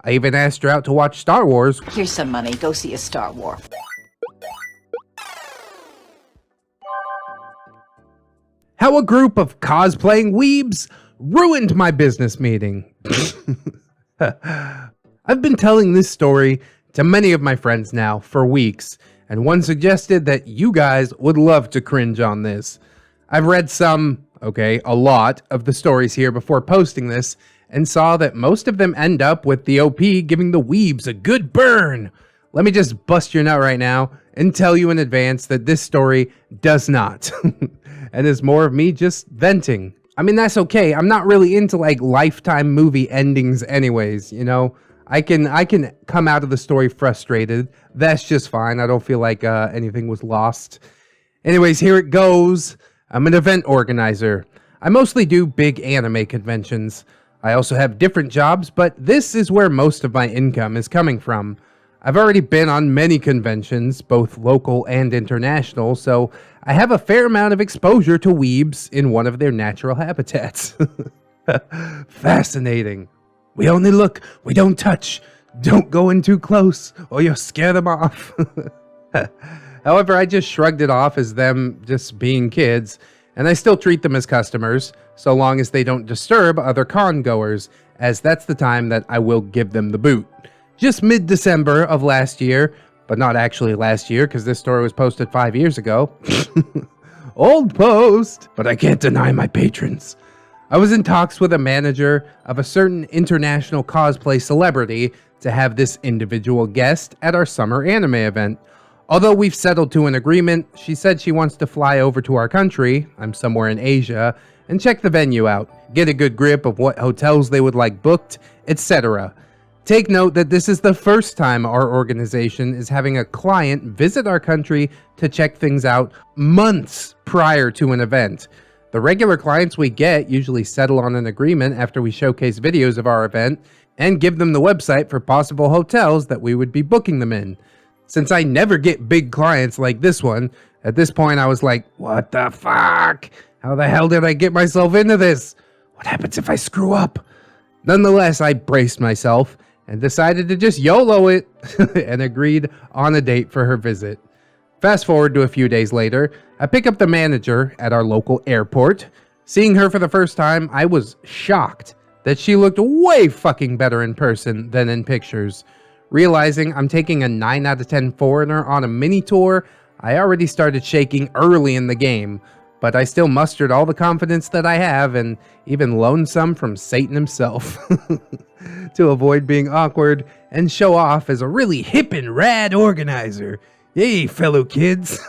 I even asked her out to watch Star Wars. Here's some money. Go see a Star Wars. How a group of cosplaying weebs ruined my business meeting. I've been telling this story to many of my friends now for weeks, and one suggested that you guys would love to cringe on this. I've read a lot of the stories here before posting this, and saw that most of them end up with the OP giving the weebs a good burn. Let me just bust your nut right now and tell you in advance that this story does not. And is more of me just venting. I mean, that's okay. I'm not really into like Lifetime movie endings anyways, you know? I can come out of the story frustrated. That's just fine. I don't feel like anything was lost. Anyways, here it goes. I'm an event organizer. I mostly do big anime conventions. I also have different jobs, but this is where most of my income is coming from. I've already been on many conventions, both local and international, so I have a fair amount of exposure to weebs in one of their natural habitats. Fascinating. We only look, we don't touch. Don't go in too close, or you'll scare them off. However, I just shrugged it off as them just being kids, and I still treat them as customers, so long as they don't disturb other con goers, as that's the time that I will give them the boot. Just mid-December of last year, but not actually last year because this story was posted 5 years ago. Old post, but I can't deny my patrons. I was in talks with a manager of a certain international cosplay celebrity to have this individual guest at our summer anime event. Although we've settled to an agreement, she said she wants to fly over to our country, I'm somewhere in Asia, and check the venue out, get a good grip of what hotels they would like booked, etc. Take note that this is the first time our organization is having a client visit our country to check things out months prior to an event. The regular clients we get usually settle on an agreement after we showcase videos of our event and give them the website for possible hotels that we would be booking them in. Since I never get big clients like this one, at this point I was like, what the fuck? How the hell did I get myself into this? What happens if I screw up? Nonetheless, I braced myself and decided to just YOLO it and agreed on a date for her visit. Fast forward to a few days later, I pick up the manager at our local airport. Seeing her for the first time, I was shocked that she looked way fucking better in person than in pictures. Realizing I'm taking a 9 out of 10 foreigner on a mini tour, I already started shaking early in the game, but I still mustered all the confidence that I have and even loaned some from Satan himself to avoid being awkward and show off as a really hip and rad organizer. Yay, fellow kids.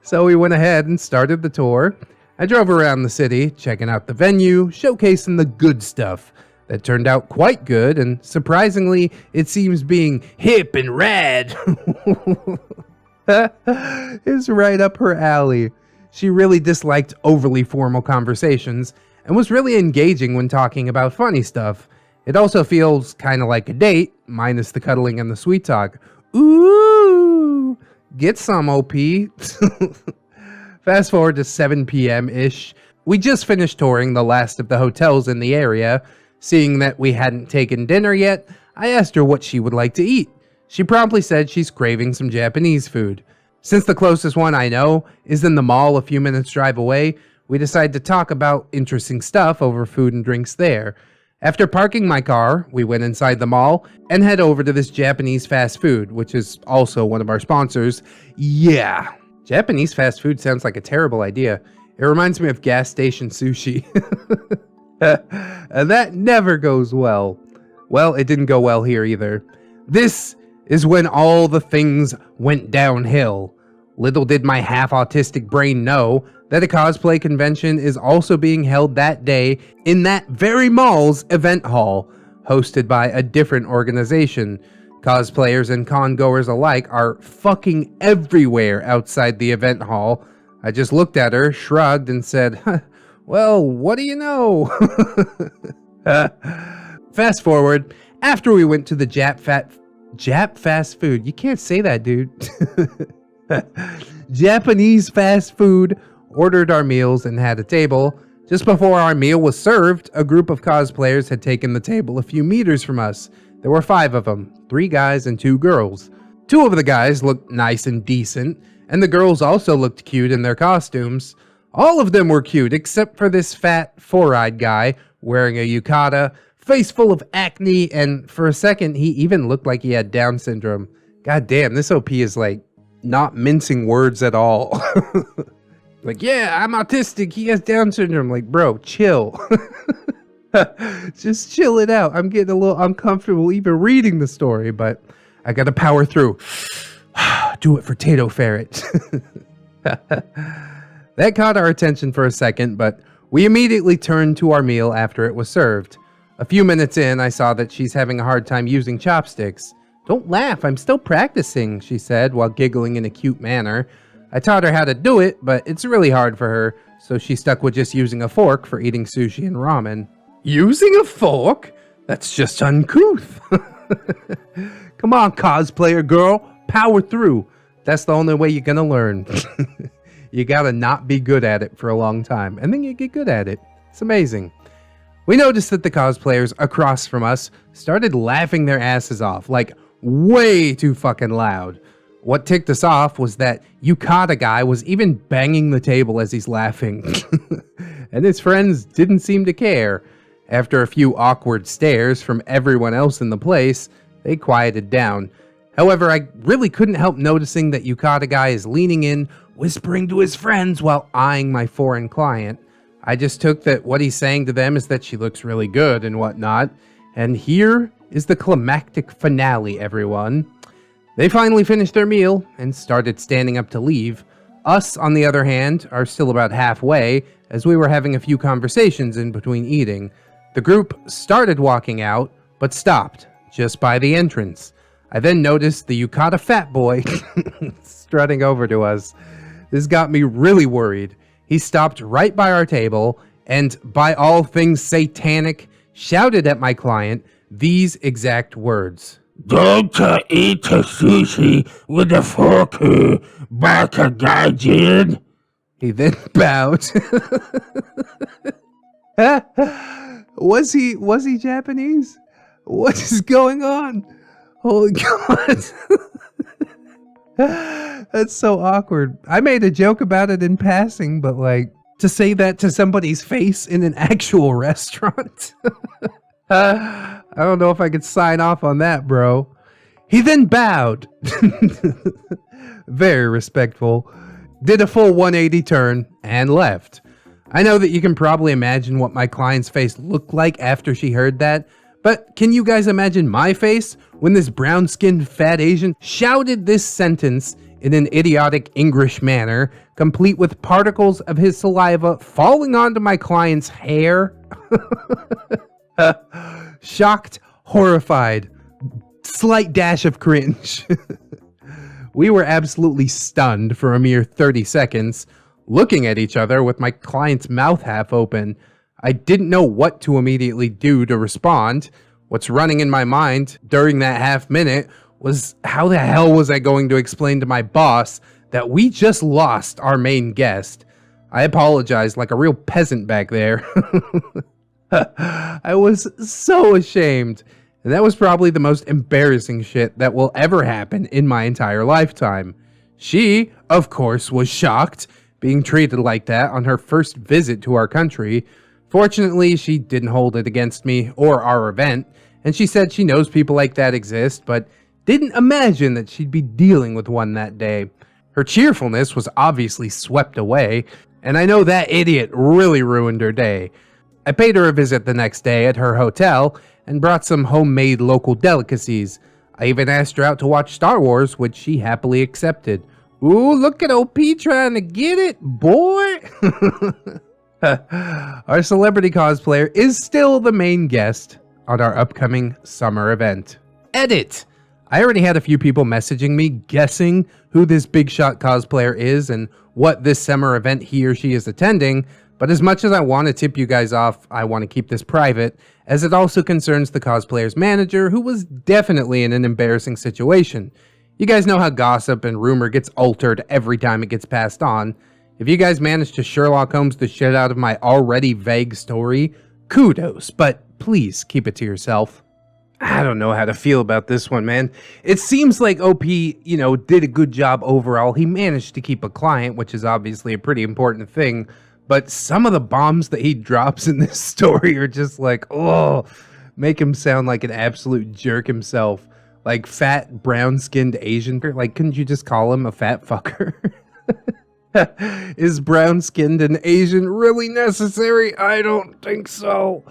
So we went ahead and started the tour. I drove around the city, checking out the venue, showcasing the good stuff. That turned out quite good, and surprisingly, it seems being hip and rad is right up her alley. She really disliked overly formal conversations, and was really engaging when talking about funny stuff. It also feels kinda like a date, minus the cuddling and the sweet talk. Ooh! Get some, OP. Fast forward to 7 p.m.-ish. We just finished touring the last of the hotels in the area. Seeing that we hadn't taken dinner yet, I asked her what she would like to eat. She promptly said she's craving some Japanese food. Since the closest one I know is in the mall a few minutes drive away, we decided to talk about interesting stuff over food and drinks there. After parking my car, we went inside the mall and head over to this Japanese fast food, which is also one of our sponsors. Yeah, Japanese fast food sounds like a terrible idea. It reminds me of gas station sushi. And that never goes well. Well, it didn't go well here either. This is when all the things went downhill. Little did my half-autistic brain know that a cosplay convention is also being held that day in that very mall's event hall, hosted by a different organization. Cosplayers and con-goers alike are fucking everywhere outside the event hall. I just looked at her, shrugged, and said, well, what do you know? Fast forward, after we went to the Jap fast food. You can't say that, dude. Japanese fast food, ordered our meals and had a table. Just before our meal was served, a group of cosplayers had taken the table a few meters from us. There were 5 of them, 3 guys and 2 girls. 2 of the guys looked nice and decent, and the girls also looked cute in their costumes. All of them were cute, except for this fat, 4-eyed guy wearing a yukata, face full of acne, and for a second, he even looked like he had Down syndrome. God damn, this OP is like not mincing words at all. Like, yeah, I'm autistic, he has Down syndrome. Like, bro, chill. Just chill it out. I'm getting a little uncomfortable even reading the story, but I gotta power through. Do it for Tato Ferret. That caught our attention for a second, but we immediately turned to our meal after it was served. A few minutes in, I saw that she's having a hard time using chopsticks. Don't laugh, I'm still practicing, she said while giggling in a cute manner. I taught her how to do it, but it's really hard for her, so she stuck with just using a fork for eating sushi and ramen. Using a fork? That's just uncouth. Come on, cosplayer girl, power through. That's the only way you're gonna learn. You gotta not be good at it for a long time, and then you get good at it. It's amazing. We noticed that the cosplayers across from us started laughing their asses off, like way too fucking loud. What ticked us off was that yukata guy was even banging the table as he's laughing. And his friends didn't seem to care. After a few awkward stares from everyone else in the place, they quieted down. However, I really couldn't help noticing that yukata guy is leaning in, whispering to his friends while eyeing my foreign client. I just took that what he's saying to them is that she looks really good and whatnot. And here is the climactic finale, everyone. They finally finished their meal and started standing up to leave. Us, on the other hand, are still about halfway, as we were having a few conversations in between eating. The group started walking out, but stopped just by the entrance. I then noticed the yukata fat boy strutting over to us. This got me really worried. He stopped right by our table and, by all things satanic, shouted at my client these exact words. Don't eat sushi with a fork, baka gaijin. He then bowed. Was he Japanese? What is going on? Holy God. That's so awkward. I made a joke about it in passing, but like, to say that to somebody's face in an actual restaurant? I don't know if I could sign off on that, bro. He then bowed. Very respectful. Did a full 180 turn and left. I know that you can probably imagine what my client's face looked like after she heard that, but can you guys imagine my face when this brown-skinned fat Asian shouted this sentence in an idiotic English manner, complete with particles of his saliva falling onto my client's hair? Shocked, horrified, slight dash of cringe. We were absolutely stunned for a mere 30 seconds, looking at each other with my client's mouth half open. I didn't know what to immediately do to respond. What's running in my mind during that half minute was how the hell was I going to explain to my boss that we just lost our main guest? I apologized like a real peasant back there. I was so ashamed. And that was probably the most embarrassing shit that will ever happen in my entire lifetime. She, of course, was shocked being treated like that on her first visit to our country. Fortunately, she didn't hold it against me or our event, and she said she knows people like that exist, but didn't imagine that she'd be dealing with one that day. Her cheerfulness was obviously swept away, and I know that idiot really ruined her day. I paid her a visit the next day at her hotel and brought some homemade local delicacies. I even asked her out to watch Star Wars, which she happily accepted. Ooh, look at OP trying to get it, boy! Our celebrity cosplayer is still the main guest on our upcoming summer event. Edit! I already had a few people messaging me guessing who this big shot cosplayer is and what this summer event he or she is attending, but as much as I want to tip you guys off, I want to keep this private, as it also concerns the cosplayer's manager, who was definitely in an embarrassing situation. You guys know how gossip and rumor gets altered every time it gets passed on. If you guys managed to Sherlock Holmes the shit out of my already vague story, kudos, but please keep it to yourself. I don't know how to feel about this one, man. It seems like OP, did a good job overall. He managed to keep a client, which is obviously a pretty important thing, but some of the bombs that he drops in this story are just like, oh, make him sound like an absolute jerk himself. Like fat, brown-skinned Asian. Like, couldn't you just call him a fat fucker? Is brown-skinned and Asian really necessary? I don't think so.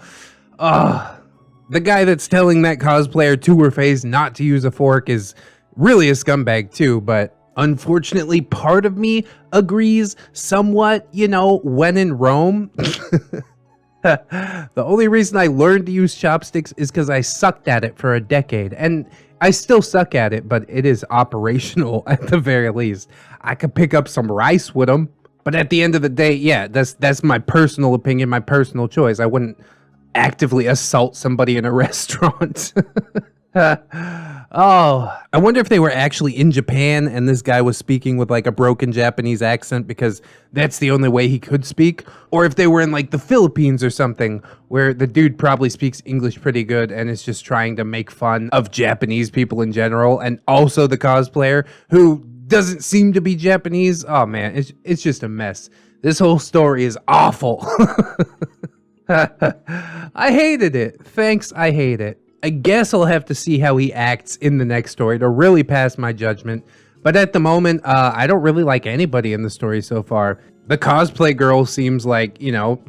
The guy that's telling that cosplayer to her face not to use a fork is really a scumbag too, but unfortunately part of me agrees somewhat, when in Rome. The only reason I learned to use chopsticks is because I sucked at it for a decade, and I still suck at it, but it is operational at the very least. I could pick up some rice with them, but at the end of the day, yeah, that's my personal opinion, my personal choice. I wouldn't actively assault somebody in a restaurant. Oh, I wonder if they were actually in Japan and this guy was speaking with like a broken Japanese accent because that's the only way he could speak, or if they were in like the Philippines or something where the dude probably speaks English pretty good and is just trying to make fun of Japanese people in general, and also the cosplayer who doesn't seem to be Japanese. Oh man, it's just a mess. This whole story is awful. I hated it. Thanks, I hate it. I guess I'll have to see how he acts in the next story to really pass my judgment. But at the moment, I don't really like anybody in the story so far. The cosplay girl seems like,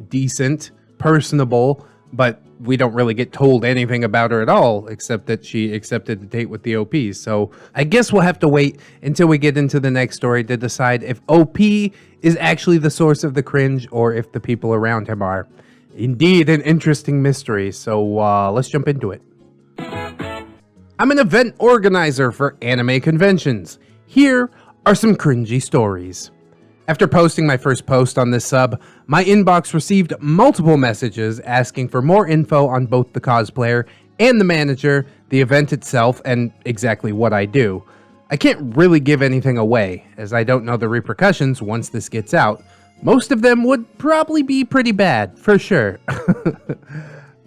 decent, personable, but we don't really get told anything about her at all, except that she accepted the date with the OP. So I guess we'll have to wait until we get into the next story to decide if OP is actually the source of the cringe or if the people around him are. Indeed, an interesting mystery. So let's jump into it. I'm an event organizer for anime conventions. Here are some cringy stories. After posting my first post on this sub, my inbox received multiple messages asking for more info on both the cosplayer and the manager, the event itself, and exactly what I do. I can't really give anything away, as I don't know the repercussions once this gets out. Most of them would probably be pretty bad, for sure.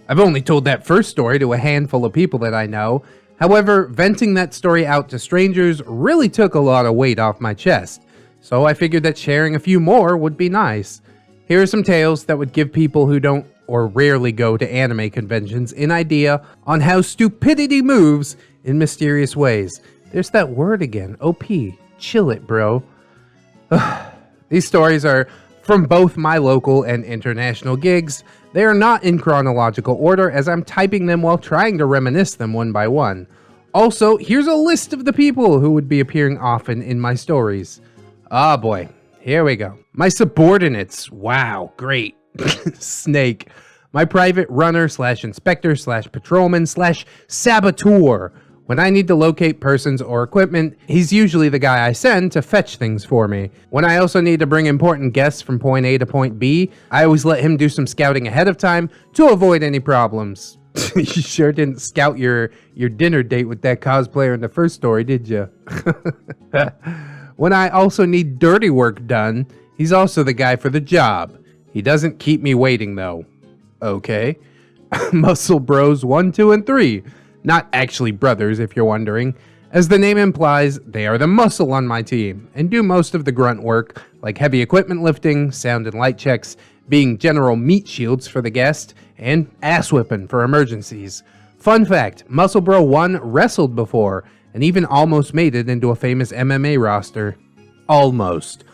I've only told that first story to a handful of people that I know. However, venting that story out to strangers really took a lot of weight off my chest, so I figured that sharing a few more would be nice. Here are some tales that would give people who don't or rarely go to anime conventions an idea on how stupidity moves in mysterious ways. There's that word again, OP. Chill it, bro. These stories are from both my local and international gigs. They are not in chronological order as I'm typing them while trying to reminisce them one by one. Also, here's a list of the people who would be appearing often in my stories. Ah boy, here we go. My subordinates. Wow, great. Snake. My private runner / inspector / patrolman / saboteur. When I need to locate persons or equipment, he's usually the guy I send to fetch things for me. When I also need to bring important guests from point A to point B, I always let him do some scouting ahead of time to avoid any problems. You sure didn't scout your dinner date with that cosplayer in the first story, did you? When I also need dirty work done, he's also the guy for the job. He doesn't keep me waiting though. Okay. Muscle Bros 1, 2, and 3. Not actually brothers, if you're wondering. As the name implies, they are the muscle on my team, and do most of the grunt work, like heavy equipment lifting, sound and light checks, being general meat shields for the guest, and ass whipping for emergencies. Fun fact, Muscle Bro 1 wrestled before, and even almost made it into a famous MMA roster. Almost.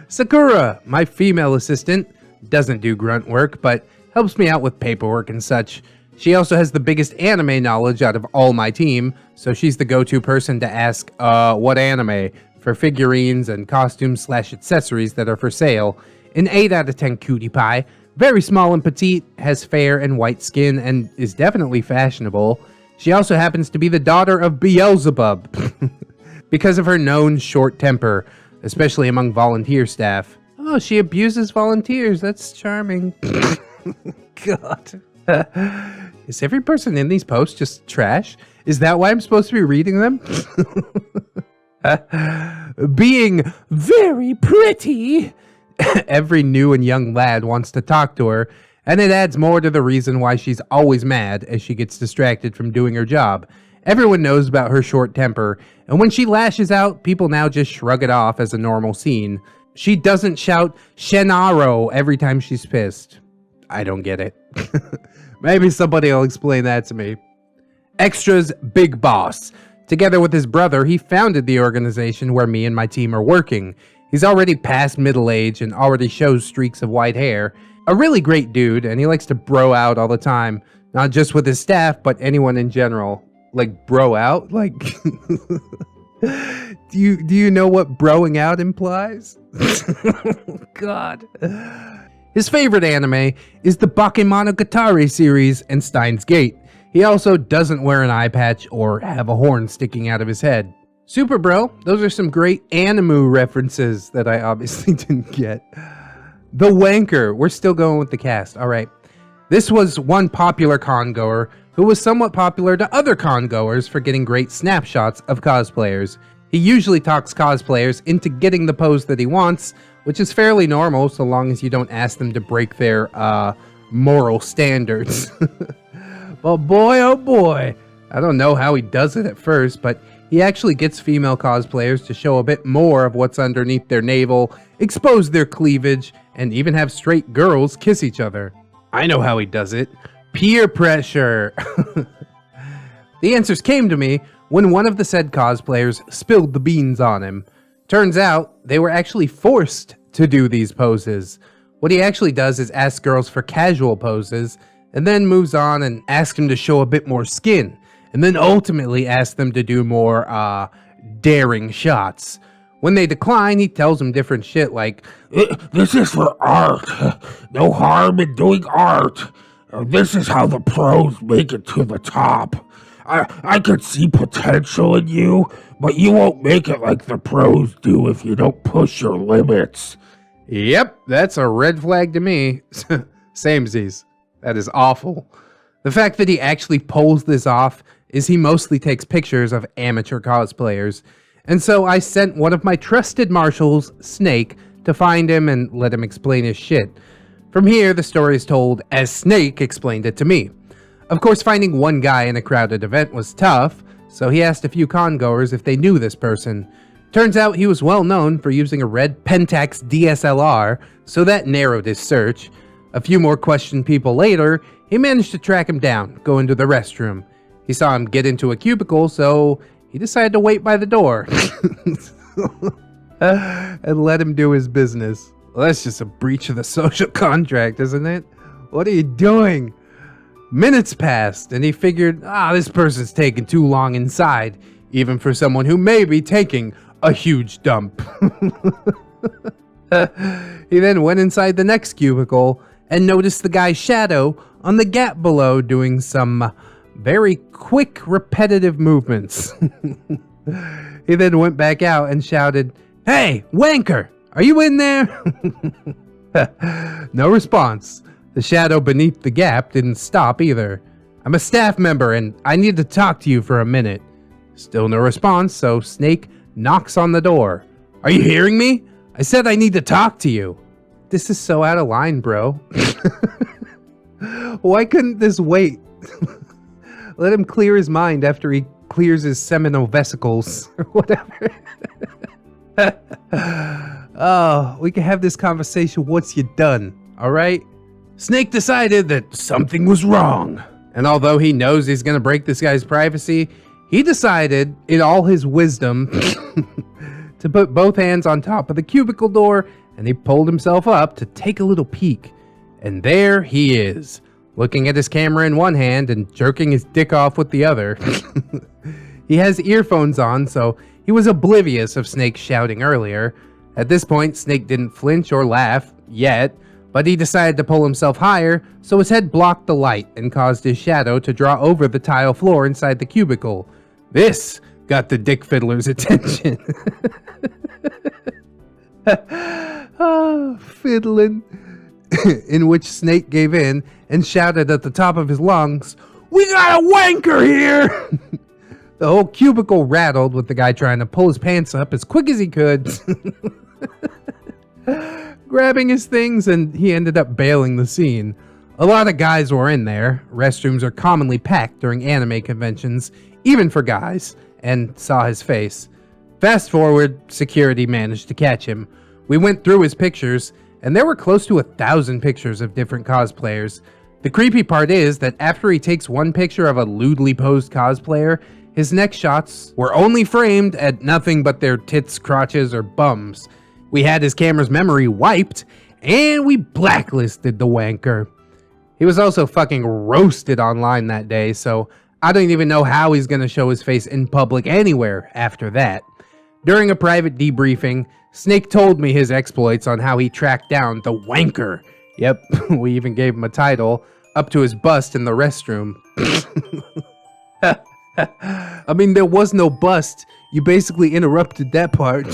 Sakura, my female assistant, doesn't do grunt work, but helps me out with paperwork and such. She also has the biggest anime knowledge out of all my team, so she's the go-to person to ask, what anime? For figurines and costumes / accessories that are for sale. An 8 out of 10 cutie pie, very small and petite, has fair and white skin, and is definitely fashionable. She also happens to be the daughter of Beelzebub, because of her known short temper, especially among volunteer staff. Oh, she abuses volunteers, that's charming. God. Is every person in these posts just trash? Is that why I'm supposed to be reading them? being very pretty. Every new and young lad wants to talk to her, and it adds more to the reason why she's always mad as she gets distracted from doing her job. Everyone knows about her short temper, and when she lashes out, people now just shrug it off as a normal scene. She doesn't shout Shenaro every time she's pissed. I don't get it. Maybe somebody will explain that to me. Extra's big boss. Together with his brother, he founded the organization where me and my team are working. He's already past middle age and already shows streaks of white hair. A really great dude, and he likes to bro out all the time. Not just with his staff, but anyone in general. Like, bro out? Like, do you know what broing out implies? God. His favorite anime is the Bakemonogatari series and Steins Gate. He also doesn't wear an eye patch or have a horn sticking out of his head. Super bro, those are some great anime references that I obviously didn't get. The Wanker, we're still going with the cast, alright. This was one popular con-goer who was somewhat popular to other con-goers for getting great snapshots of cosplayers. He usually talks cosplayers into getting the pose that he wants, which is fairly normal so long as you don't ask them to break their, moral standards. But boy, oh boy, I don't know how he does it at first, but he actually gets female cosplayers to show a bit more of what's underneath their navel, expose their cleavage, and even have straight girls kiss each other. I know how he does it. Peer pressure. The answers came to me when one of the said cosplayers spilled the beans on him. Turns out, they were actually forced to do these poses. What he actually does is ask girls for casual poses, and then moves on and asks them to show a bit more skin, and then ultimately asks them to do more, daring shots. When they decline, he tells them different shit like, This is for art. No harm in doing art. This is how the pros make it to the top. I could see potential in you, but you won't make it like the pros do if you don't push your limits. Yep, that's a red flag to me. Samesies. That is awful. The fact that he actually pulls this off is he mostly takes pictures of amateur cosplayers. And so I sent one of my trusted marshals, Snake, to find him and let him explain his shit. From here, the story is told as Snake explained it to me. Of course, finding one guy in a crowded event was tough, so he asked a few con-goers if they knew this person. Turns out he was well known for using a red Pentax DSLR, so that narrowed his search. A few more questioned people later, he managed to track him down, go into the restroom. He saw him get into a cubicle, so he decided to wait by the door and let him do his business. Well, that's just a breach of the social contract, isn't it? What are you doing? Minutes passed, and he figured, this person's taking too long inside, even for someone who may be taking a huge dump. He then went inside the next cubicle and noticed the guy's shadow on the gap below doing some very quick, repetitive movements. He then went back out and shouted, "Hey, wanker, are you in there?" No response. The shadow beneath the gap didn't stop either. "I'm a staff member and I need to talk to you for a minute." Still no response, so Snake knocks on the door. "Are you hearing me? I said I need to talk to you." This is so out of line, bro. Why couldn't this wait? Let him clear his mind after he clears his seminal vesicles or whatever. Oh, we can have this conversation once you're done, alright? Snake decided that something was wrong. And although he knows he's gonna break this guy's privacy, he decided, in all his wisdom, to put both hands on top of the cubicle door, and he pulled himself up to take a little peek. And there he is, looking at his camera in one hand and jerking his dick off with the other. He has earphones on, so he was oblivious of Snake shouting earlier. At this point, Snake didn't flinch or laugh, yet, but he decided to pull himself higher, so his head blocked the light and caused his shadow to draw over the tile floor inside the cubicle. This got the dick fiddler's attention. Fiddling. In which Snake gave in and shouted at the top of his lungs, "We got a wanker here!" The whole cubicle rattled with the guy trying to pull his pants up as quick as he could. Grabbing his things, and he ended up bailing the scene. A lot of guys were in there. Restrooms are commonly packed during anime conventions, even for guys, and saw his face. Fast forward, security managed to catch him. We went through his pictures, and there were close to 1,000 pictures of different cosplayers. The creepy part is that after he takes one picture of a lewdly posed cosplayer, his next shots were only framed at nothing but their tits, crotches, or bums. We had his camera's memory wiped, and we blacklisted the wanker. He was also fucking roasted online that day, so I don't even know how he's gonna show his face in public anywhere after that. During a private debriefing, Snake told me his exploits on how he tracked down the wanker. Yep, we even gave him a title, up to his bust in the restroom. I mean, there was no bust. You basically interrupted that part.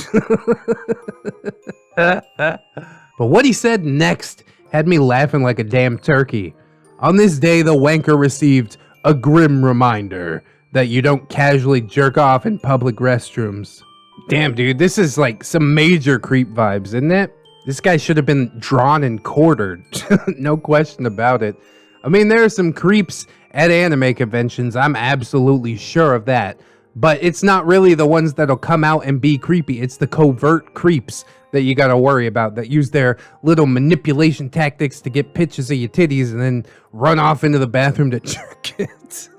But what he said next had me laughing like a damn turkey. On this day, the wanker received a grim reminder that you don't casually jerk off in public restrooms. Damn, dude, this is like some major creep vibes, isn't it? This guy should have been drawn and quartered. No question about it. I mean, there are some creeps at anime conventions, I'm absolutely sure of that. But it's not really the ones that'll come out and be creepy. It's the covert creeps that you gotta worry about, that use their little manipulation tactics to get pictures of your titties and then run off into the bathroom to jerk it.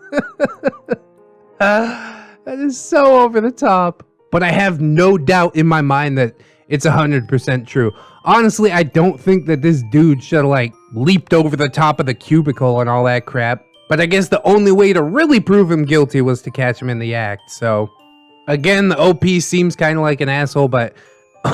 That is so over the top. But I have no doubt in my mind that it's 100% true. Honestly, I don't think that this dude should have, like, leaped over the top of the cubicle and all that crap. But I guess the only way to really prove him guilty was to catch him in the act. So, again, the OP seems kind of like an asshole, but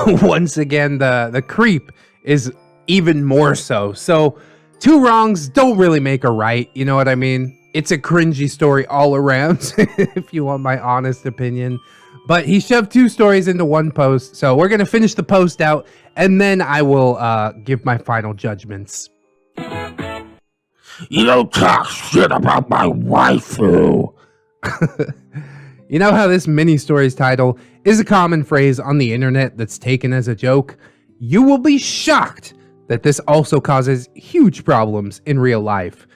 once again, the creep is even more so. So, two wrongs don't really make a right, you know what I mean? It's a cringy story all around, if you want my honest opinion. But he shoved two stories into one post, so we're going to finish the post out, and then I will give my final judgments. You don't talk shit about my waifu. You know how this mini-story's title is a common phrase on the internet that's taken as a joke? You will be shocked that this also causes huge problems in real life.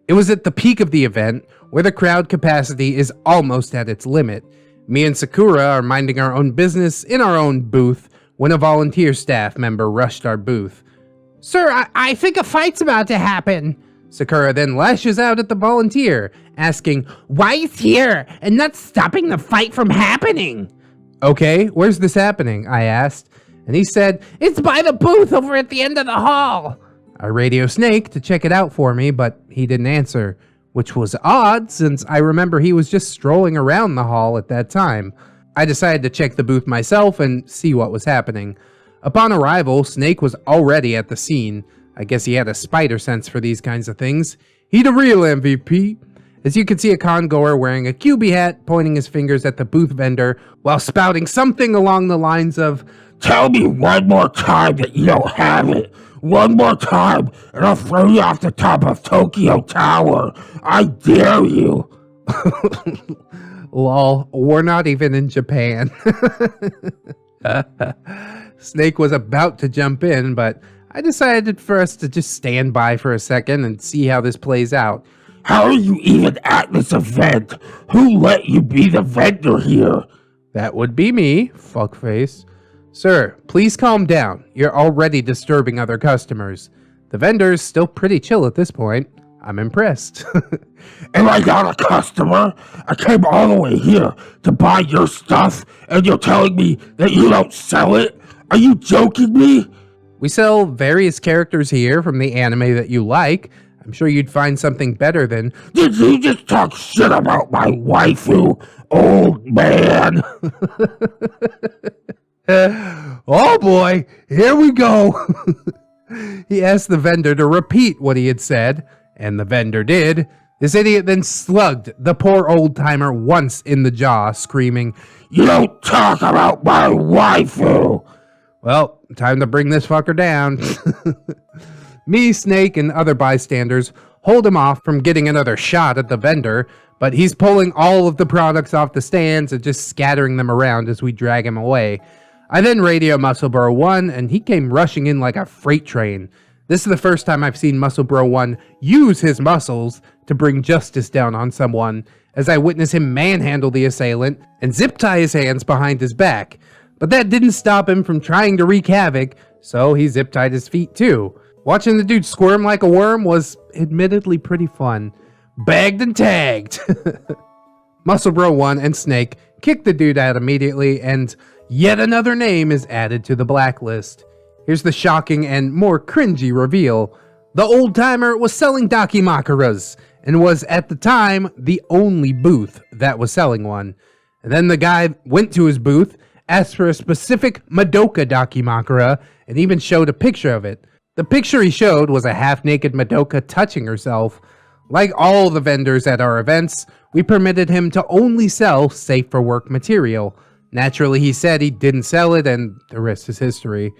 It was at the peak of the event, where the crowd capacity is almost at its limit. Me and Sakura are minding our own business in our own booth when a volunteer staff member rushed our booth. "Sir, I think a fight's about to happen." Sakura then lashes out at the volunteer, asking why he's here and not stopping the fight from happening. "Okay, where's this happening?" I asked, and he said, "It's by the booth over at the end of the hall." I radio Snake to check it out for me, but he didn't answer, which was odd since I remember he was just strolling around the hall at that time. I decided to check the booth myself and see what was happening. Upon arrival, Snake was already at the scene. I guess he had a spider sense for these kinds of things. He the real MVP. As you can see, a con-goer wearing a QB hat, pointing his fingers at the booth vendor while spouting something along the lines of, Tell me one more time that you don't have it. One more time, and I'll throw you off the top of Tokyo Tower. I dare you. Lol, we're not even in Japan. Snake was about to jump in, but I decided for us to just stand by for a second and see how this plays out. How are you even at this event? Who let you be the vendor here? That would be me, fuckface. Sir, please calm down. You're already disturbing other customers. The vendor's still pretty chill at this point. I'm impressed. Am I not a customer? I came all the way here to buy your stuff, and you're telling me that you don't sell it? Are you joking me? We sell various characters here from the anime that you like. I'm sure you'd find something better than... Did you just talk shit about my waifu, old man? Oh boy, here we go. He asked the vendor to repeat what he had said, and the vendor did. This idiot then slugged the poor old-timer once in the jaw, screaming, You don't talk about my waifu! Well, time to bring this fucker down. Me, Snake, and other bystanders hold him off from getting another shot at the vendor, but he's pulling all of the products off the stands and just scattering them around as we drag him away. I then radio Muscle Bro 1, and he came rushing in like a freight train. This is the first time I've seen Muscle Bro 1 use his muscles to bring justice down on someone, as I witness him manhandle the assailant and zip tie his hands behind his back. But that didn't stop him from trying to wreak havoc, so he zip tied his feet too. Watching the dude squirm like a worm was admittedly pretty fun. Bagged and tagged! Muscle Bro 1 and Snake kicked the dude out immediately, and yet another name is added to the blacklist. Here's the shocking and more cringy reveal. The old timer was selling Dakimakuras, and was at the time the only booth that was selling one. And then the guy went to his booth, asked for a specific Madoka Dakimakura, and even showed a picture of it. The picture he showed was a half-naked Madoka touching herself. Like all the vendors at our events, we permitted him to only sell safe-for-work material. Naturally, he said he didn't sell it, and the rest is history.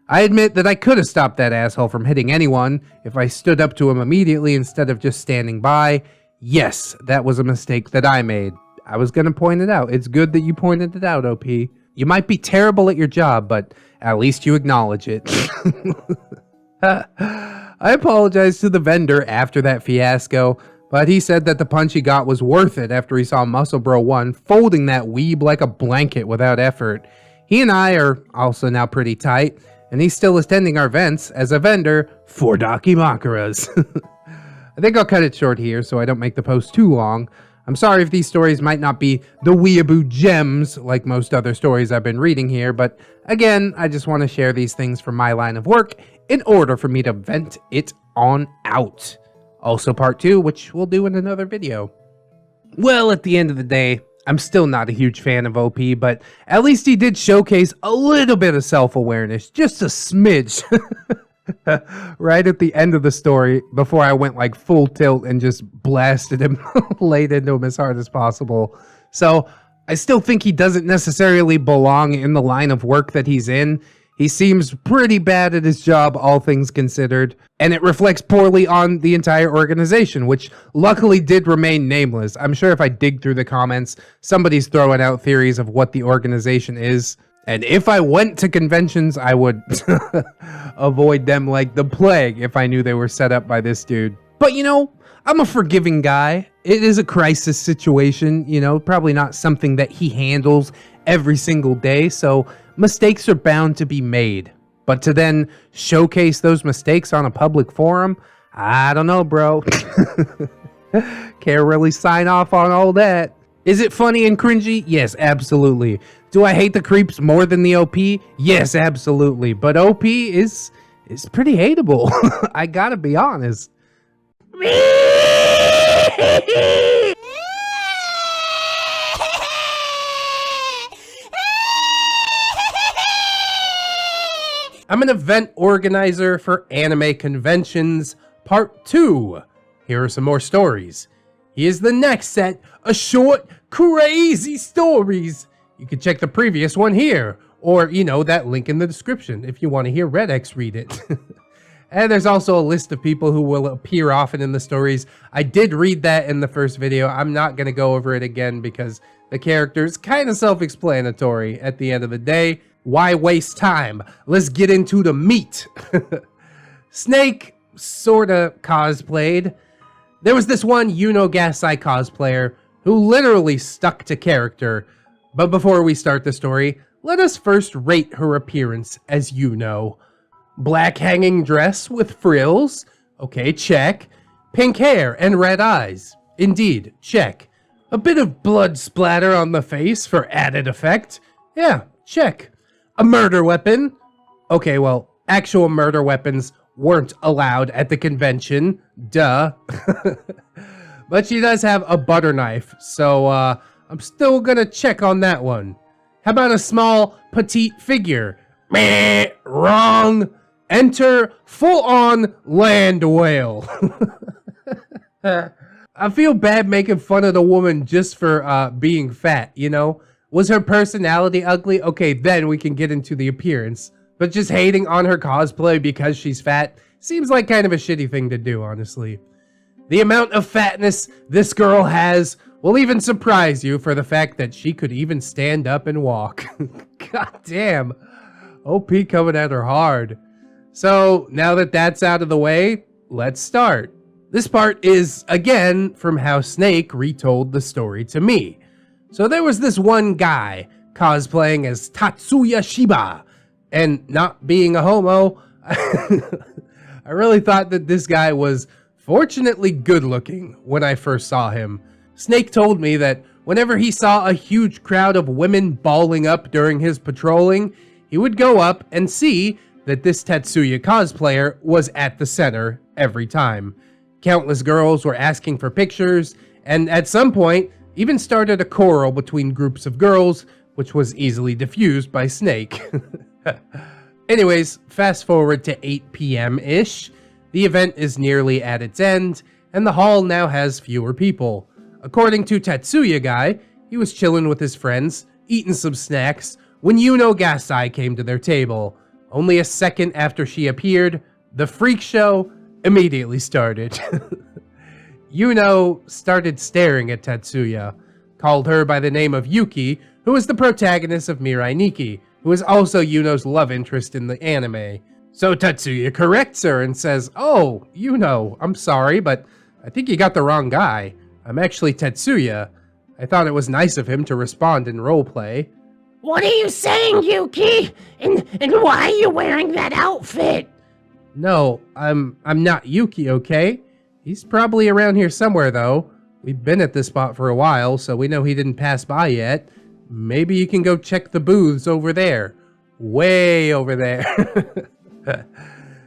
I admit that I could have stopped that asshole from hitting anyone if I stood up to him immediately instead of just standing by. Yes, that was a mistake that I made. I was going to point it out. It's good that you pointed it out, OP. You might be terrible at your job, but at least you acknowledge it. I apologized to the vendor after that fiasco, but he said that the punch he got was worth it after he saw Muscle Bro 1 folding that weeb like a blanket without effort. He and I are also now pretty tight, and he's still attending our events as a vendor for Dakimakuras. I think I'll cut it short here so I don't make the post too long. I'm sorry if these stories might not be the weeaboo gems like most other stories I've been reading here, but again, I just want to share these things from my line of work in order for me to vent it on out. Also part 2, which we'll do in another video. Well, at the end of the day, I'm still not a huge fan of OP, but at least he did showcase a little bit of self-awareness, just a smidge. Right at the end of the story, before I went like full tilt and just blasted him, laid into him as hard as possible. So I still think he doesn't necessarily belong in the line of work that he's in. He seems pretty bad at his job, all things considered, and it reflects poorly on the entire organization, which luckily did remain nameless. I'm sure if I dig through the comments, somebody's throwing out theories of what the organization is. And if I went to conventions, I would avoid them like the plague if I knew they were set up by this dude. But you know, I'm a forgiving guy. It is a crisis situation, you know, probably not something that he handles every single day, so mistakes are bound to be made. But to then showcase those mistakes on a public forum, I don't know, bro. Can't really sign off on all that. Is it funny and cringy? Yes, absolutely. Do I hate the creeps more than the OP? Yes, absolutely. But OP is pretty hateable. I gotta be honest. I'm an event organizer for anime conventions, part 2. Here are some more stories. Here's the next set of short, crazy stories. You can check the previous one here, or, you know, that link in the description if you want to hear ReddX read it. And there's also a list of people who will appear often in the stories. I did read that in the first video. I'm not going to go over it again because the character is kind of self-explanatory at the end of the day. Why waste time? Let's get into the meat. Snake sorta cosplayed. There was this one Gasai cosplayer who literally stuck to character. But before we start the story, let us first rate her appearance as Yuno. Black hanging dress with frills. Okay, check. Pink hair and red eyes. Indeed, check. A bit of blood splatter on the face for added effect. Yeah, check. A murder weapon. Okay, well, actual murder weapons weren't allowed at the convention. Duh. But she does have a butter knife, so I'm still gonna check on that one. How about a small, petite figure? Meh, wrong. Enter full-on land whale. I feel bad making fun of the woman just for being fat, you know? Was her personality ugly? Okay, then we can get into the appearance. But just hating on her cosplay because she's fat seems like kind of a shitty thing to do, honestly. The amount of fatness this girl has will even surprise you for the fact that she could even stand up and walk. God damn. OP coming at her hard. So now that that's out of the way, let's start. This part is, again, from how Snake retold the story to me. So there was this one guy cosplaying as Tatsuya Shiba, and not being a homo, I really thought that this guy was fortunately good looking when I first saw him. Snake told me that whenever he saw a huge crowd of women balling up during his patrolling, he would go up and see that this Tatsuya cosplayer was at the center every time. Countless girls were asking for pictures, and at some point, even started a quarrel between groups of girls, which was easily diffused by Snake. Anyways, fast forward to 8 p.m.-ish. The event is nearly at its end, and the hall now has fewer people. According to Tatsuya Guy, he was chilling with his friends, eating some snacks, when Yuno Gasai came to their table. Only a second after she appeared, the freak show immediately started. Yuno started staring at Tatsuya, called her by the name of Yuki, who is the protagonist of Mirai Nikki, who is also Yuno's love interest in the anime. So Tatsuya corrects her and says, "Oh, Yuno, I'm sorry, but I think you got the wrong guy. I'm actually Tatsuya. I thought it was nice of him to respond in roleplay." What are you saying, Yuki? And why are you wearing that outfit? No, I'm not Yuki, okay? He's probably around here somewhere, though. We've been at this spot for a while, so we know he didn't pass by yet. Maybe you can go check the booths over there. Way over there.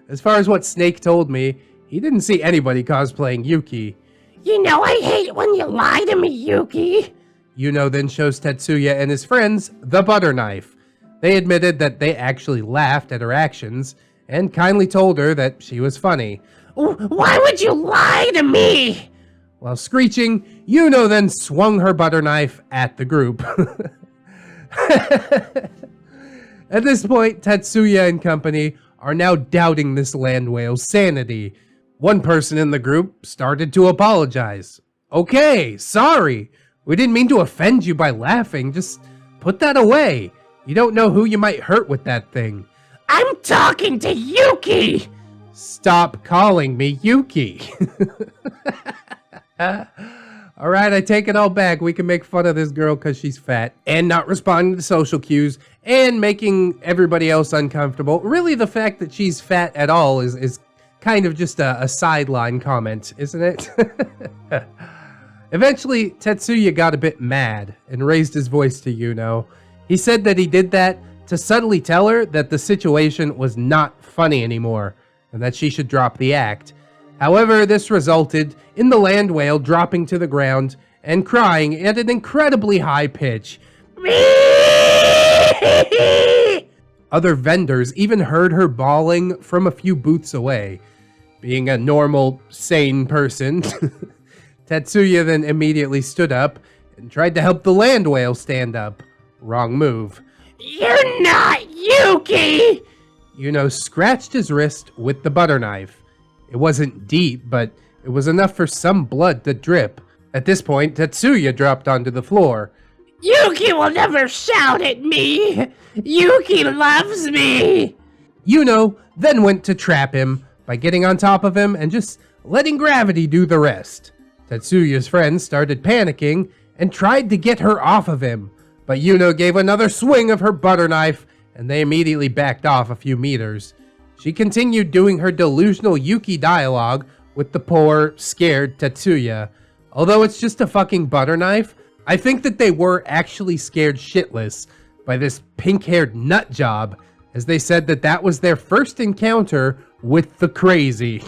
As far as what Snake told me, he didn't see anybody cosplaying Yuki. You know I hate when you lie to me, Yuki. Yuno then shows Tatsuya and his friends the butter knife. They admitted that they actually laughed at her actions, and kindly told her that she was funny. Why would you lie to me? While screeching, Yuno then swung her butter knife at the group. At this point, Tatsuya and company are now doubting this land whale's sanity. One person in the group started to apologize. "Okay, sorry. We didn't mean to offend you by laughing. Just put that away. You don't know who you might hurt with that thing." I'm talking to Yuki! Stop calling me Yuki. Alright, I take it all back. We can make fun of this girl because she's fat and not responding to social cues and making everybody else uncomfortable. Really, the fact that she's fat at all is kind of just a sideline comment, isn't it? Eventually, Tatsuya got a bit mad and raised his voice to Yuno. He said that he did that to subtly tell her that the situation was not funny anymore and that she should drop the act. However, this resulted in the land whale dropping to the ground and crying at an incredibly high pitch. Other vendors even heard her bawling from a few booths away. Being a normal, sane person, Tatsuya then immediately stood up and tried to help the land whale stand up. Wrong move. You're not Yuki! Yuno scratched his wrist with the butter knife. It wasn't deep, but it was enough for some blood to drip. At this point, Tatsuya dropped onto the floor. Yuki will never shout at me! Yuki loves me! Yuno then went to trap him by getting on top of him and just letting gravity do the rest. Tatsuya's friends started panicking and tried to get her off of him, but Yuno gave another swing of her butter knife and they immediately backed off a few meters. She continued doing her delusional Yuki dialogue with the poor, scared Tatsuya. Although it's just a fucking butter knife, I think that they were actually scared shitless by this pink-haired nut job, as they said that that was their first encounter with the crazy.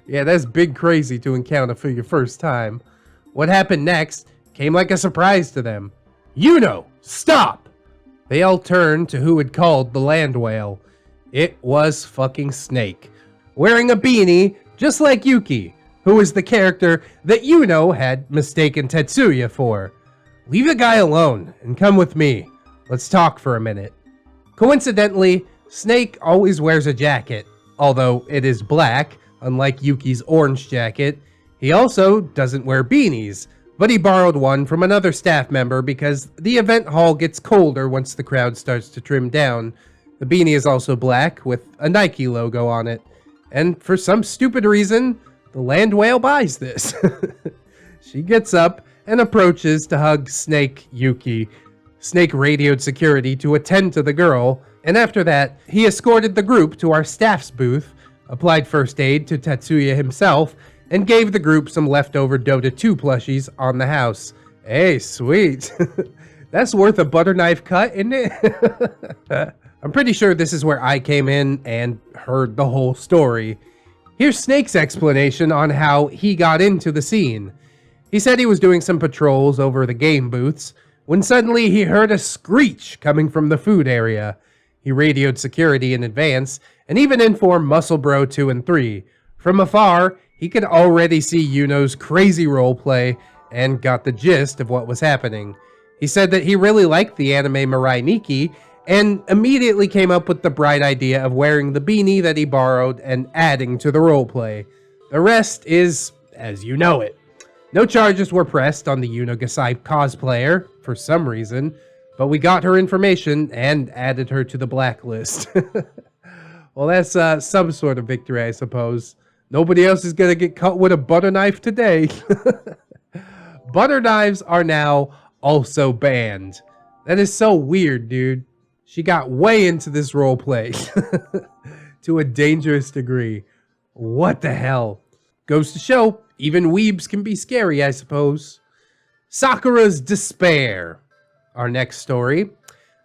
Yeah, that's big crazy to encounter for your first time. What happened next came like a surprise to them. Yuno, stop! They all turned to who had called the land whale. It was fucking Snake, wearing a beanie just like Yuki, who was the character that Yuno had mistaken Tatsuya for. Leave the guy alone and come with me. Let's talk for a minute. Coincidentally, Snake always wears a jacket, although it is black, unlike Yuki's orange jacket. He also doesn't wear beanies, but he borrowed one from another staff member because the event hall gets colder once the crowd starts to trim down. The beanie is also black with a Nike logo on it, and for some stupid reason, the land whale buys this. She gets up and approaches to hug Snake Yuki. Snake radioed security to attend to the girl, and after that, he escorted the group to our staff's booth, applied first aid to Tetsuya himself, and gave the group some leftover Dota 2 plushies on the house. Hey, sweet. That's worth a butter knife cut, isn't it? I'm pretty sure this is where I came in and heard the whole story. Here's Snake's explanation on how he got into the scene. He said he was doing some patrols over the game booths when suddenly he heard a screech coming from the food area. He radioed security in advance and even informed Muscle Bro 2 and 3. From afar, he could already see Yuno's crazy roleplay and got the gist of what was happening. He said that he really liked the anime Mirai Nikki and immediately came up with the bright idea of wearing the beanie that he borrowed and adding to the roleplay. The rest is as you know it. No charges were pressed on the Yuno Gasai cosplayer, for some reason, but we got her information and added her to the blacklist. Well, that's some sort of victory, I suppose. Nobody else is gonna get cut with a butter knife today. Butter knives are now also banned. That is so weird, dude. She got way into this roleplay to a dangerous degree. What the hell? Goes to show, even weebs can be scary, I suppose. Sakura's despair. Our next story.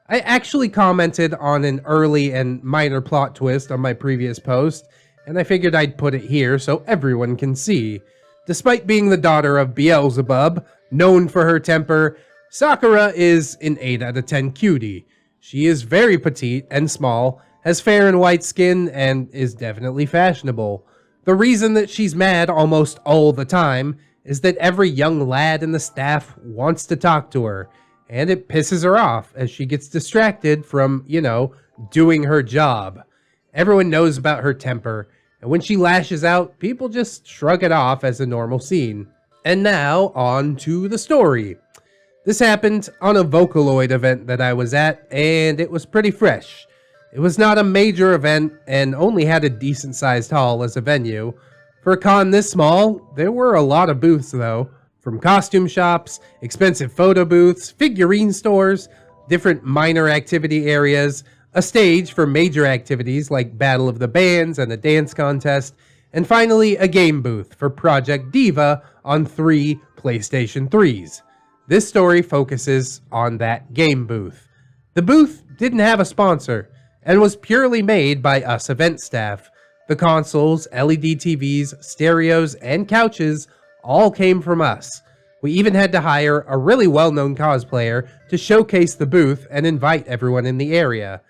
I actually commented on an early and minor plot twist on my previous post, and I figured I'd put it here so everyone can see. Despite being the daughter of Beelzebub, known for her temper, Sakura is an 8 out of 10 cutie. She is very petite and small, has fair and white skin, and is definitely fashionable. The reason that she's mad almost all the time is that every young lad in the staff wants to talk to her, and it pisses her off as she gets distracted from, doing her job. Everyone knows about her temper, and when she lashes out, people just shrug it off as a normal scene. And now, on to the story. This happened on a Vocaloid event that I was at, and it was pretty fresh. It was not a major event, and only had a decent-sized hall as a venue. For a con this small, there were a lot of booths though. From costume shops, expensive photo booths, figurine stores, different minor activity areas, a stage for major activities like Battle of the Bands and a dance contest, and finally a game booth for Project Diva on 3 PlayStation 3s. This story focuses on that game booth. The booth didn't have a sponsor, and was purely made by us event staff. The consoles, LED TVs, stereos, and couches all came from us. We even had to hire a really well-known cosplayer to showcase the booth and invite everyone in the area.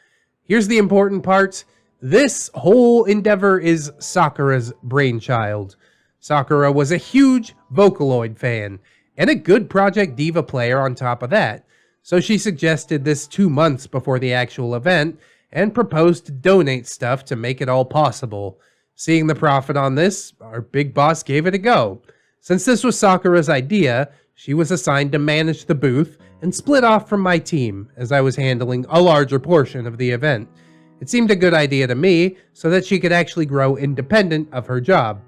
Here's the important part. This whole endeavor is Sakura's brainchild. Sakura was a huge Vocaloid fan, and a good Project Diva player on top of that, so she suggested this 2 months before the actual event, and proposed to donate stuff to make it all possible. Seeing the profit on this, our big boss gave it a go. Since this was Sakura's idea, she was assigned to manage the booth and split off from my team, as I was handling a larger portion of the event. It seemed a good idea to me, so that she could actually grow independent of her job.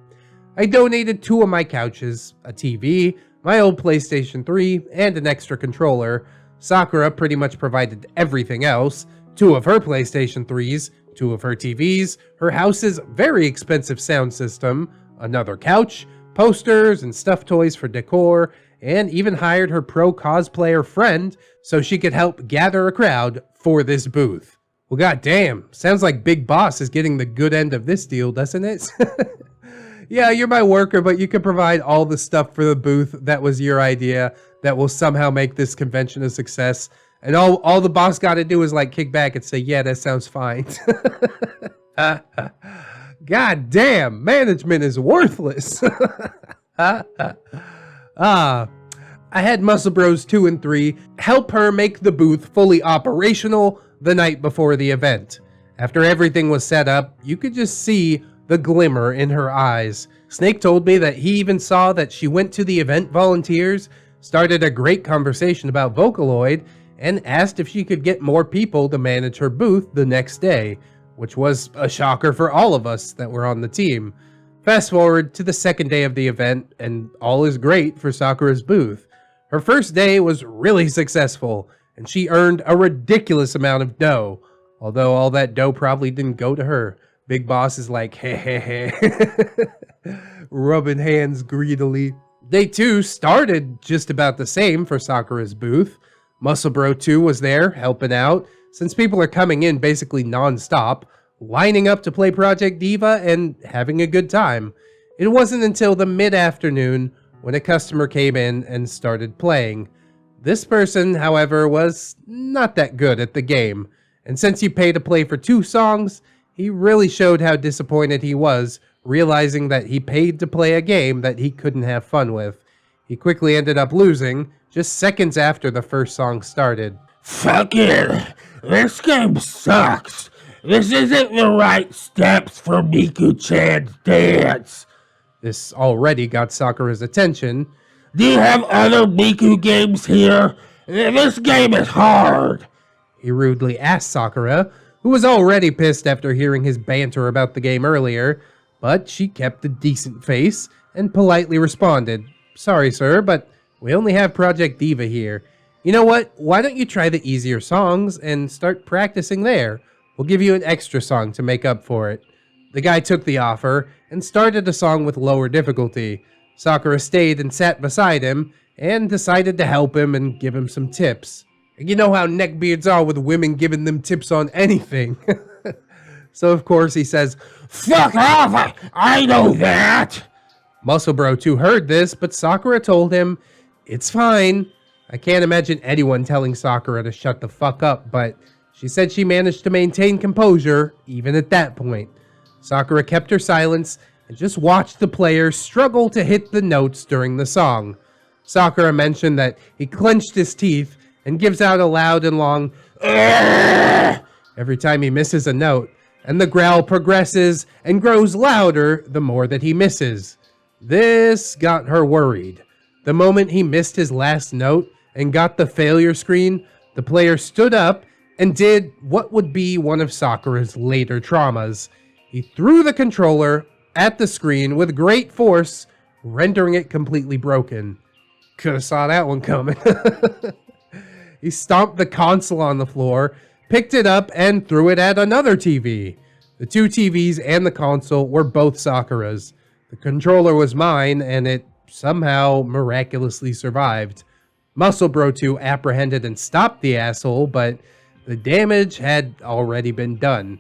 I donated 2 of my couches, a TV, my old PlayStation 3, and an extra controller. Sakura pretty much provided everything else. 2 of her PlayStation 3s, 2 of her TVs, her house's very expensive sound system, another couch, posters and stuffed toys for decor, and even hired her pro cosplayer friend so she could help gather a crowd for this booth. Well, goddamn, sounds like Big Boss is getting the good end of this deal, doesn't it? Yeah, you're my worker, but you can provide all the stuff for the booth that was your idea that will somehow make this convention a success. And all the boss got to do is kick back and say, yeah, that sounds fine. God damn, management is worthless. I had Muscle Bros 2 and 3 help her make the booth fully operational the night before the event. After everything was set up, you could just see the glimmer in her eyes. Snake told me that he even saw that she went to the event volunteers, started a great conversation about Vocaloid, and asked if she could get more people to manage her booth the next day, which was a shocker for all of us that were on the team. Fast forward to the second day of the event, and all is great for Sakura's booth. Her first day was really successful, and she earned a ridiculous amount of dough, although all that dough probably didn't go to her. Big Boss is like, heh heh heh, rubbing hands greedily. Day 2 started just about the same for Sakura's booth. Muscle Bro 2 was there, helping out, since people are coming in basically non-stop, lining up to play Project Diva and having a good time. It wasn't until the mid-afternoon when a customer came in and started playing. This person, however, was not that good at the game, and since he paid to play for 2 songs, he really showed how disappointed he was, realizing that he paid to play a game that he couldn't have fun with. He quickly ended up losing, just seconds after the first song started. Fuck it! This game sucks! This isn't the right steps for Miku-chan's dance! This already got Sakura's attention. Do you have other Miku games here? This game is hard! He rudely asked Sakura, who was already pissed after hearing his banter about the game earlier, but she kept a decent face and politely responded, "Sorry, sir, but we only have Project Diva here. You know what? Why don't you try the easier songs and start practicing there? We'll give you an extra song to make up for it." The guy took the offer and started a song with lower difficulty. Sakura stayed and sat beside him and decided to help him and give him some tips. You know how neckbeards are with women giving them tips on anything. So of course he says, "Fuck off! I know that!" Muscle Bro 2 heard this, but Sakura told him, "It's fine." I can't imagine anyone telling Sakura to shut the fuck up, but she said she managed to maintain composure even at that point. Sakura kept her silence and just watched the player struggle to hit the notes during the song. Sakura mentioned that he clenched his teeth and gives out a loud and long "Argh!" every time he misses a note, and the growl progresses and grows louder the more that he misses. This got her worried. The moment he missed his last note and got the failure screen, the player stood up and did what would be one of Sakura's later traumas. He threw the controller at the screen with great force, rendering it completely broken. Could have saw that one coming. He stomped the console on the floor, picked it up, and threw it at another TV. The 2 TVs and the console were both Sakura's. The controller was mine, and it somehow miraculously survived. Muscle Bro 2 apprehended and stopped the asshole, but the damage had already been done.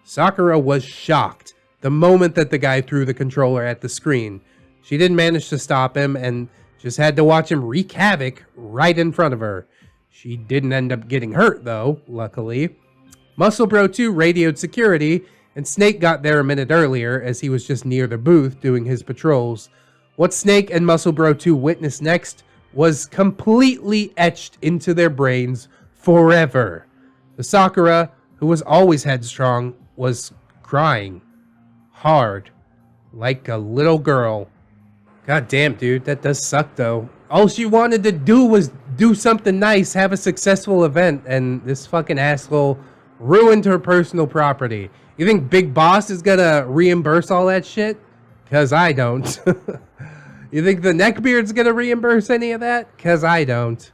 Sakura was shocked the moment that the guy threw the controller at the screen. She didn't manage to stop him and just had to watch him wreak havoc right in front of her. She didn't end up getting hurt though, luckily. Muscle Bro 2 radioed security, and Snake got there a minute earlier as he was just near the booth doing his patrols. What Snake and Muscle Bro 2 witnessed next was completely etched into their brains forever. The Sakura, who was always headstrong, was crying. Hard. Like a little girl. God damn, dude, that does suck though. All she wanted to do was do something nice, have a successful event, and this fucking asshole ruined her personal property. You think Big Boss is gonna reimburse all that shit? Cause I don't. You think the Neckbeard's gonna reimburse any of that? Cause I don't.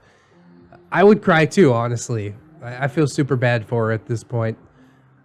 I would cry too, honestly. I feel super bad for her at this point.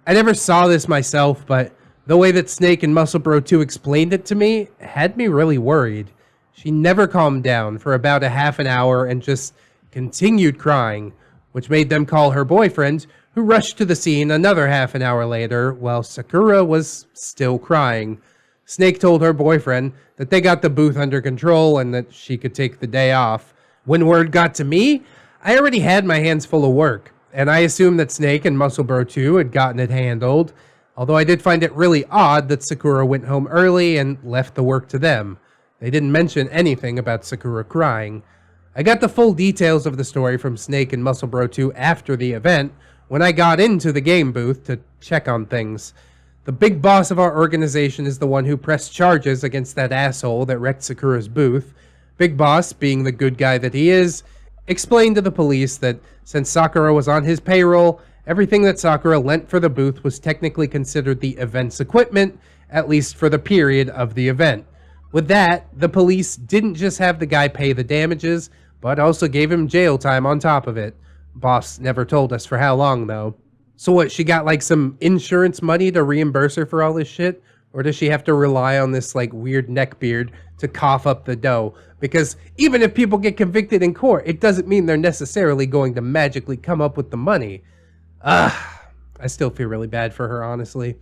I never saw this myself, but the way that Snake and Muscle Bro 2 explained it to me had me really worried. She never calmed down for about a half an hour and just continued crying, which made them call her boyfriend, who rushed to the scene another half an hour later while Sakura was still crying. Snake told her boyfriend that they got the booth under control and that she could take the day off. When word got to me, I already had my hands full of work, and I assumed that Snake and Muscle Bro 2 had gotten it handled, although I did find it really odd that Sakura went home early and left the work to them. They didn't mention anything about Sakura crying. I got the full details of the story from Snake and Muscle Bro 2 after the event, when I got into the game booth to check on things. The big boss of our organization is the one who pressed charges against that asshole that wrecked Sakura's booth. Big Boss, being the good guy that he is, explained to the police that since Sakura was on his payroll, everything that Sakura lent for the booth was technically considered the event's equipment, at least for the period of the event. With that, the police didn't just have the guy pay the damages, but also gave him jail time on top of it. Boss never told us for how long, though. So what, she got like some insurance money to reimburse her for all this shit? Or does she have to rely on this like weird neckbeard to cough up the dough? Because even if people get convicted in court, it doesn't mean they're necessarily going to magically come up with the money. I still feel really bad for her, honestly.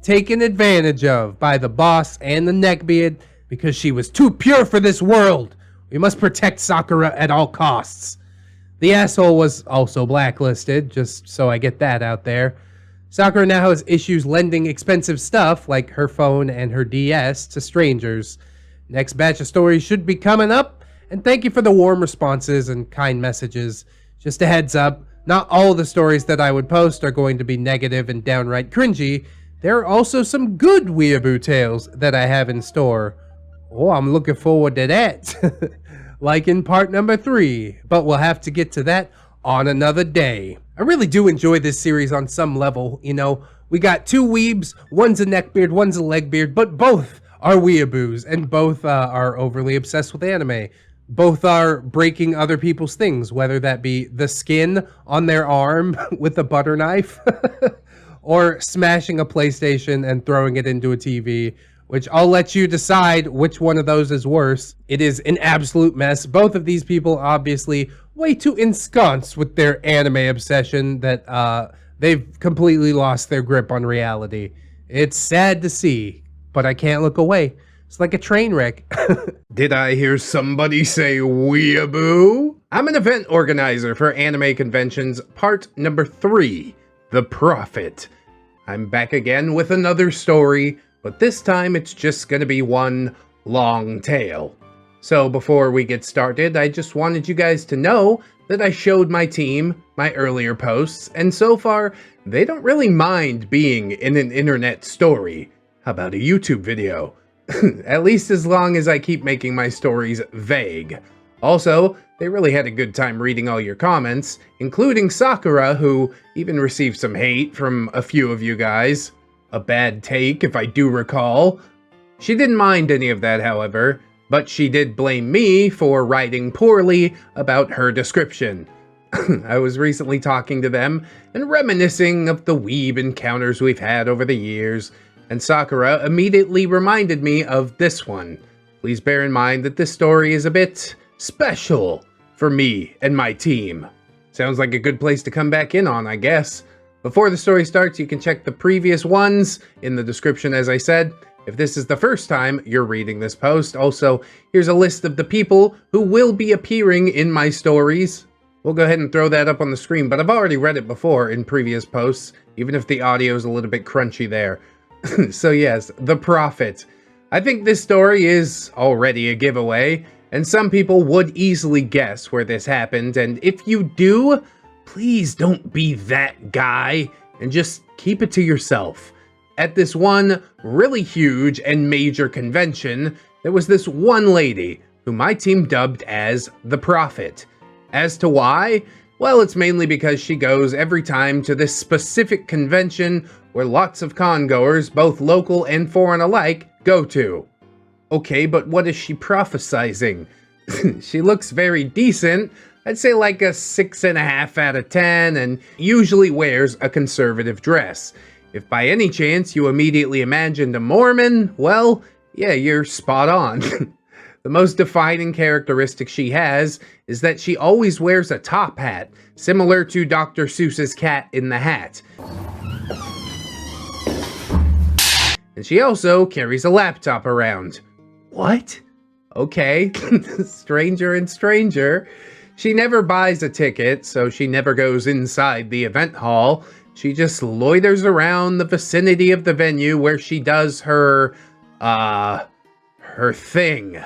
Taken advantage of by the boss and the neckbeard because she was too pure for this world. We must protect Sakura at all costs. The asshole was also blacklisted, just so I get that out there. Sakura now has issues lending expensive stuff like her phone and her DS to strangers. Next batch of stories should be coming up, and thank you for the warm responses and kind messages. Just a heads up, not all the stories that I would post are going to be negative and downright cringy. There are also some good weeaboo tales that I have in store. Oh, I'm looking forward to that. Like in part number 3, but we'll have to get to that on another day. I really do enjoy this series on some level, you know. We got 2 weebs, one's a neckbeard, one's a legbeard, but both are weeaboos, and both are overly obsessed with anime. Both are breaking other people's things, whether that be the skin on their arm with a butter knife, or smashing a PlayStation and throwing it into a TV, which I'll let you decide which one of those is worse. It is an absolute mess. Both of these people obviously way too ensconced with their anime obsession that they've completely lost their grip on reality. It's sad to see, but I can't look away. It's like a train wreck. Did I hear somebody say weeaboo? I'm an event organizer for anime conventions, part number 3, The Prophet. I'm back again with another story, but this time it's just gonna be one long tale. So before we get started, I just wanted you guys to know that I showed my team my earlier posts, and so far, they don't really mind being in an internet story. How about a YouTube video? At least as long as I keep making my stories vague. Also, they really had a good time reading all your comments, including Sakura, who even received some hate from a few of you guys. A bad take, if I do recall. She didn't mind any of that, however, but she did blame me for writing poorly about her description. I was recently talking to them and reminiscing of the weeb encounters we've had over the years, and Sakura immediately reminded me of this one. Please bear in mind that this story is a bit special for me and my team. Sounds like a good place to come back in on, I guess. Before the story starts, you can check the previous ones in the description, as I said. If this is the first time you're reading this post, also, here's a list of the people who will be appearing in my stories. We'll go ahead and throw that up on the screen, but I've already read it before in previous posts, even if the audio is a little bit crunchy there. So yes, The Prophet. I think this story is already a giveaway, and some people would easily guess where this happened, and if you do, please don't be that guy, and just keep it to yourself. At this one really huge and major convention, there was this one lady who my team dubbed as The Prophet. As to why? Well, it's mainly because she goes every time to this specific convention where lots of con-goers, both local and foreign alike, go to. Okay, but what is she prophesizing? She looks very decent, I'd say like a 6.5 out of 10, and usually wears a conservative dress. If by any chance you immediately imagined a Mormon, well, yeah, you're spot on. The most defining characteristic she has is that she always wears a top hat, similar to Dr. Seuss's Cat in the Hat. And she also carries a laptop around. What? Okay, stranger and stranger. She never buys a ticket, so she never goes inside the event hall. She just loiters around the vicinity of the venue where she does her thing.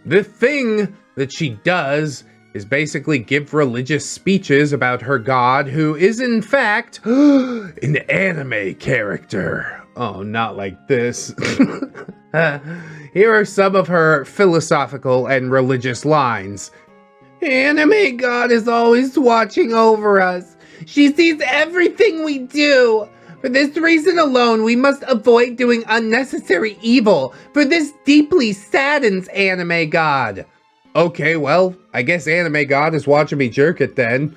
The thing that she does is basically give religious speeches about her god, who is in fact an anime character. Oh, not like this. Here are some of her philosophical and religious lines. Anime God is always watching over us. She sees everything we do. For this reason alone, we must avoid doing unnecessary evil, for this deeply saddens Anime God. Okay, well, I guess Anime God is watching me jerk it then.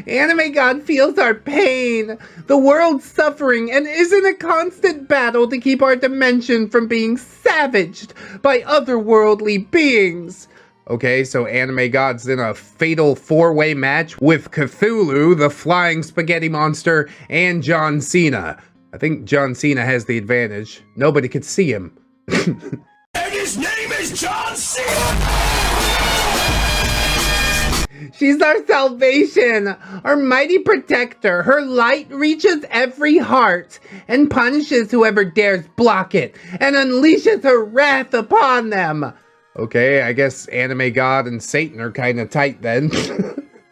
Anime God feels our pain, the world's suffering, and is in a constant battle to keep our dimension from being savaged by otherworldly beings. Okay, so Anime God's in a fatal four-way match with Cthulhu, the flying spaghetti monster, and John Cena. I think John Cena has the advantage. Nobody could see him. And his name is John Cena! She's our salvation, our mighty protector. Her light reaches every heart and punishes whoever dares block it and unleashes her wrath upon them. Okay, I guess Anime God and Satan are kind of tight then.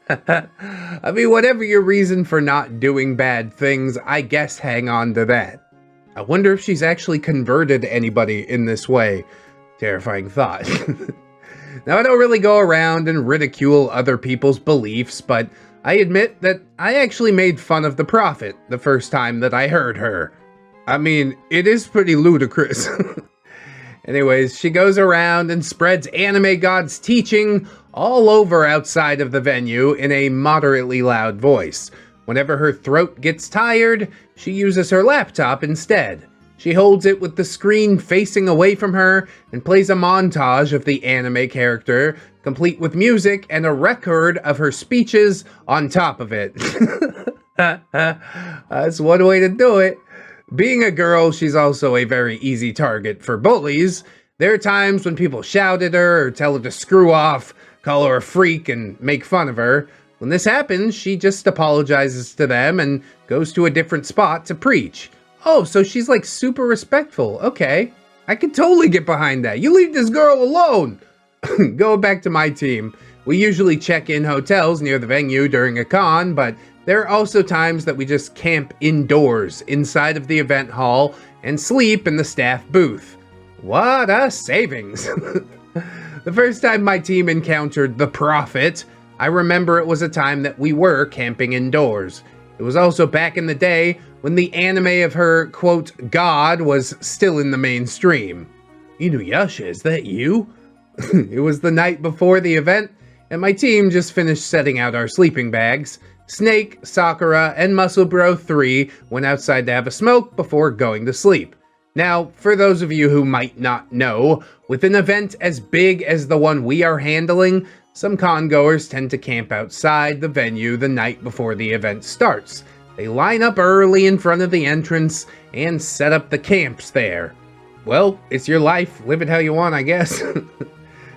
I mean, whatever your reason for not doing bad things, I guess hang on to that. I wonder if she's actually converted anybody in this way. Terrifying thought. Now, I don't really go around and ridicule other people's beliefs, but I admit that I actually made fun of the prophet the first time that I heard her. I mean, it is pretty ludicrous. Anyways, she goes around and spreads Anime God's teaching all over outside of the venue in a moderately loud voice. Whenever her throat gets tired, she uses her laptop instead. She holds it with the screen facing away from her and plays a montage of the anime character, complete with music and a record of her speeches on top of it. That's one way to do it. Being a girl, she's also a very easy target for bullies. There are times when people shout at her or tell her to screw off, call her a freak, and make fun of her. When this happens, she just apologizes to them and goes to a different spot to preach. Oh, so she's like super respectful. Okay, I could totally get behind that. You leave this girl alone. Going back to my team, we usually check in hotels near the venue during a con, but there are also times that we just camp indoors inside of the event hall and sleep in the staff booth. What a savings. The first time my team encountered the Prophet, I remember it was a time that we were camping indoors. It was also back in the day when the anime of her, quote, God was still in the mainstream. Inuyasha, is that you? It was the night before the event, and my team just finished setting out our sleeping bags. Snake, Sakura, and Muscle Bro 3 went outside to have a smoke before going to sleep. Now, for those of you who might not know, with an event as big as the one we are handling, some con-goers tend to camp outside the venue the night before the event starts. They line up early in front of the entrance and set up the camps there. Well, it's your life, live it how you want, I guess.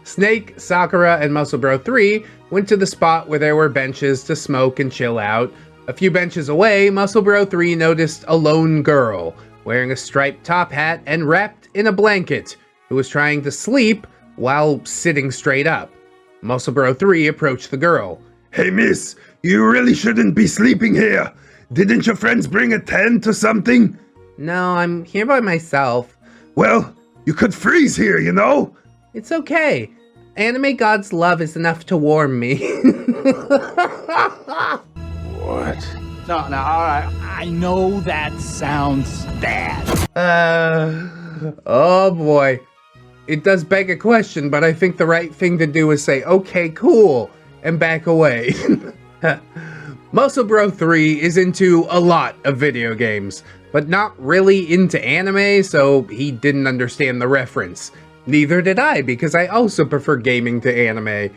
Snake, Sakura, and Muscle Bro 3 went to the spot where there were benches to smoke and chill out. A few benches away, Muscle Bro 3 noticed a lone girl, wearing a striped top hat and wrapped in a blanket, who was trying to sleep while sitting straight up. Muscle Bro 3 approached the girl. Hey miss, you really shouldn't be sleeping here. Didn't your friends bring a tent or something? No, I'm here by myself. Well, you could freeze here, you know? It's okay. Anime God's love is enough to warm me. What? No, alright. I know that sounds bad. Oh boy. It does beg a question, but I think the right thing to do is say, okay, cool, and back away. Muscle Bro 3 is into a lot of video games, but not really into anime, so he didn't understand the reference. Neither did I, because I also prefer gaming to anime.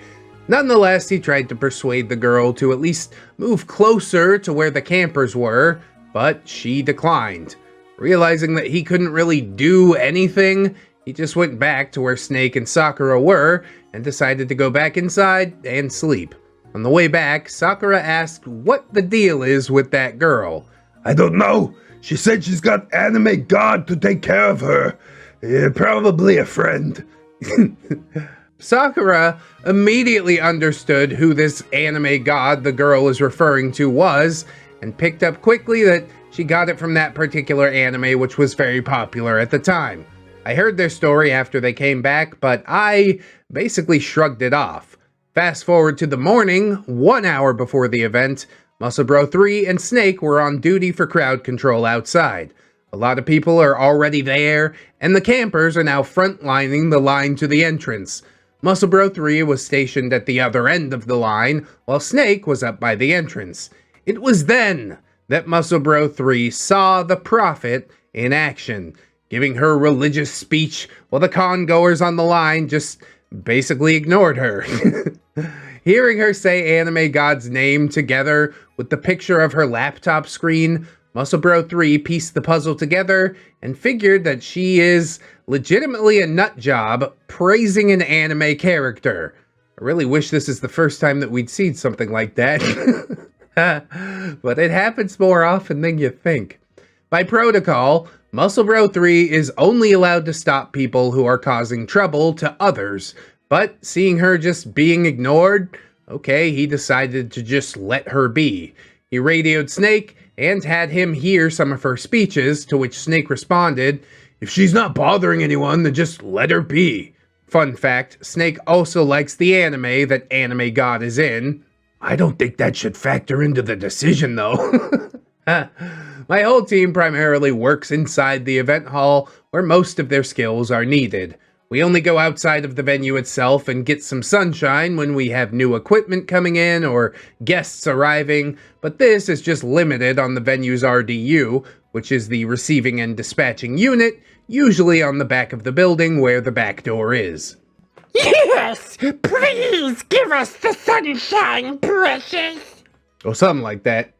Nonetheless, he tried to persuade the girl to at least move closer to where the campers were, but she declined. Realizing that he couldn't really do anything, he just went back to where Snake and Sakura were and decided to go back inside and sleep. On the way back, Sakura asked what the deal is with that girl. I don't know. She said she's got Anime God to take care of her. Probably a friend. Sakura immediately understood who this anime god the girl is referring to was, and picked up quickly that she got it from that particular anime, which was very popular at the time. I heard their story after they came back, but I basically shrugged it off. Fast forward to the morning, 1 hour before the event, Muscle Bro 3 and Snake were on duty for crowd control outside. A lot of people are already there, and the campers are now frontlining the line to the entrance. Muscle Bro 3 was stationed at the other end of the line, while Snake was up by the entrance. It was then that Muscle Bro 3 saw the Prophet in action, giving her religious speech while the con-goers on the line just basically ignored her. Hearing her say Anime God's name together with the picture of her laptop screen, Muscle Bro 3 pieced the puzzle together and figured that she is legitimately a nut job praising an anime character. I really wish this is the first time that we'd seen something like that. But it happens more often than you think. By protocol, Muscle Bro 3 is only allowed to stop people who are causing trouble to others. But seeing her just being ignored, okay, he decided to just let her be. He radioed Snake and had him hear some of her speeches, to which Snake responded, "If she's not bothering anyone, then just let her be." Fun fact, Snake also likes the anime that Anime God is in. I don't think that should factor into the decision, though. My whole team primarily works inside the event hall, where most of their skills are needed. We only go outside of the venue itself and get some sunshine when we have new equipment coming in or guests arriving, but this is just limited on the venue's RDU, which is the receiving and dispatching unit, usually on the back of the building where the back door is. Yes! Please give us the sunshine, precious! Or something like that.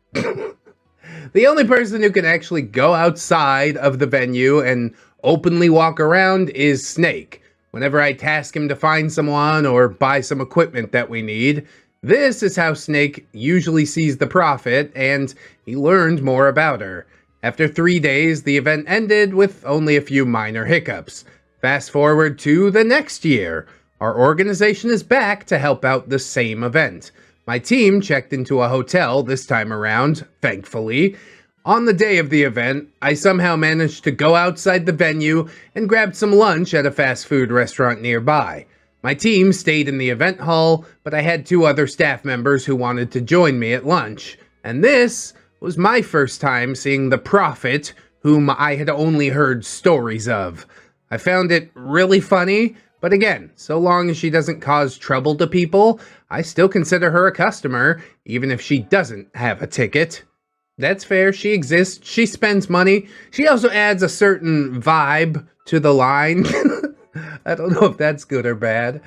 The only person who can actually go outside of the venue and openly walk around is Snake. Whenever I task him to find someone or buy some equipment that we need, this is how Snake usually sees the Prophet, and he learned more about her. After 3 days, the event ended with only a few minor hiccups. Fast forward to the next year. Our organization is back to help out the same event. My team checked into a hotel this time around, thankfully. On the day of the event, I somehow managed to go outside the venue and grabbed some lunch at a fast food restaurant nearby. My team stayed in the event hall, but I had 2 other staff members who wanted to join me at lunch. And this was my first time seeing the Prophet, whom I had only heard stories of. I found it really funny, but again, so long as she doesn't cause trouble to people, I still consider her a customer, even if she doesn't have a ticket. That's fair, she exists, she spends money. She also adds a certain vibe to the line. I don't know if that's good or bad.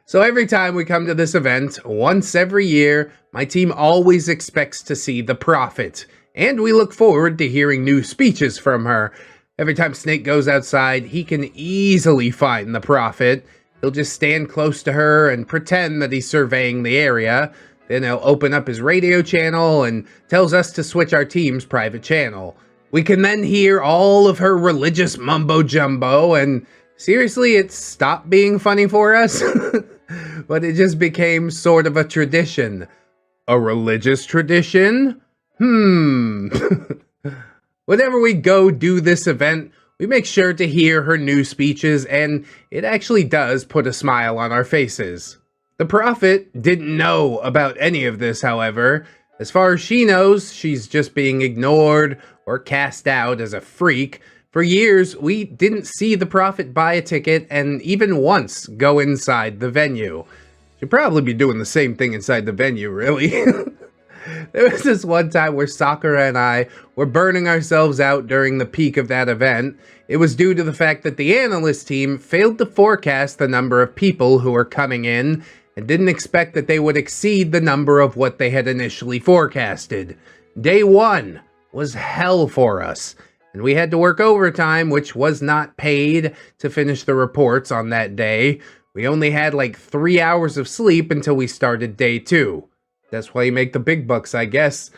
So every time we come to this event, once every year, my team always expects to see the Prophet. And we look forward to hearing new speeches from her. Every time Snake goes outside, he can easily find the Prophet. He'll just stand close to her and pretend that he's surveying the area. Then he'll open up his radio channel and tells us to switch our team's private channel. We can then hear all of her religious mumbo-jumbo, and seriously, it stopped being funny for us. But it just became sort of a tradition. A religious tradition? Whenever we go do this event, we make sure to hear her new speeches, and it actually does put a smile on our faces. The Prophet didn't know about any of this, however. As far as she knows, she's just being ignored or cast out as a freak. For years, we didn't see the Prophet buy a ticket and even once go inside the venue. She'd probably be doing the same thing inside the venue, really. There was this one time where Sakura and I were burning ourselves out during the peak of that event. It was due to the fact that the analyst team failed to forecast the number of people who were coming in and didn't expect that they would exceed the number of what they had initially forecasted. Day 1 was hell for us, and we had to work overtime, which was not paid, to finish the reports on that day. We only had like 3 hours of sleep until we started day 2. That's why you make the big bucks, I guess.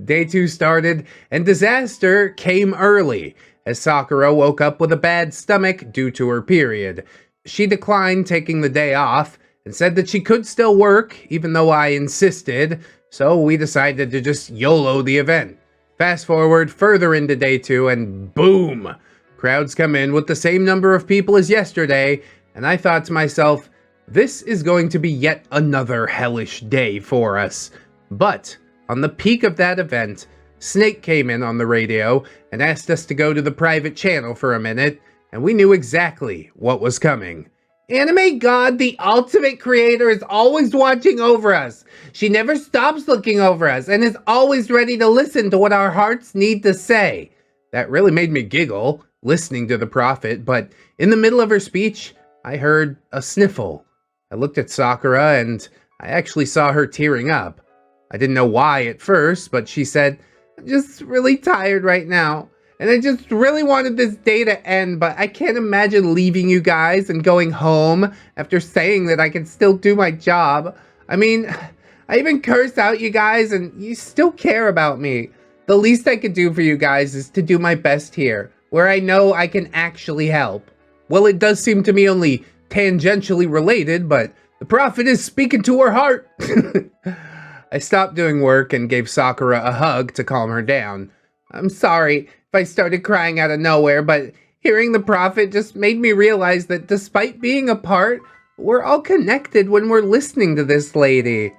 Day 2 started, and disaster came early, as Sakura woke up with a bad stomach due to her period. She declined taking the day off, and said that she could still work, even though I insisted, so we decided to just YOLO the event. Fast forward further into day 2 and boom! Crowds come in with the same number of people as yesterday, and I thought to myself, this is going to be yet another hellish day for us. But on the peak of that event, Snake came in on the radio and asked us to go to the private channel for a minute, and we knew exactly what was coming. Anime God, the ultimate creator, is always watching over us. She never stops looking over us and is always ready to listen to what our hearts need to say. That really made me giggle, listening to the prophet, but in the middle of her speech, I heard a sniffle. I looked at Sakura and I actually saw her tearing up. I didn't know why at first, but she said, "I'm just really tired right now. And I just really wanted this day to end, but I can't imagine leaving you guys and going home after saying that I can still do my job. I mean, I even cursed out you guys and you still care about me. The least I could do for you guys is to do my best here, where I know I can actually help." Well, it does seem to me only tangentially related, but the prophet is speaking to her heart. I stopped doing work and gave Sakura a hug to calm her down. I'm sorry if I started crying out of nowhere, but hearing the prophet just made me realize that despite being apart, we're all connected when we're listening to this lady.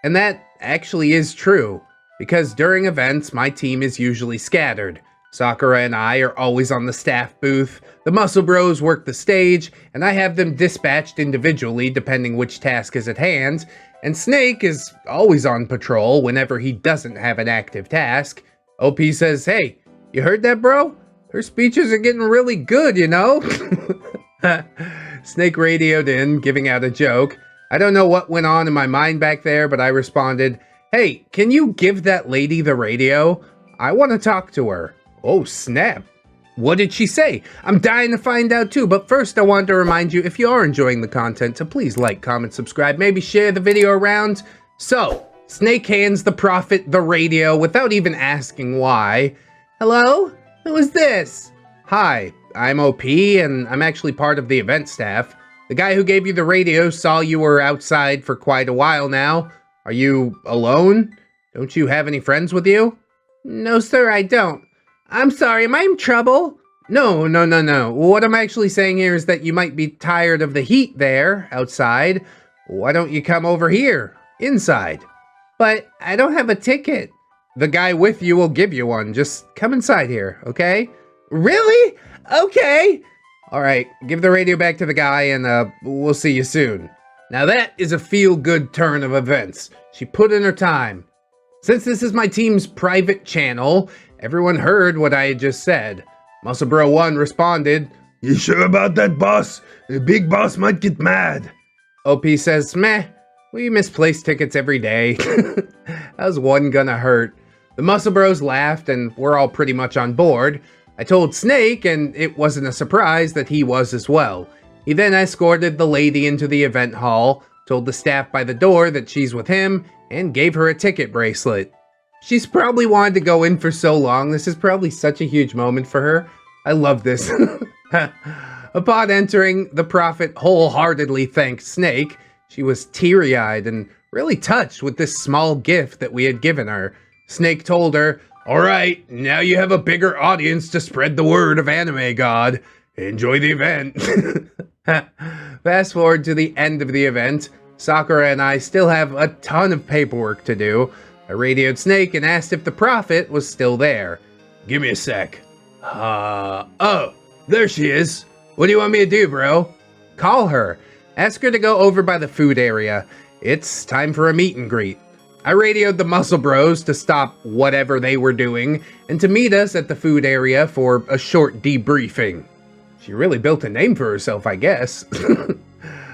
And that actually is true, because during events, my team is usually scattered. Sakura and I are always on the staff booth, the Muscle Bros work the stage, and I have them dispatched individually depending which task is at hand, and Snake is always on patrol whenever he doesn't have an active task. OP says, "Hey, you heard that, bro? Her speeches are getting really good, you know?" Snake radioed in, giving out a joke. I don't know what went on in my mind back there, but I responded, "Hey, can you give that lady the radio? I want to talk to her." Oh, snap. What did she say? I'm dying to find out too, but first I wanted to remind you, if you are enjoying the content, to please like, comment, subscribe, maybe share the video around. So, Snake hands the prophet the radio without even asking why. "Hello? Who is this?" "Hi, I'm OP, and I'm actually part of the event staff. The guy who gave you the radio saw you were outside for quite a while now. Are you alone? Don't you have any friends with you?" "No, sir, I don't. I'm sorry, am I in trouble?" No. What I'm actually saying here is that you might be tired of the heat there, outside. Why don't you come over here, inside?" "But I don't have a ticket." "The guy with you will give you one. Just come inside here, okay?" "Really? Okay." "Alright, give the radio back to the guy and we'll see you soon." Now that is a feel-good turn of events. She put in her time. Since this is my team's private channel, everyone heard what I had just said. Muscle Bro 1 responded, "You sure about that, boss? The big boss might get mad." OP says, "Meh, we misplace tickets every day." How's one gonna hurt? The Muscle Bros laughed and we're all pretty much on board. I told Snake, and it wasn't a surprise that he was as well. He then escorted the lady into the event hall, told the staff by the door that she's with him, and gave her a ticket bracelet. She's probably wanted to go in for so long. This is probably such a huge moment for her. I love this. Upon entering, the prophet wholeheartedly thanked Snake. She was teary-eyed and really touched with this small gift that we had given her. Snake told her, "Alright, now you have a bigger audience to spread the word of Anime God. Enjoy the event." Fast forward to the end of the event. Sakura and I still have a ton of paperwork to do. I radioed Snake and asked if the prophet was still there. "Give me a sec. Oh, there she is. What do you want me to do, bro?" "Call her. Ask her to go over by the food area. It's time for a meet and greet." I radioed the Muscle Bros to stop whatever they were doing and to meet us at the food area for a short debriefing. She really built a name for herself, I guess.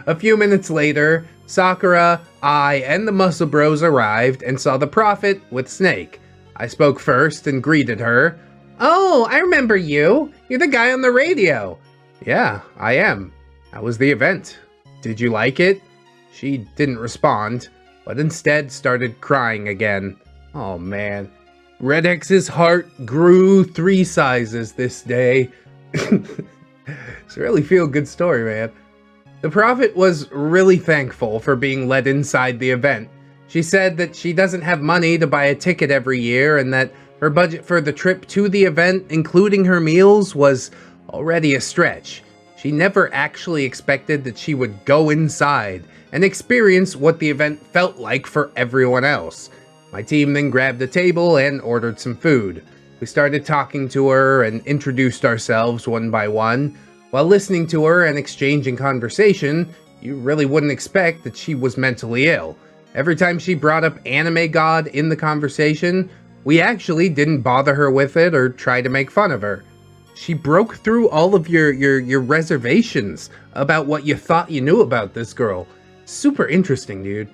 A few minutes later, Sakura, I, and the Muscle Bros arrived and saw the prophet with Snake. I spoke first and greeted her. "Oh, I remember you. You're the guy on the radio." "Yeah, I am. How was the event? Did you like it?" She didn't respond, but instead started crying again. Oh man. ReddX's heart grew 3 sizes this day. It's a really feel-good story, man. The prophet was really thankful for being let inside the event. She said that she doesn't have money to buy a ticket every year and that Her budget for the trip to the event, including her meals, was already a stretch. She never actually expected that she would go inside and experience what the event felt like for everyone else. My team then grabbed a table and ordered some food. We started talking to her and introduced ourselves one by one. While listening to her and exchanging conversation, you really wouldn't expect that she was mentally ill. Every time she brought up Anime God in the conversation, we actually didn't bother her with it or try to make fun of her. She broke through all of your reservations about what you thought you knew about this girl. Super interesting, dude.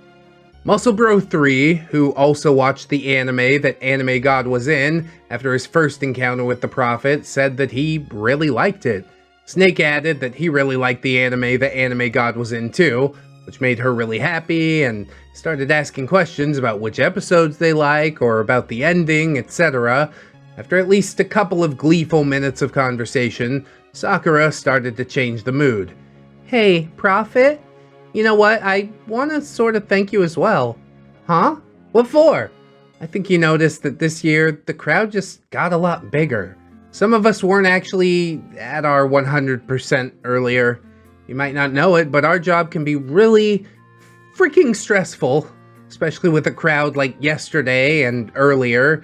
Muscle Bro 3, who also watched the anime that Anime God was in after his first encounter with the Prophet, said that he really liked it. Snake added that he really liked the anime that Anime God was in too, which made her really happy, and started asking questions about which episodes they like or about the ending, etc. After at least a couple of gleeful minutes of conversation, Sakura started to change the mood. Hey, Prophet? You know what? I want to sort of thank you as well. Huh? What for? I think you noticed that this year, the crowd just got a lot bigger. Some of us weren't actually at our 100% earlier. You might not know it, but our job can be really freaking stressful, especially with a crowd like yesterday and earlier.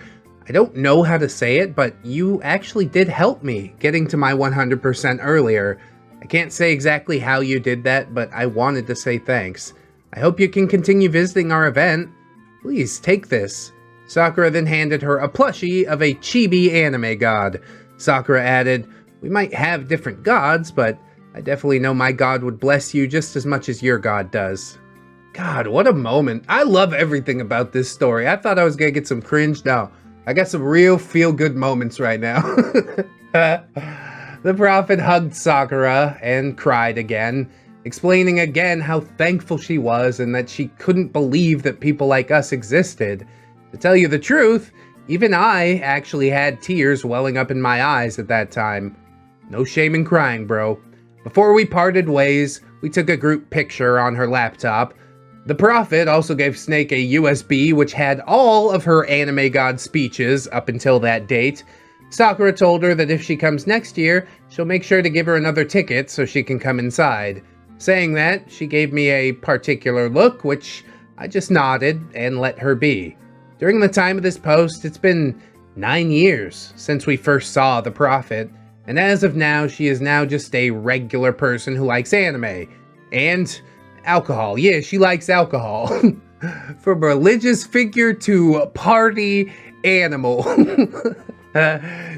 I don't know how to say it, but you actually did help me getting to my 100% earlier. I can't say exactly how you did that, but I wanted to say thanks. I hope you can continue visiting our event. Please take this. Sakura then handed her a plushie of a chibi anime god. Sakura added, we might have different gods, but I definitely know my god would bless you just as much as your god does. God, what a moment. I love everything about this story. I thought I was gonna get some cringe. No, I got some real feel-good moments right now. The Prophet hugged Sakura and cried again, explaining again how thankful she was and that she couldn't believe that people like us existed. To tell you the truth, even I actually had tears welling up in my eyes at that time. No shame in crying, bro. Before we parted ways, we took a group picture on her laptop. The Prophet also gave Snake a USB which had all of her anime god speeches up until that date. Sakura told her that if she comes next year, she'll make sure to give her another ticket so she can come inside. Saying that, she gave me a particular look, which I just nodded and let her be. During the time of this post, it's been 9 years since we first saw the Prophet, and as of now, she is now just a regular person who likes anime. And alcohol. Yeah, she likes alcohol. From religious figure to party animal.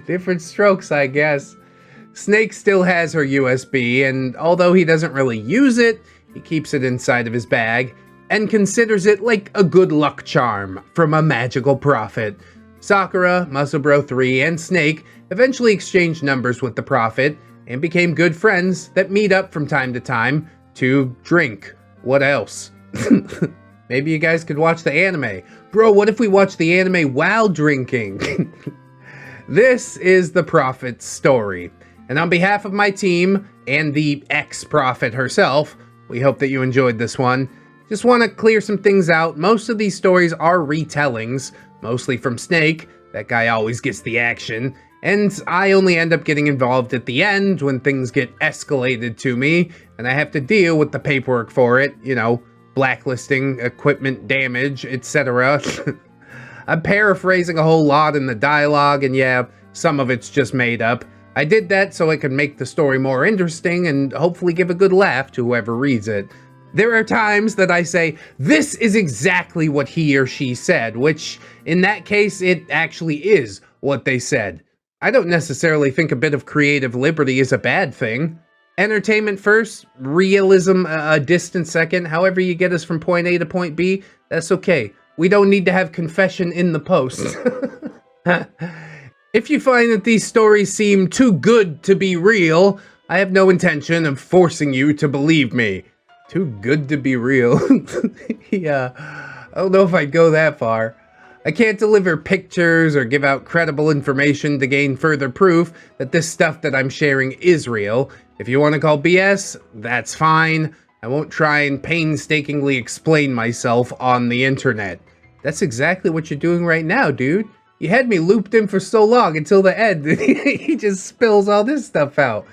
Different strokes, I guess. Snake still has her USB, and although he doesn't really use it, he keeps it inside of his bag, and considers it like a good luck charm from a magical prophet. Sakura, Muscle Bro 3, and Snake eventually exchanged numbers with the Prophet, and became good friends that meet up from time to time to drink. What else? Maybe you guys could watch the anime. Bro, what if we watch the anime while drinking? This is the Prophet's story, and on behalf of my team and the ex-Prophet herself, we hope that you enjoyed this one. Just want to clear some things out. Most of these stories are retellings, mostly from Snake. That guy always gets the action, and I only end up getting involved at the end when things get escalated to me, and I have to deal with the paperwork for it, you know, blacklisting, equipment damage, etc. I'm paraphrasing a whole lot in the dialogue, and yeah, some of it's just made up. I did that so I could make the story more interesting and hopefully give a good laugh to whoever reads it. There are times that I say, this is exactly what he or she said, which, in that case, it actually is what they said. I don't necessarily think a bit of creative liberty is a bad thing. Entertainment first, realism a distant second, however you get us from point A to point B, that's okay. We don't need to have confession in the post. If you find that these stories seem too good to be real, I have no intention of forcing you to believe me. Too good to be real. Yeah, I don't know if I'd go that far. I can't deliver pictures or give out credible information to gain further proof that this stuff that I'm sharing is real. If you want to call BS, that's fine. I won't try and painstakingly explain myself on the internet. That's exactly what you're doing right now, dude. You had me looped in for so long until the end. He just spills all this stuff out.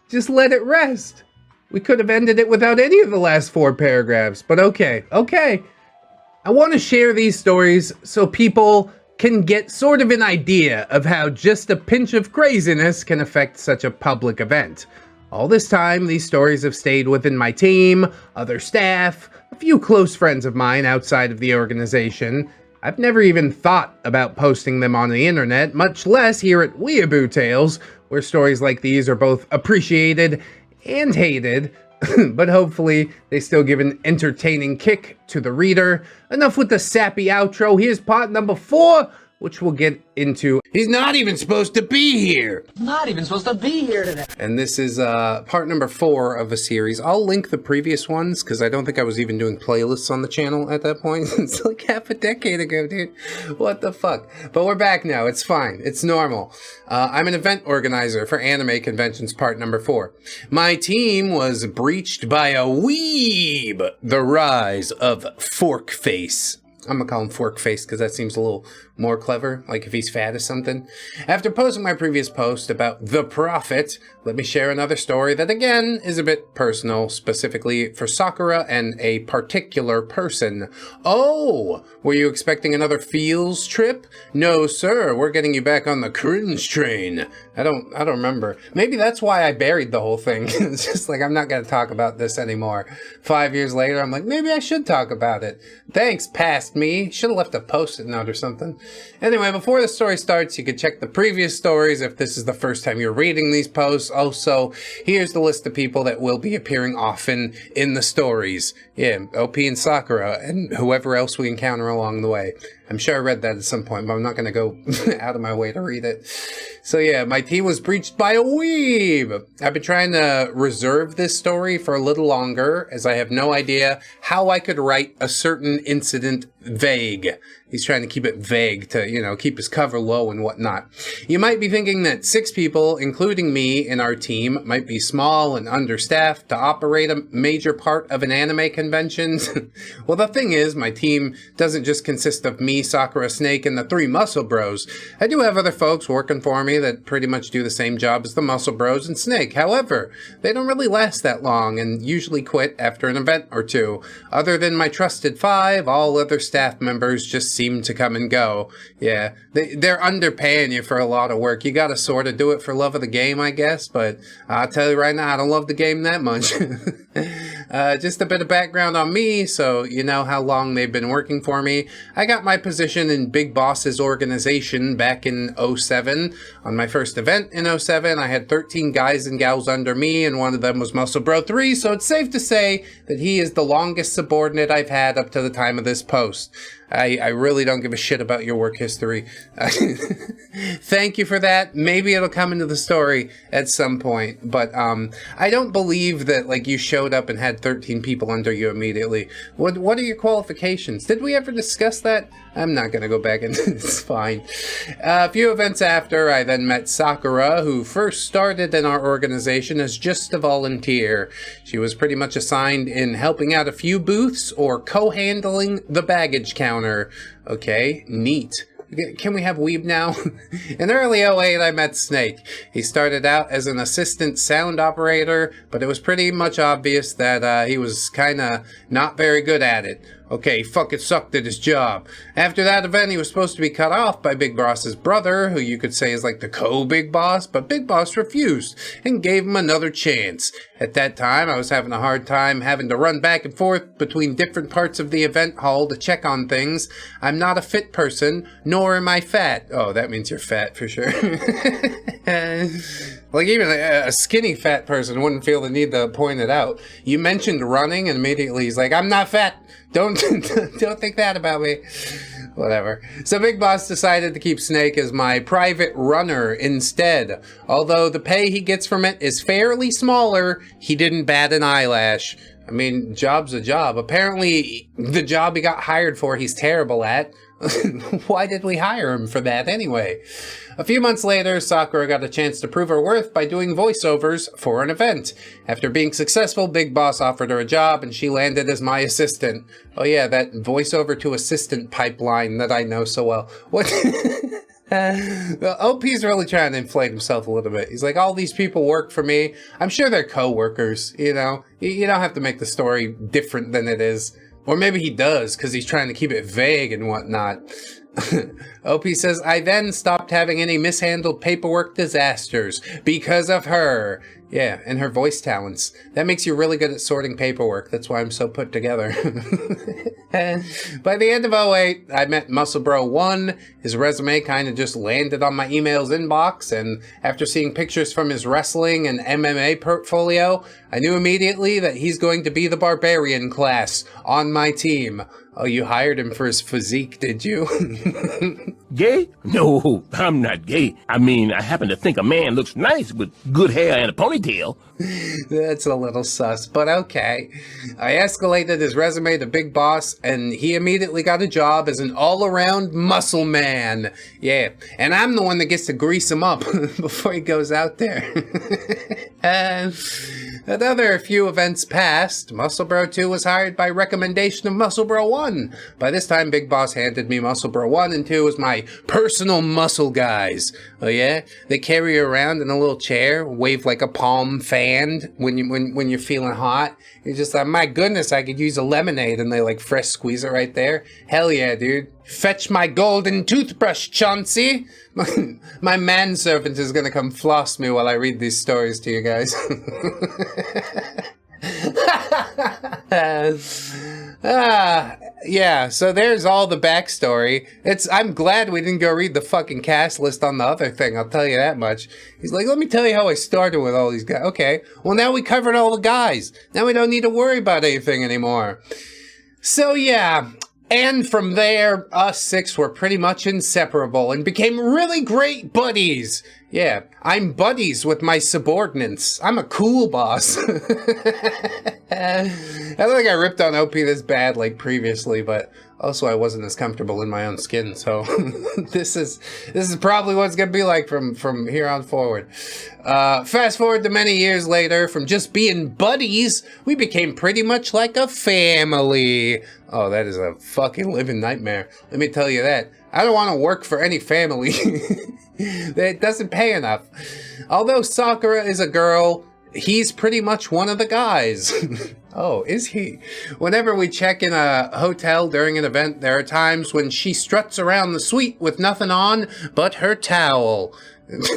Just let it rest. We could have ended it without any of the last 4 paragraphs, but okay. I want to share these stories so people can get sort of an idea of how just a pinch of craziness can affect such a public event. All this time, these stories have stayed within my team, other staff, a few close friends of mine outside of the organization. I've never even thought about posting them on the internet, much less here at WeeabooTales, where stories like these are both appreciated and hated, but hopefully they still give an entertaining kick to the reader. Enough with the sappy outro, here's part number 4, which we'll get into. He's not even supposed to be here! Not even supposed to be here today. And this is part number 4 of a series. I'll link the previous ones, because I don't think I was even doing playlists on the channel at that point. It's like half a decade ago, dude. What the fuck? But we're back now. It's fine. It's normal. I'm an event organizer for anime conventions, part number 4. My team was breached by a weeb. The rise of Forkface. I'm gonna call him Forkface because that seems a little more clever, like if he's fat or something. After posting my previous post about the Prophet, let me share another story that again is a bit personal, specifically for Sakura and a particular person. Oh, were you expecting another feels trip? No, sir, we're getting you back on the cringe train. I don't remember. Maybe that's why I buried the whole thing. It's just like, I'm not gonna talk about this anymore. 5 years later, I'm like, maybe I should talk about it. Thanks, past me. Should have left a post-it note or something. Anyway, before the story starts, you can check the previous stories if this is the first time you're reading these posts. Also, here's the list of people that will be appearing often in the stories. Yeah, OP and Sakura, and whoever else we encounter along the way. I'm sure I read that at some point, but I'm not going to go out of my way to read it. So yeah, my team was breached by a weeb. I've been trying to reserve this story for a little longer, as I have no idea how I could write a certain incident vague. He's trying to keep it vague to, you know, keep his cover low and whatnot. You might be thinking that 6 people, including me in our team, might be small and understaffed to operate a major part of an anime convention. Well, the thing is, my team doesn't just consist of me, Sakura, Snake, and the 3 Muscle Bros. I do have other folks working for me that pretty much do the same job as the Muscle Bros and Snake. However, they don't really last that long and usually quit after an event or 2. Other than my trusted 5, all other staff members just seem to come and go. Yeah, they're underpaying you for a lot of work. You gotta sort of do it for love of the game, I guess, but I'll tell you right now, I don't love the game that much. Just a bit of background on me, so you know how long they've been working for me. I got my position in Big Boss's organization back in 07. On my first event in 07, I had 13 guys and gals under me, and one of them was Muscle Bro 3, so it's safe to say that he is the longest subordinate I've had up to the time of this post. I really don't give a shit about your work history. Thank you for that. Maybe it'll come into the story at some point, but I don't believe that like you showed up and had 13 people under you immediately. What are your qualifications? Did we ever discuss that? I'm not gonna go back into it's fine. A few events after, I then met Sakura, who first started in our organization as just a volunteer. She was pretty much assigned in helping out a few booths or co-handling the baggage counter. Okay, neat. Can we have Weeb now? In early 08, I met Snake. He started out as an assistant sound operator, but it was pretty much obvious that he was kinda not very good at it. Okay, he fucking sucked at his job. After that event, he was supposed to be cut off by Big Boss's brother, who you could say is like the co-Big Boss, but Big Boss refused and gave him another chance. At that time, I was having a hard time having to run back and forth between different parts of the event hall to check on things. I'm not a fit person, nor am I fat. Oh, that means you're fat for sure. Like even a skinny fat person wouldn't feel the need to point it out. You mentioned running and immediately he's like, I'm not fat. Don't think that about me. Whatever. So Big Boss decided to keep Snake as my private runner instead. Although the pay he gets from it is fairly smaller, he didn't bat an eyelash. I mean, job's a job. Apparently, the job he got hired for, he's terrible at. Why did we hire him for that anyway? A few months later, Sakura got a chance to prove her worth by doing voiceovers for an event. After being successful, Big Boss offered her a job and she landed as my assistant. Oh yeah, that voiceover to assistant pipeline that I know so well. What? OP's really trying to inflate himself a little bit. He's like, all these people work for me. I'm sure they're co-workers, you know? You don't have to make the story different than it is. Or maybe he does, because he's trying to keep it vague and whatnot. OP says, I then stopped having any mishandled paperwork disasters because of her. Yeah, and her voice talents. That makes you really good at sorting paperwork. That's why I'm so put together. By the end of 08, I met Muscle Bro 1. His resume kind of just landed on my email's inbox, and after seeing pictures from his wrestling and MMA portfolio, I knew immediately that he's going to be the barbarian class on my team. Oh, you hired him for his physique, did you? Gay? No, I'm not gay. I mean, I happen to think a man looks nice with good hair and a ponytail. That's a little sus, but okay. I escalated his resume to Big Boss, and he immediately got a job as an all-around muscle man. Yeah, and I'm the one that gets to grease him up before he goes out there. Another few events passed. Muscle Bro 2 was hired by recommendation of Muscle Bro 1. By this time, Big Boss handed me Muscle Bro 1 and 2 as my personal muscle guys. Oh yeah? They carry you around in a little chair, wave like a palm fan when you're feeling hot. You're just like, my goodness, I could use a lemonade, and they like fresh squeeze it right there. Hell yeah, dude. Fetch my golden toothbrush, Chauncey. My manservant is gonna come floss me while I read these stories to you guys. Yeah, so there's all the backstory. I'm glad we didn't go read the fucking cast list on the other thing, I'll tell you that much. He's like, let me tell you how I started with all these guys. Okay, well now we covered all the guys. Now we don't need to worry about anything anymore. So yeah, and from there, us six were pretty much inseparable and became really great buddies. Yeah, I'm buddies with my subordinates. I'm a cool boss. I don't think I ripped on OP this bad like previously, but also I wasn't as comfortable in my own skin, so this is probably what it's gonna be like from here on forward. Fast forward to many years later, from just being buddies, we became pretty much like a family. Oh, that is a fucking living nightmare. Let me tell you that. I don't want to work for any family. It doesn't pay enough. Although Sakura is a girl, he's pretty much one of the guys. Oh, is he? Whenever we check in a hotel during an event, there are times when she struts around the suite with nothing on but her towel.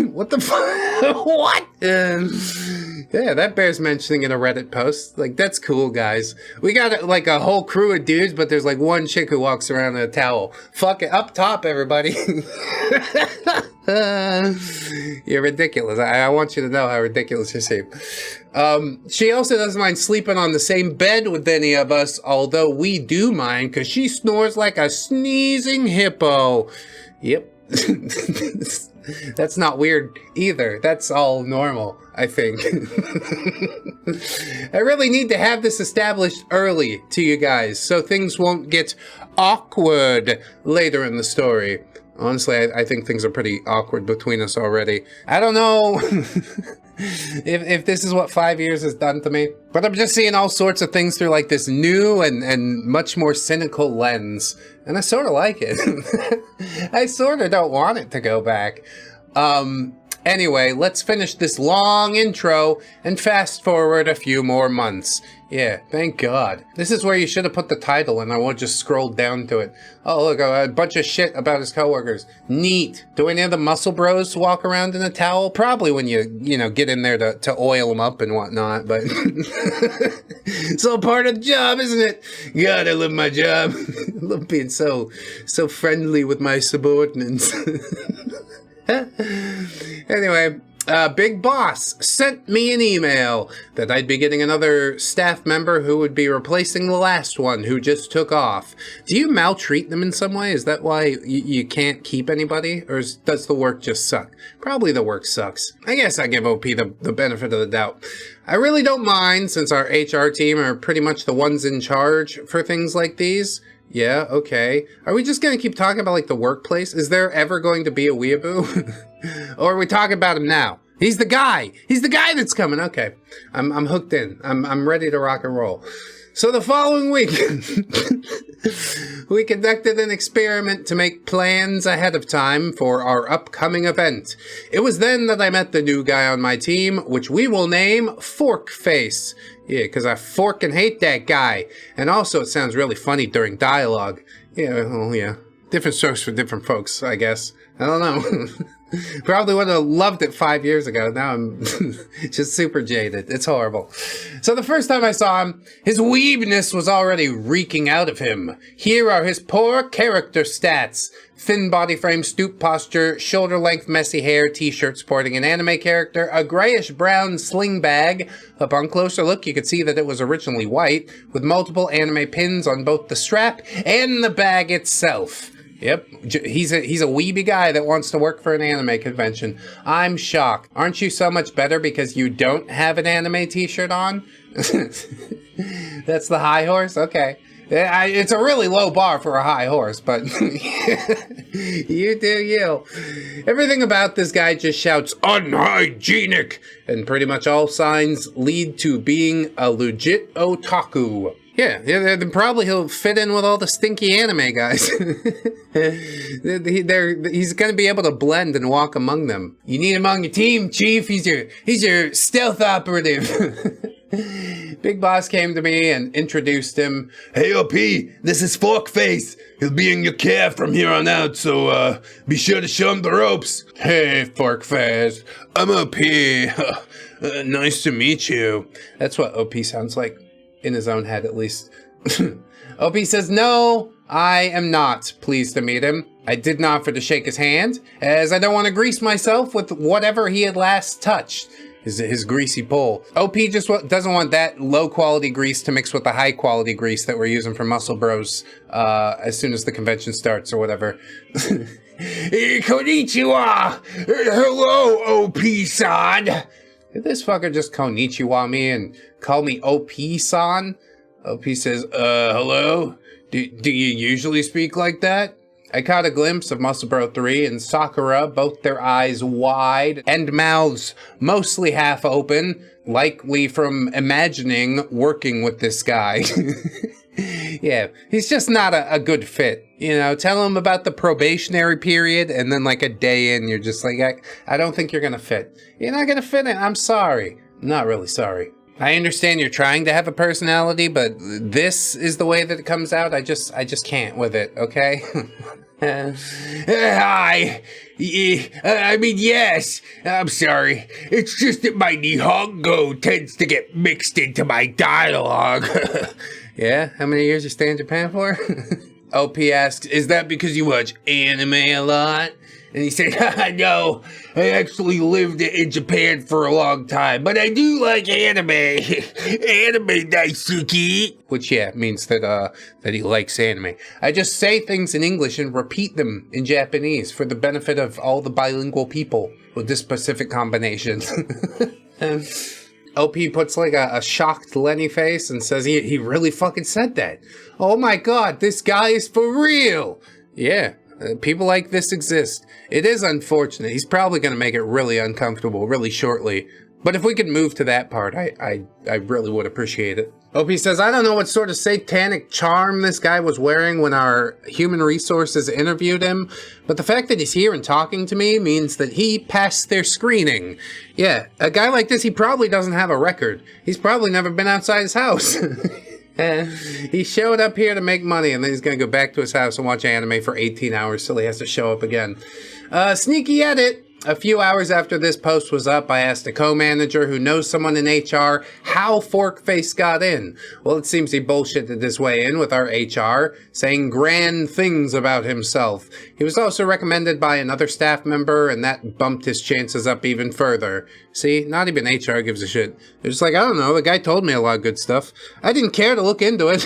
What the fuck? What? Yeah, that bears mentioning in a Reddit post. Like, that's cool, guys. We got like a whole crew of dudes, but there's like one chick who walks around in a towel. Fuck it, up top, everybody. You're ridiculous. I want you to know how ridiculous you seem. She also doesn't mind sleeping on the same bed with any of us, although we do mind, because she snores like a sneezing hippo. Yep. That's not weird either. That's all normal, I think. I really need to have this established early to you guys so things won't get awkward later in the story. Honestly, I think things are pretty awkward between us already. I don't know if this is what 5 years has done to me, but I'm just seeing all sorts of things through like this new and much more cynical lens, and I sort of like it. I sort of don't want it to go back. Anyway, let's finish this long intro and fast forward a few more months. Yeah, thank God. This is where you should have put the title and I would just scroll down to it. Oh, look, a bunch of shit about his coworkers. Neat. Do any of the muscle bros walk around in a towel? Probably when you get in there to oil them up and whatnot, but it's all part of the job, isn't it? God, I love my job. I love being so friendly with my subordinates. Anyway, Big Boss sent me an email that I'd be getting another staff member who would be replacing the last one who just took off. Do you maltreat them in some way? Is that why you can't keep anybody? Or does the work just suck? Probably the work sucks. I guess I give OP the benefit of the doubt. I really don't mind, since our HR team are pretty much the ones in charge for things like these. Yeah, okay. Are we just gonna keep talking about, like, the workplace? Is there ever going to be a weeaboo? Or are we talking about him now? He's the guy! He's the guy that's coming! Okay. I'm hooked in. I'm ready to rock and roll. So the following week, We conducted an experiment to make plans ahead of time for our upcoming event. It was then that I met the new guy on my team, which we will name Forkface. Yeah, because I fork and hate that guy. And also it sounds really funny during dialogue. Yeah, well, yeah. Different strokes for different folks, I guess. I don't know. Probably would have loved it 5 years ago. Now I'm just super jaded. It's horrible. So the first time I saw him, his weebness was already reeking out of him. Here are his poor character stats. Thin body frame, stoop posture, shoulder length messy hair, t-shirt sporting an anime character, a grayish-brown sling bag. Upon closer look, you could see that it was originally white, with multiple anime pins on both the strap and the bag itself. Yep, he's a weeby guy that wants to work for an anime convention. I'm shocked. Aren't you so much better because you don't have an anime t-shirt on? That's the high horse? Okay. It's a really low bar for a high horse, but you do you. Everything about this guy just shouts unhygienic, and pretty much all signs lead to being a legit otaku. Yeah, then probably he'll fit in with all the stinky anime guys. He's going to be able to blend and walk among them. You need him on your team, Chief. He's your stealth operative. Big Boss came to me and introduced him. Hey, OP, this is Forkface. He'll be in your care from here on out, so be sure to show him the ropes. Hey, Forkface, I'm OP. Nice to meet you. That's what OP sounds like. In his own head, at least. OP says, no, I am not pleased to meet him. I didn't offer to shake his hand, as I don't want to grease myself with whatever he had last touched. His greasy pole. OP just doesn't want that low-quality grease to mix with the high-quality grease that we're using for Muscle Bros as soon as the convention starts or whatever. Konnichiwa! Hello, OP-san! Did this fucker just konnichiwa me and call me OP-san? OP says, hello? Do you usually speak like that? I caught a glimpse of Muscle Bro 3 and Sakura, both their eyes wide and mouths mostly half open, likely from imagining working with this guy. Yeah, he's just not a good fit. You know, tell him about the probationary period, and then like a day in, you're just like, I don't think you're gonna fit. You're not gonna fit in. I'm sorry. I'm not really sorry. I understand you're trying to have a personality, but this is the way that it comes out. I just can't with it, okay? Hi. I mean, yes. I'm sorry. It's just that my Nihongo tends to get mixed into my dialogue. Yeah? How many years you stay in Japan for? OP asks, is that because you watch anime a lot? And he said, no, I actually lived in Japan for a long time, but I do like anime. Anime daisuki. Which, yeah, means that he likes anime. I just say things in English and repeat them in Japanese for the benefit of all the bilingual people with this specific combination. OP puts like a shocked Lenny face and says he really fucking said that. Oh my god, this guy is for real. Yeah. People like this exist. It is unfortunate. He's probably going to make it really uncomfortable really shortly. But if we could move to that part, I really would appreciate it. OP says, I don't know what sort of satanic charm this guy was wearing when our human resources interviewed him, but the fact that he's here and talking to me means that he passed their screening. Yeah, a guy like this, he probably doesn't have a record. He's probably never been outside his house. He showed up here to make money, and then he's going to go back to his house and watch anime for 18 hours till he has to show up again. Sneaky edit. A few hours after this post was up, I asked a co-manager who knows someone in HR how Forkface got in. Well, it seems he bullshitted his way in with our HR, saying grand things about himself. He was also recommended by another staff member, and that bumped his chances up even further. See, not even HR gives a shit. They're just like, I don't know, the guy told me a lot of good stuff. I didn't care to look into it.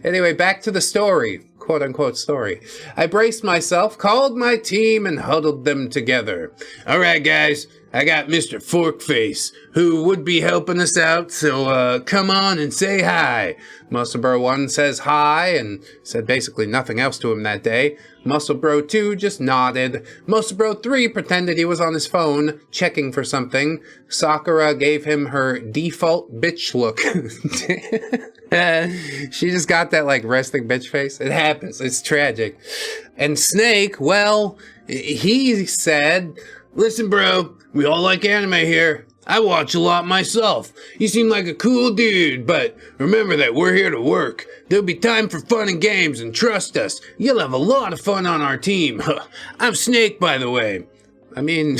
Anyway, back to the story. Quote-unquote story. I braced myself, called my team, and huddled them together. All right, guys, I got Mr. Forkface, who would be helping us out, so come on and say hi. Muscle Bro 1 says hi and said basically nothing else to him that day. Muscle Bro 2 just nodded. Muscle Bro 3 pretended he was on his phone, checking for something. Sakura gave him her default bitch look. She just got that, like, resting bitch face. It happens. It's tragic. And Snake, well, he said, listen, bro, we all like anime here. I watch a lot myself. You seem like a cool dude, but remember that we're here to work. There'll be time for fun and games, and trust us, you'll have a lot of fun on our team. I'm Snake, by the way. I mean,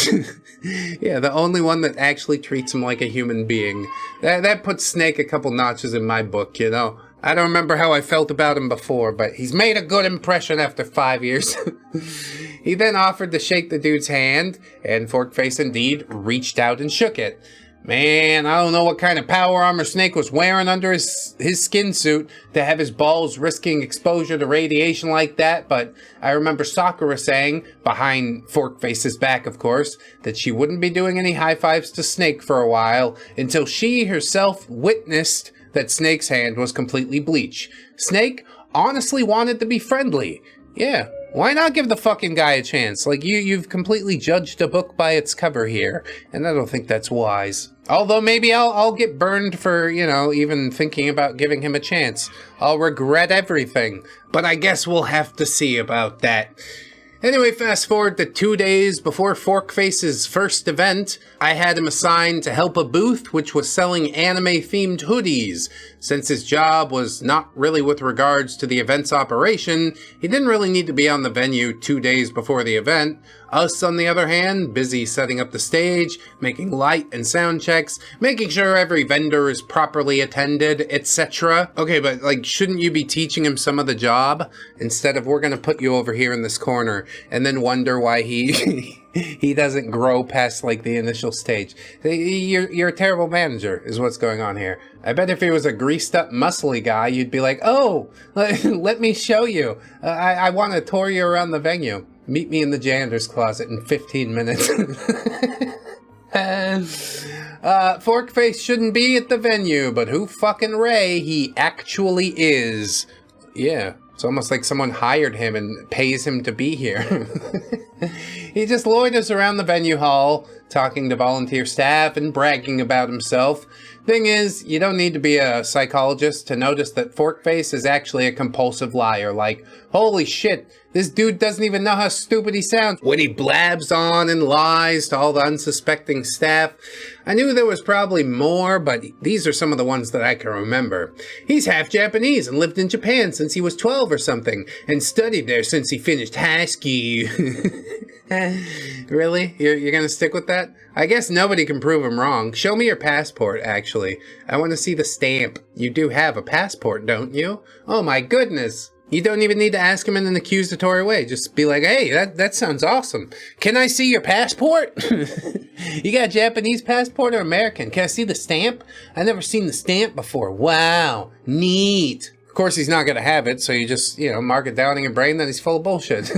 yeah, the only one that actually treats him like a human being. That puts Snake a couple notches in my book, you know? I don't remember how I felt about him before, but he's made a good impression after 5 years. He then offered to shake the dude's hand, and Forkface indeed reached out and shook it. Man, I don't know what kind of power armor Snake was wearing under his skin suit to have his balls risking exposure to radiation like that, but I remember Sakura saying, behind Forkface's back of course, that she wouldn't be doing any high fives to Snake for a while until she herself witnessed that Snake's hand was completely bleach. Snake honestly wanted to be friendly. Yeah, why not give the fucking guy a chance? Like, you've completely judged a book by its cover here, and I don't think that's wise. Although maybe I'll get burned for, you know, even thinking about giving him a chance. I'll regret everything, but I guess we'll have to see about that. Anyway, fast forward to 2 days before Forkface's first event, I had him assigned to help a booth which was selling anime-themed hoodies. Since his job was not really with regards to the event's operation, he didn't really need to be on the venue 2 days before the event. Us, on the other hand, busy setting up the stage, making light and sound checks, making sure every vendor is properly attended, etc. Okay, but like, shouldn't you be teaching him some of the job? Instead of, we're gonna put you over here in this corner, and then wonder why he he doesn't grow past like the initial stage. You're a terrible manager is what's going on here. I bet if he was a greased up muscly guy, you'd be like, oh, let me show you. I want to tour you around the venue. Meet me in the janitor's closet in 15 minutes. Forkface shouldn't be at the venue, but who fucking Ray, he actually is. Yeah, it's almost like someone hired him and pays him to be here. He just loiters around the venue hall, talking to volunteer staff and bragging about himself. Thing is, you don't need to be a psychologist to notice that Forkface is actually a compulsive liar. Like, holy shit, this dude doesn't even know how stupid he sounds when he blabs on and lies to all the unsuspecting staff. I knew there was probably more, but these are some of the ones that I can remember. He's half Japanese and lived in Japan since he was 12 or something, and studied there since he finished high school. Really? You're gonna stick with that? I guess nobody can prove him wrong. Show me your passport, actually. I want to see the stamp. You do have a passport, don't you? Oh my goodness. You don't even need to ask him in an accusatory way. Just be like, hey, that sounds awesome. Can I see your passport? You got a Japanese passport or American? Can I see the stamp? I've never seen the stamp before. Wow, neat. Of course, he's not going to have it, so you just, mark it down in your brain that he's full of bullshit.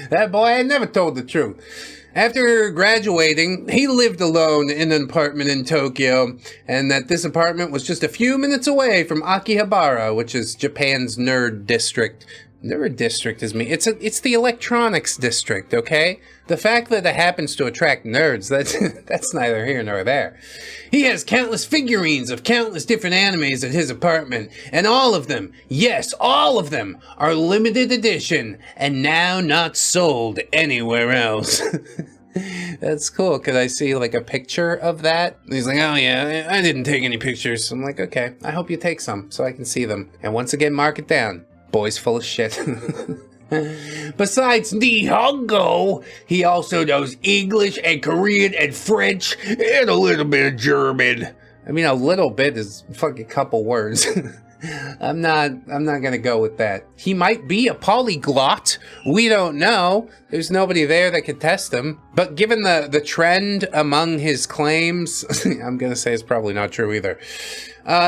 That boy had never told the truth. After graduating, he lived alone in an apartment in Tokyo, and that this apartment was just a few minutes away from Akihabara, which is Japan's nerd district. Nerd district is me. It's the electronics district, okay? The fact that it happens to attract nerds, that's neither here nor there. He has countless figurines of countless different animes at his apartment, and all of them, yes, all of them, are limited edition, and now not sold anywhere else. That's cool, because I see like a picture of that. He's like, oh yeah, I didn't take any pictures. I'm like, okay, I hope you take some so I can see them. And once again, mark it down. Boy's full of shit. Besides Nihongo, he also knows English and Korean and French and a little bit of German. I mean, a little bit is fucking couple words. I'm not gonna go with that. He might be a polyglot. We don't know. There's nobody there that could test him. But given the trend among his claims, I'm gonna say it's probably not true either.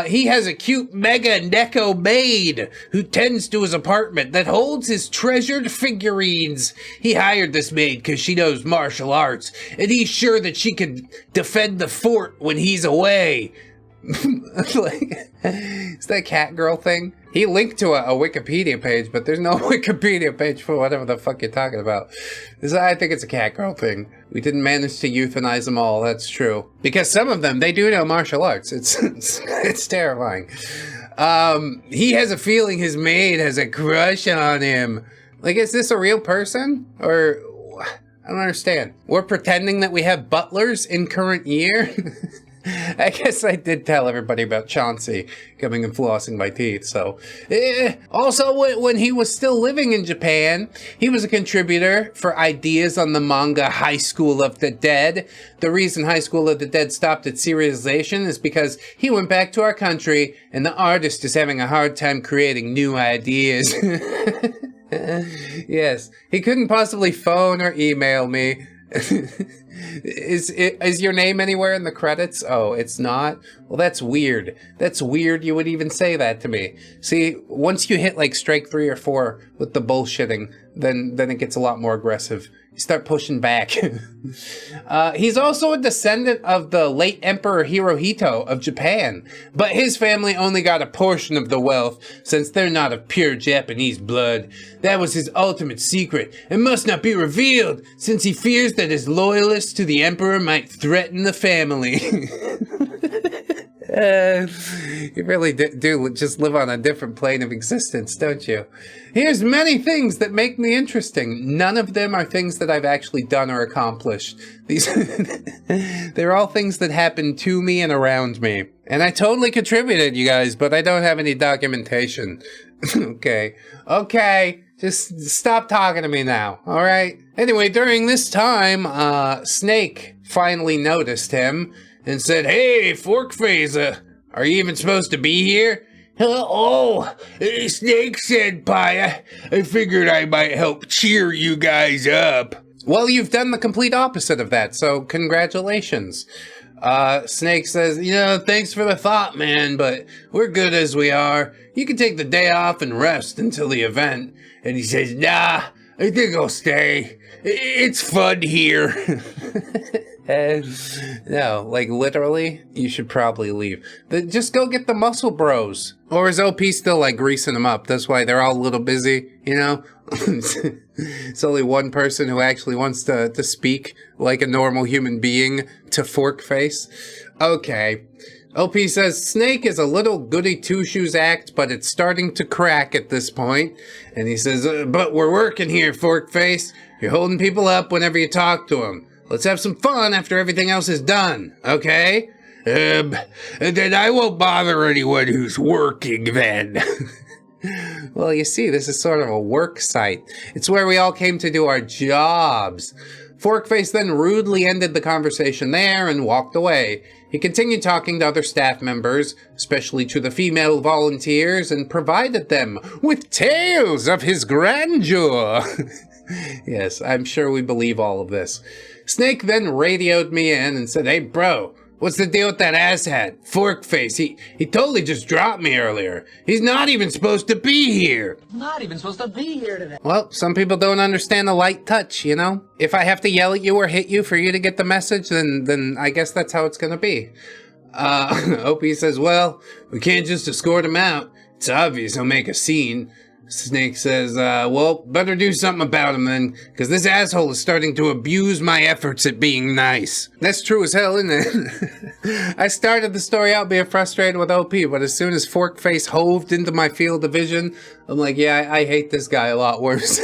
He has a cute mega Neko maid who tends to his apartment that holds his treasured figurines. He hired this maid because she knows martial arts, and he's sure that she can defend the fort when he's away. Like, is that cat girl thing? He linked to a Wikipedia page, but there's no Wikipedia page for whatever the fuck you're talking about. I think it's a cat girl thing. We didn't manage to euthanize them all, that's true. Because some of them, they do know martial arts. It's terrifying. He has a feeling his maid has a crush on him. Like, is this a real person? Or, I don't understand. We're pretending that we have butlers in current year? I guess I did tell everybody about Chauncey coming and flossing my teeth, so. Also, when he was still living in Japan, he was a contributor for ideas on the manga High School of the Dead. The reason High School of the Dead stopped its serialization is because he went back to our country, and the artist is having a hard time creating new ideas. Yes, he couldn't possibly phone or email me. Is your name anywhere in the credits? Oh, it's not? Well, that's weird. That's weird you would even say that to me. See, once you hit like strike 3 or 4 with the bullshitting, then it gets a lot more aggressive. You start pushing back. He's also a descendant of the late Emperor Hirohito of Japan, but his family only got a portion of the wealth since they're not of pure Japanese blood. That was his ultimate secret and must not be revealed since he fears that his loyalists to the emperor might threaten the family. You really do just live on a different plane of existence, don't you? Here's many things that make me interesting. None of them are things that I've actually done or accomplished. They're all things that happen to me and around me. And I totally contributed, you guys, but I don't have any documentation. Okay. Just stop talking to me now, alright? Anyway, during this time, Snake finally noticed him and said, "Hey, Forkface, are you even supposed to be here?" Snake Senpai, I figured I might help cheer you guys up. Well, you've done the complete opposite of that, so congratulations. Snake says, thanks for the thought, man, but we're good as we are. You can take the day off and rest until the event. And he says, nah, I think I'll stay. It's fun here. No, like literally, you should probably leave. Just go get the muscle bros. Or is OP still like greasing them up? That's why they're all a little busy, It's only one person who actually wants to speak like a normal human being to Forkface. Okay. OP says, Snake is a little goody two-shoes act, but it's starting to crack at this point. And he says, but we're working here, Forkface. You're holding people up whenever you talk to them. Let's have some fun after everything else is done, okay? Then I won't bother anyone who's working then. Well, you see, this is sort of a work site. It's where we all came to do our jobs. Forkface then rudely ended the conversation there and walked away. He continued talking to other staff members, especially to the female volunteers, and provided them with tales of his grandeur. Yes, I'm sure we believe all of this. Snake then radioed me in and said, "Hey, bro, what's the deal with that asshat? Forkface, he totally just dropped me earlier. He's not even supposed to be here." Not even supposed to be here today. Well, some people don't understand a light touch, If I have to yell at you or hit you for you to get the message, then I guess that's how it's gonna be. OP says, well, we can't just escort him out. It's obvious he'll make a scene. Snake says, well, better do something about him then, because this asshole is starting to abuse my efforts at being nice. That's true as hell, isn't it? I started the story out being frustrated with OP, but as soon as Forkface hoved into my field of vision, I'm like, yeah, I hate this guy a lot worse.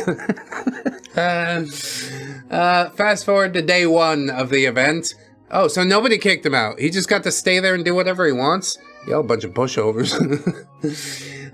Fast forward to day 1 of the event. Oh, so nobody kicked him out. He just got to stay there and do whatever he wants? Y'all a bunch of pushovers.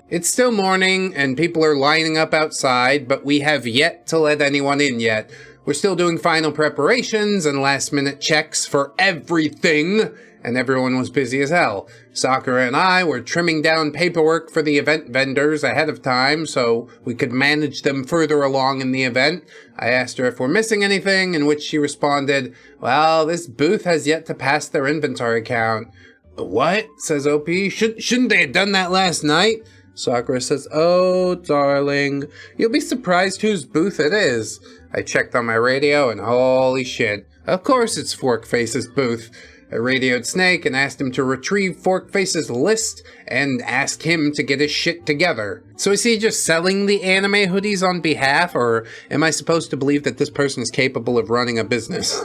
It's still morning, and people are lining up outside, but we have yet to let anyone in yet. We're still doing final preparations and last-minute checks for everything, and everyone was busy as hell. Sakura and I were trimming down paperwork for the event vendors ahead of time so we could manage them further along in the event. I asked her if we're missing anything, in which she responded, well, this booth has yet to pass their inventory count. What? Says OP. Shouldn't they have done that last night? Sakura says, oh, darling, you'll be surprised whose booth it is. I checked on my radio and holy shit. Of course it's Forkface's booth. I radioed Snake and asked him to retrieve Forkface's list and ask him to get his shit together. So is he just selling the anime hoodies on behalf, or am I supposed to believe that this person is capable of running a business?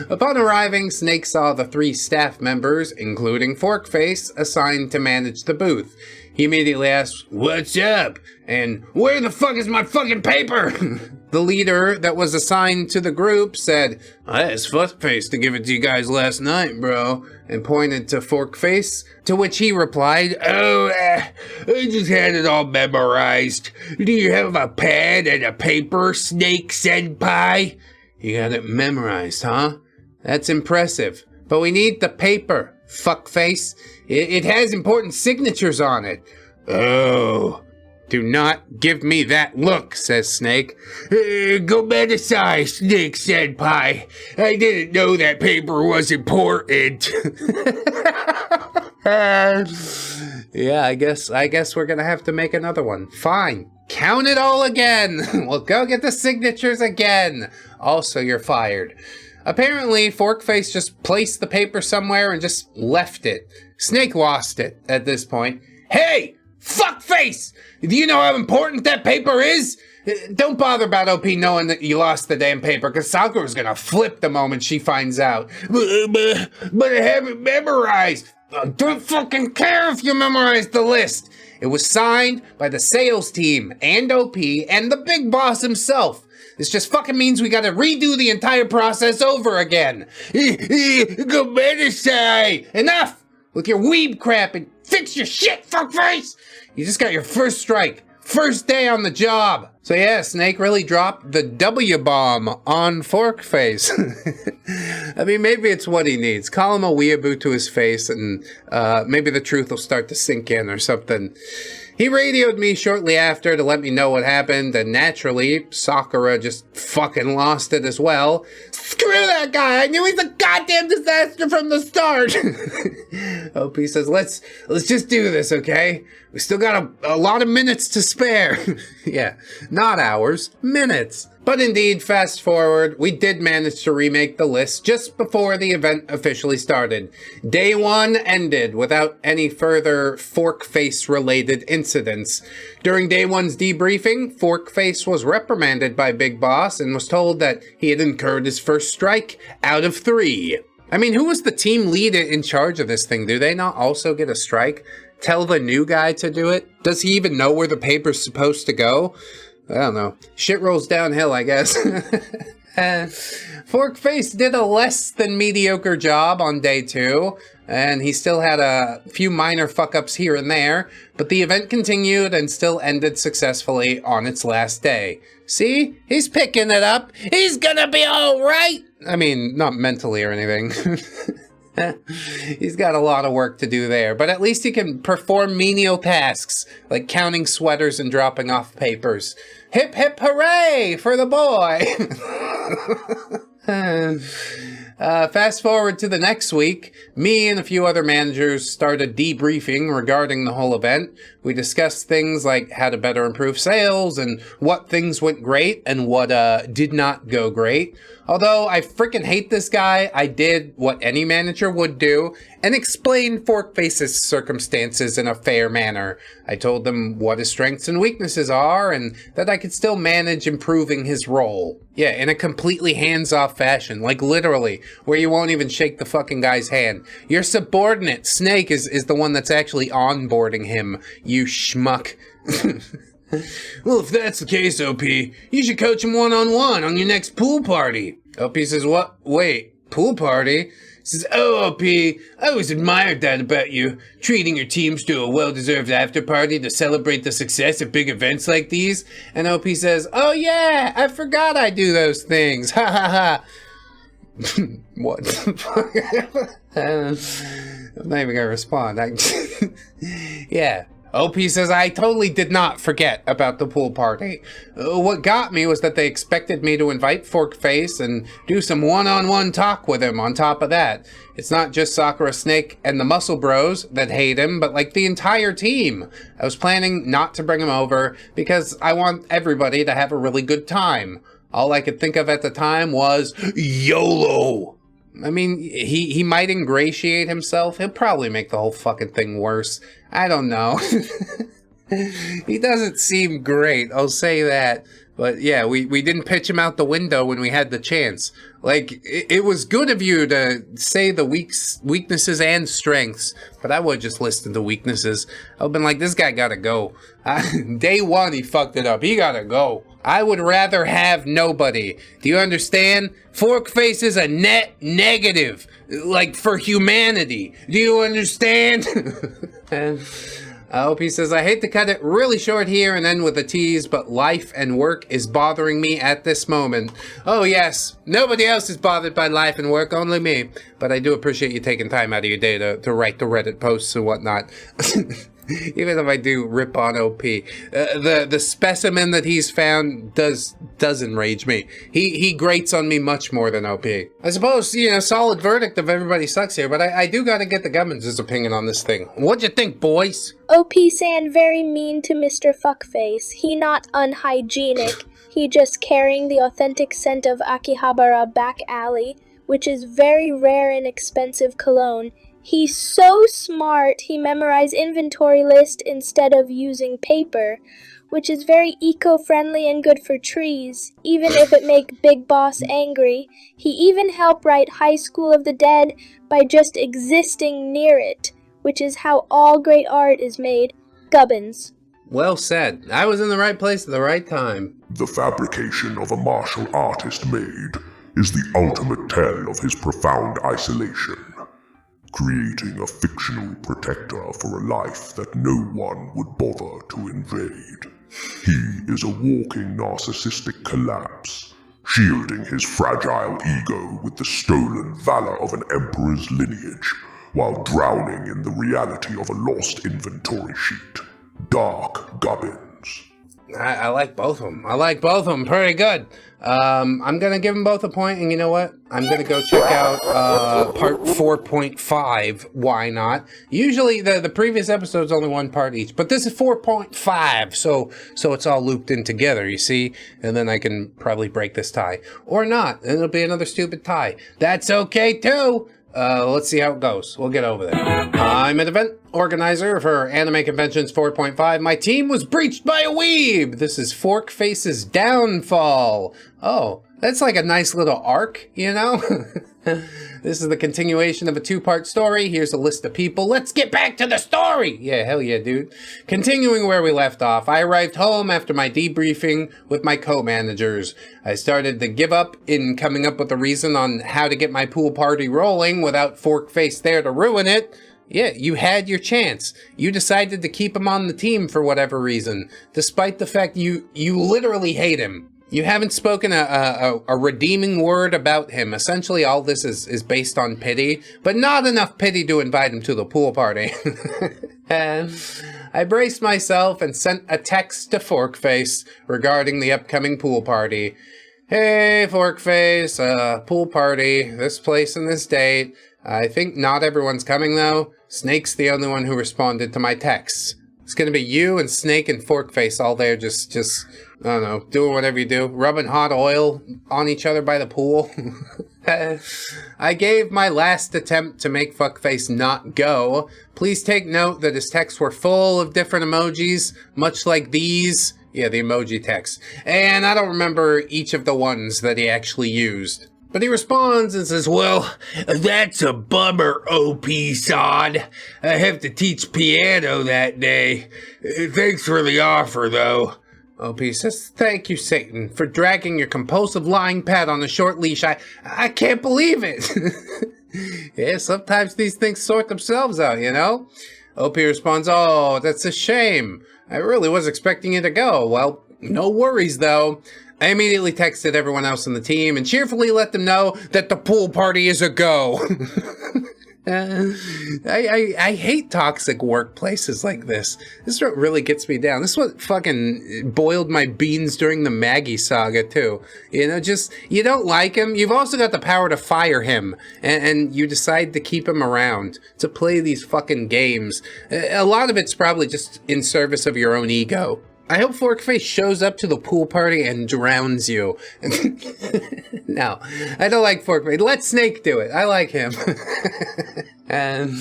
Upon arriving, Snake saw the 3 staff members, including Forkface, assigned to manage the booth. He immediately asked, what's up? And where the fuck is my fucking paper? The leader that was assigned to the group said, I asked Forkface to give it to you guys last night, bro, and pointed to Forkface, to which he replied, I just had it all memorized. Do you have a pad and a paper, Snake Senpai? You got it memorized, huh? That's impressive. But we need the paper, fuckface. It has important signatures on it. Oh. Do not give me that look, says Snake. Go back aside, Snake Senpai. I didn't know that paper was important. Yeah, I guess we're gonna have to make another one. Fine. Count it all again. We'll go get the signatures again. Also, you're fired. Apparently, Forkface just placed the paper somewhere and just left it. Snake lost it at this point. Hey! Fuckface! Do you know how important that paper is? Don't bother about OP knowing that you lost the damn paper, because Sakura's gonna flip the moment she finds out. But I haven't memorized. I don't fucking care if you memorized the list. It was signed by the sales team and OP and the big boss himself. This just fucking means we gotta redo the entire process over again. Go medicine! Enough with your weeb crap and fix your shit, fuckface! You just got your first strike. First day on the job. So yeah, Snake really dropped the W-bomb on Forkface. I mean, maybe it's what he needs. Call him a weeaboo to his face and maybe the truth will start to sink in or something. He radioed me shortly after to let me know what happened, and naturally, Sakura just fucking lost it as well. Screw that guy! I knew he's a goddamn disaster from the start! OP says, let's just do this, okay? We still got a lot of minutes to spare. Yeah, not hours, minutes. But indeed, fast forward, we did manage to remake the list just before the event officially started. Day 1 ended without any further Forkface-related incidents. During Day 1's debriefing, Forkface was reprimanded by Big Boss and was told that he had incurred his first strike out of 3. I mean, who was the team lead in charge of this thing? Do they not also get a strike? Tell the new guy to do it? Does he even know where the paper's supposed to go? I don't know. Shit rolls downhill, I guess. Forkface did a less than mediocre job on Day 2, and he still had a few minor fuck-ups here and there, but the event continued and still ended successfully on its last day. See? He's picking it up. He's gonna be alright! I mean, not mentally or anything. He's got a lot of work to do there, but at least he can perform menial tasks, like counting sweaters and dropping off papers. Hip hip hooray for the boy! Fast forward to the next week, me and a few other managers started debriefing regarding the whole event. We discussed things like how to better improve sales and what things went great and what did not go great. Although I freaking hate this guy, I did what any manager would do and explained Forkface's circumstances in a fair manner. I told them what his strengths and weaknesses are and that I could still manage improving his role. Yeah, in a completely hands-off fashion, like literally, where you won't even shake the fucking guy's hand. Your subordinate, Snake, is the one that's actually onboarding him, you schmuck. Well, if that's the case, OP, you should coach him one-on-one on your next pool party. OP says, what? Wait, pool party? Says, oh, OP, I always admired that about you, treating your teams to a well-deserved after-party to celebrate the success of big events like these. And OP says, oh yeah, I forgot I do those things, ha ha ha. What the fuck? I'm not even gonna respond. Yeah. OP says, I totally did not forget about the pool party. What got me was that they expected me to invite Forkface and do some one-on-one talk with him on top of that. It's not just Sakura Snake and the Muscle Bros that hate him, but like the entire team. I was planning not to bring him over because I want everybody to have a really good time. All I could think of at the time was YOLO. I mean, he might ingratiate himself. He'll probably make the whole fucking thing worse. I don't know. He doesn't seem great, I'll say that. But yeah, we didn't pitch him out the window when we had the chance. Like, it was good of you to say the weaknesses and strengths, but I would just listen to weaknesses. I would've been like, this guy gotta go. Day one, he fucked it up. He gotta go. I would rather have nobody. Do you understand? Forkface is a net negative. Like, for humanity. Do you understand? And I hope he says, I hate to cut it really short here and end with a tease, but life and work is bothering me at this moment. Oh yes, nobody else is bothered by life and work, only me. But I do appreciate you taking time out of your day to write the Reddit posts and whatnot. Even if I do rip on OP. The specimen that he's found does enrage me. He grates on me much more than OP. I suppose, you know, solid verdict of everybody sucks here, but I do gotta get the Gummins' opinion on this thing. What'd you think, boys? OP-san very mean to Mr. Fuckface. He not unhygienic. He just carrying the authentic scent of Akihabara back alley, which is very rare and expensive cologne. He's so smart, he memorized inventory list instead of using paper, which is very eco-friendly and good for trees, even if it make Big Boss angry. He even helped write High School of the Dead by just existing near it, which is how all great art is made. Gubbins. Well said. I was in the right place at the right time. The fabrication of a martial artist made is the ultimate tell of his profound isolation. Creating a fictional protector for a life that no one would bother to invade. He is a walking narcissistic collapse, shielding his fragile ego with the stolen valor of an emperor's lineage, while drowning in the reality of a lost inventory sheet. Dark Gubbins. I like both of them. I like both of them pretty good. I'm gonna give them both a point, and you know what? I'm gonna go check out part 4.5. Why not? Usually the previous episode's only one part each, but this is 4.5, so it's all looped in together, you see? And then I can probably break this tie. Or not, and it'll be another stupid tie. That's okay too! Let's see how it goes. We'll get over there. I'm an event organizer for Anime Conventions 4.5. My team was breached by a weeb. This is Forkface's downfall. Oh, that's like a nice little arc, you know? This is the continuation of a two-part story. Here's a list of people. Let's get back to the story! Yeah, hell yeah, dude. Continuing where we left off, I arrived home after my debriefing with my co-managers. I started to give up in coming up with a reason on how to get my pool party rolling without Forkface there to ruin it. Yeah, you had your chance. You decided to keep him on the team for whatever reason, despite the fact you literally hate him. You haven't spoken a redeeming word about him. Essentially, all this is based on pity, but not enough pity to invite him to the pool party. And I braced myself and sent a text to Forkface regarding the upcoming pool party. Hey, Forkface, pool party, this place and this date. I think not everyone's coming, though. Snake's the only one who responded to my texts. It's gonna be you and Snake and Forkface all there just, I don't know, doing whatever you do. Rubbing hot oil on each other by the pool. I gave my last attempt to make Fuckface not go. Please take note that his texts were full of different emojis, much like these. Yeah, the emoji text. And I don't remember each of the ones that he actually used. But he responds and says, well, that's a bummer, OP sod. I have to teach piano that day. Thanks for the offer, though. OP says, thank you, Satan, for dragging your compulsive lying pet on a short leash. I can't believe it. Yeah, sometimes these things sort themselves out, you know? OP responds, oh, that's a shame. I really was expecting you to go. Well, no worries, though. I immediately texted everyone else on the team and cheerfully let them know that the pool party is a go. I hate toxic workplaces like this. This is what really gets me down. This is what fucking boiled my beans during the Maggie saga too. You know, just, you don't like him, you've also got the power to fire him, and you decide to keep him around to play these fucking games. A lot of it's probably just in service of your own ego. I hope Forkface shows up to the pool party and drowns you. No, I don't like Forkface. Let Snake do it. I like him. And,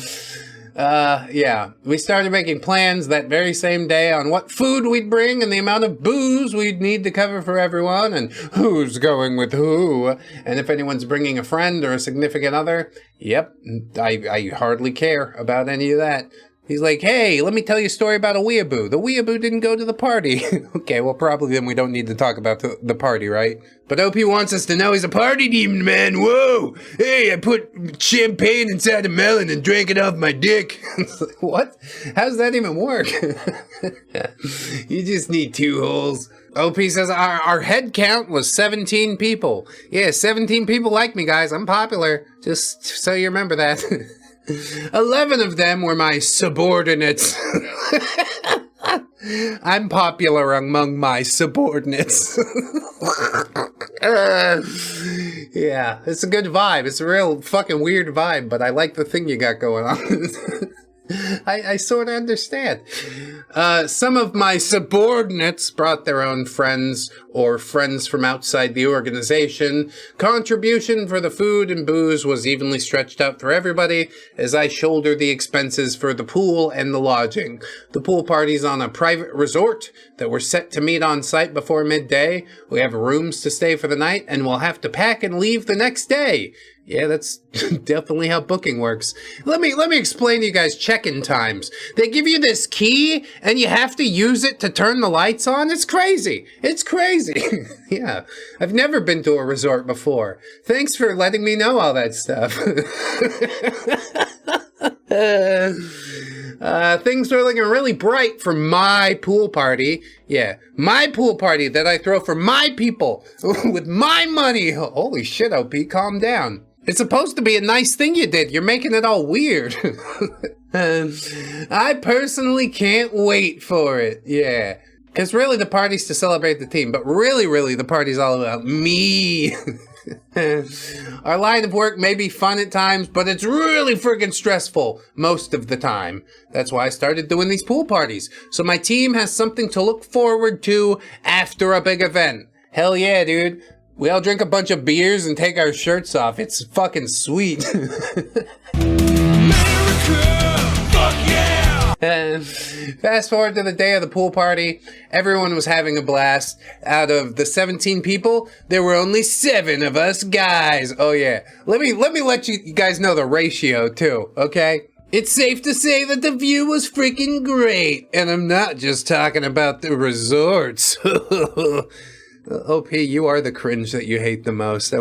yeah, we started making plans that very same day on what food we'd bring and the amount of booze we'd need to cover for everyone and who's going with who. And if anyone's bringing a friend or a significant other, yep, I hardly care about any of that. He's like, hey, let me tell you a story about a weeaboo. The weeaboo didn't go to the party. Okay, well, probably then we don't need to talk about the party, right? But OP wants us to know he's a party demon, man. Whoa! Hey, I put champagne inside a melon and drank it off my dick. What? How's that even work? You just need 2 holes. OP says our head count was 17 people. Yeah, 17 people like me, guys. I'm popular. Just so you remember that. 11 of them were my subordinates. I'm popular among my subordinates. Yeah, it's a good vibe. It's a real fucking weird vibe, but I like the thing you got going on. I sort of understand. Some of my subordinates brought their own friends or friends from outside the organization. Contribution for the food and booze was evenly stretched out for everybody as I shoulder the expenses for the pool and the lodging. The pool party's on a private resort that we're set to meet on site before midday. We have rooms to stay for the night and we'll have to pack and leave the next day. Yeah, that's definitely how booking works. Let me explain to you guys check-in times. They give you this key and you have to use it to turn the lights on. It's crazy. It's crazy. Yeah, I've never been to a resort before. Thanks for letting me know all that stuff. Things are looking really bright for my pool party. Yeah, my pool party that I throw for my people with my money. Holy shit, OP, calm down. It's supposed to be a nice thing you did. You're making it all weird. I personally can't wait for it. Yeah. Because really the party's to celebrate the team, but really the party's all about me. Our line of work may be fun at times, but it's really freaking stressful most of the time. That's why I started doing these pool parties. So my team has something to look forward to after a big event. Hell yeah, dude. We all drink a bunch of beers and take our shirts off. It's fucking sweet. And fast forward to the day of the pool party. Everyone was having a blast. Out of the 17 people, there were only 7 of us guys. Oh yeah. Let me let you guys know the ratio too, okay? It's safe to say that the view was freaking great. And I'm not just talking about the resorts. OP, you are the cringe that you hate the most. I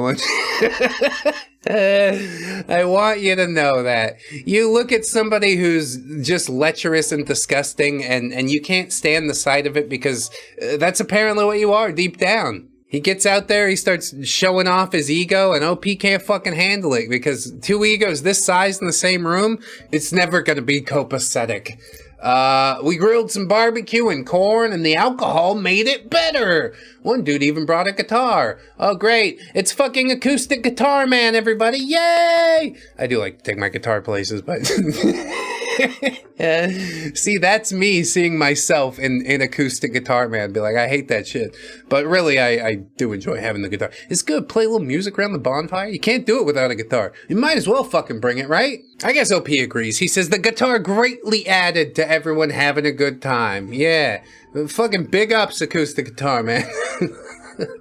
want you to know that. You look at somebody who's just lecherous and disgusting and you can't stand the sight of it because that's apparently what you are deep down. He gets out there, he starts showing off his ego, and OP can't fucking handle it because 2 egos this size in the same room, it's never gonna be copacetic. We grilled some barbecue and corn, and the alcohol made it better. One dude even brought a guitar. Oh, great. It's fucking Acoustic Guitar Man, everybody. Yay! I do like to take my guitar places, but... See, that's me seeing myself in Acoustic Guitar Man. Be like, I hate that shit. But really, I do enjoy having the guitar. It's good. Play a little music around the bonfire. You can't do it without a guitar. You might as well fucking bring it, right? I guess OP agrees. He says the guitar greatly added to everyone having a good time. Yeah. Fucking big ups, Acoustic Guitar Man.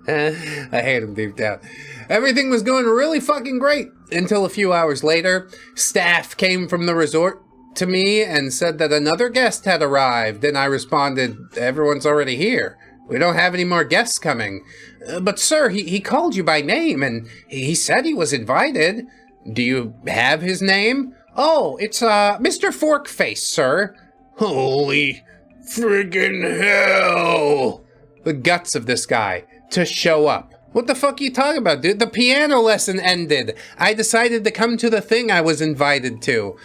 I hate him deep down. Everything was going really fucking great until a few hours later. Staff came from the resort to me and said that another guest had arrived, and I responded, everyone's already here. We don't have any more guests coming. But sir, he called you by name, and he said he was invited. Do you have his name? Oh, it's Mr. Forkface, sir. Holy friggin' hell. The guts of this guy. to show up. What the fuck are you talking about, dude? The piano lesson ended. I decided to come to the thing I was invited to.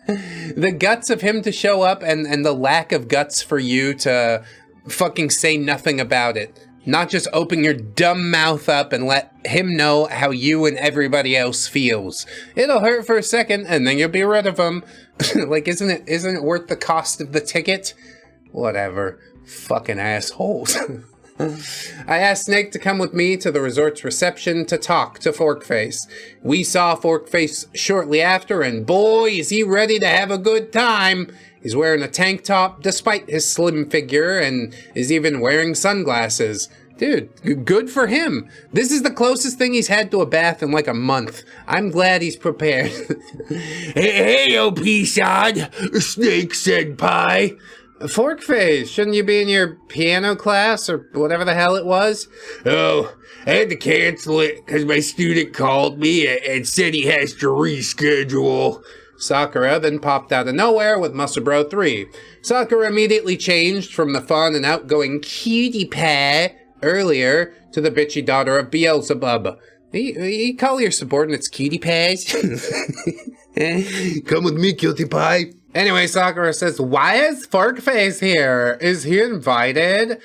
The guts of him to show up and the lack of guts for you to fucking say nothing about it. Not just open your dumb mouth up and let him know how you and everybody else feels. It'll hurt for a second and then you'll be rid of him. Like, isn't it worth the cost of the ticket? Whatever. Fucking assholes. I asked Snake to come with me to the resort's reception to talk to Forkface. We saw Forkface shortly after, and boy, is he ready to have a good time. He's wearing a tank top despite his slim figure, and is even wearing sunglasses. Dude, good for him. This is the closest thing he's had to a bath in like a month. I'm glad he's prepared. Hey, OP-san, Snake Senpai. Forkface, shouldn't you be in your piano class or whatever the hell it was? Oh, I had to cancel it because my student called me and said he has to reschedule. Sakura then popped out of nowhere with Muscle Bro 3. Sakura immediately changed from the fun and outgoing cutie pie earlier to the bitchy daughter of Beelzebub. You call your subordinates cutie pies? Come with me, cutie pie. Anyway, Sakura says, why is Forkface here? Is he invited?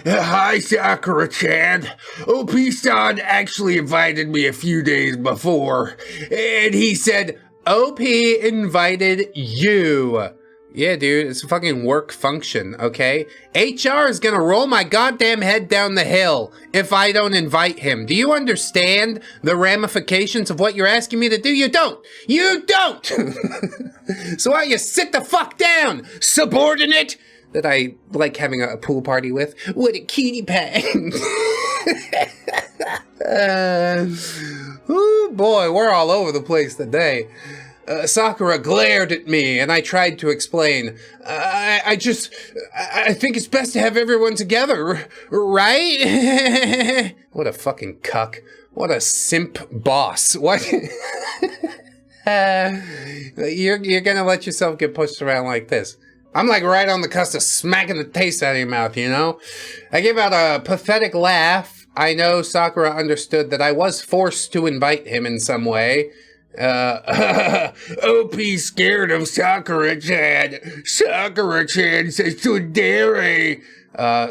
Hi, Sakura-chan. OP-san actually invited me a few days before, and he said, OP invited you. Yeah, dude, it's a fucking work function, okay? HR is gonna roll my goddamn head down the hill if I don't invite him. Do you understand the ramifications of what you're asking me to do? You don't! You don't! So why don't you sit the fuck down, subordinate? That I like having a pool party with. What a cutie pie. Oh boy, we're all over the place today. Sakura glared at me, and I tried to explain. I think it's best to have everyone together, right? What a fucking cuck. What a simp boss. What? You're gonna let yourself get pushed around like this. I'm like right on the cusp of smacking the taste out of your mouth, you know? I gave out a pathetic laugh. I know Sakura understood that I was forced to invite him in some way. OP scared of Sakura-chan. Sakura-chan says tsundere.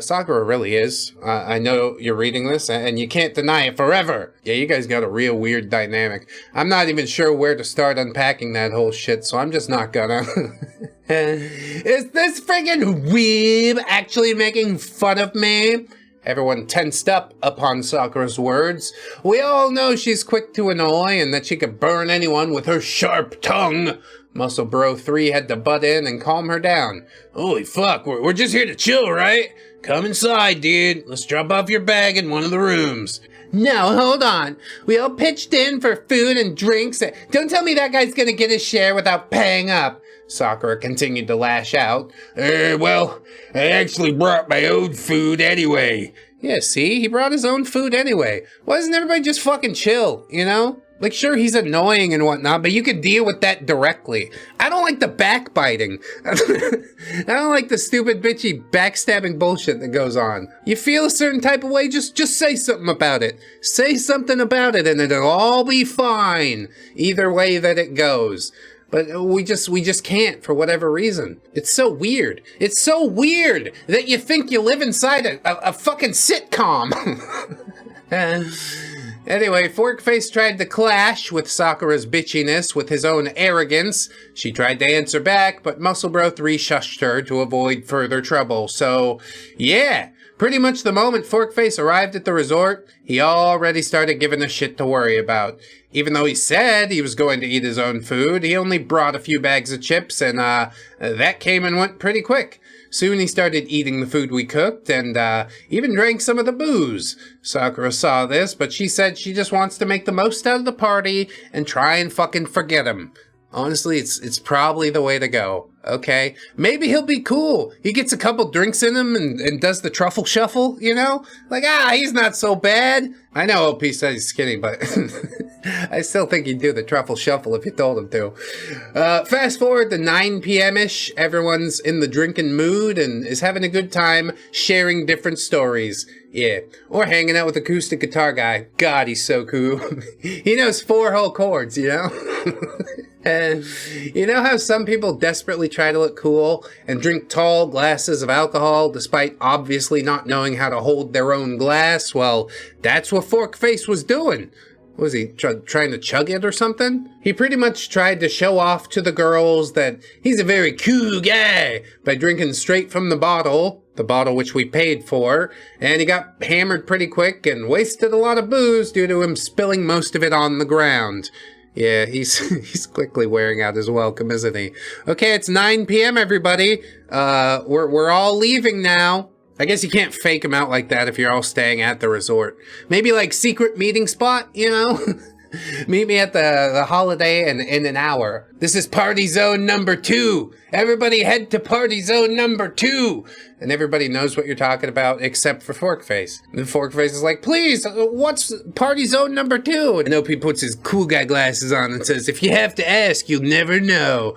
Sakura really is. I know you're reading this, and you can't deny it forever. Yeah, you guys got a real weird dynamic. I'm not even sure where to start unpacking that whole shit, so I'm just not gonna. Is this friggin' weeb actually making fun of me? Everyone tensed up upon Sakura's words. We all know she's quick to annoy and that she could burn anyone with her sharp tongue. Muscle Bro 3 had to butt in and calm her down. Holy fuck, we're just here to chill, right? Come inside, dude. Let's drop off your bag in one of the rooms. No, hold on. We all pitched in for food and drinks. Don't tell me that guy's gonna get his share without paying up. Sakura continued to lash out. Well, I actually brought my own food anyway. Yeah, see? He brought his own food anyway. Why doesn't everybody just fucking chill, you know? Like, sure, he's annoying and whatnot, but you could deal with that directly. I don't like the backbiting. I don't like the stupid, bitchy, backstabbing bullshit that goes on. You feel a certain type of way, just say something about it. Say something about it and it'll all be fine. Either way that it goes. But we just can't for whatever reason. It's so weird. It's so weird that you think you live inside a fucking sitcom. Anyway, Forkface tried to clash with Sakura's bitchiness with his own arrogance. She tried to answer back, but Muscle Bro 3 shushed her to avoid further trouble. So, yeah, pretty much the moment Forkface arrived at the resort, he already started giving us shit to worry about. Even though he said he was going to eat his own food, he only brought a few bags of chips, and that came and went pretty quick. Soon he started eating the food we cooked, and even drank some of the booze. Sakura saw this, but she said she just wants to make the most out of the party and try and fucking forget him. Honestly, it's probably the way to go. Okay, maybe he'll be cool. He gets a couple drinks in him and does the truffle shuffle, you know? Like, he's not so bad. I know OP said he's skinny, but I still think he'd do the truffle shuffle if you told him to. Fast forward to 9 p.m.-ish. Everyone's in the drinking mood and is having a good time sharing different stories. Yeah, or hanging out with acoustic guitar guy. God, he's so cool. He knows 4 whole chords, you know? And you know how some people desperately try to look cool and drink tall glasses of alcohol despite obviously not knowing how to hold their own glass? Well, that's what Forkface was doing. Was he trying to chug it or something? He pretty much tried to show off to the girls that he's a very cool guy by drinking straight from the bottle which we paid for, and he got hammered pretty quick and wasted a lot of booze due to him spilling most of it on the ground. Yeah, he's quickly wearing out his welcome, isn't he? Okay, it's 9 p.m. everybody. We're all leaving now. I guess you can't fake him out like that if you're all staying at the resort. Maybe like secret meeting spot, you know? Meet me at the Holiday in an hour. This is party zone number 2. Everybody head to party zone number 2. And everybody knows what you're talking about except for Forkface. And Forkface is like, please, what's party zone number 2? And OP puts his cool guy glasses on and says, if you have to ask, you'll never know.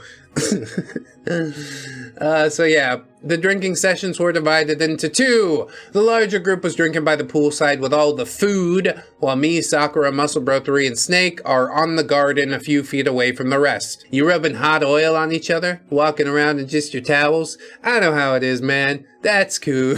So yeah, the drinking sessions were divided into 2. The larger group was drinking by the poolside with all the food, while me, Sakura, Muscle Bro 3, and Snake are on the garden a few feet away from the rest. You rubbing hot oil on each other? Walking around in just your towels? I know how it is, man. That's cool.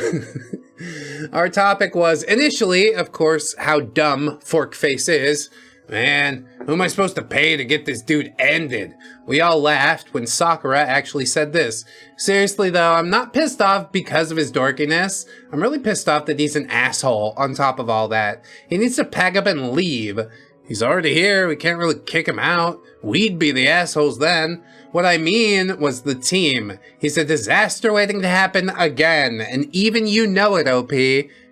Our topic was initially, of course, how dumb Forkface is. Man, who am I supposed to pay to get this dude ended? We all laughed when Sakura actually said this. Seriously though, I'm not pissed off because of his dorkiness. I'm really pissed off that he's an asshole on top of all that. He needs to pack up and leave. He's already here, we can't really kick him out. We'd be the assholes then. What I mean was the team. He's a disaster waiting to happen again, and even you know it, OP.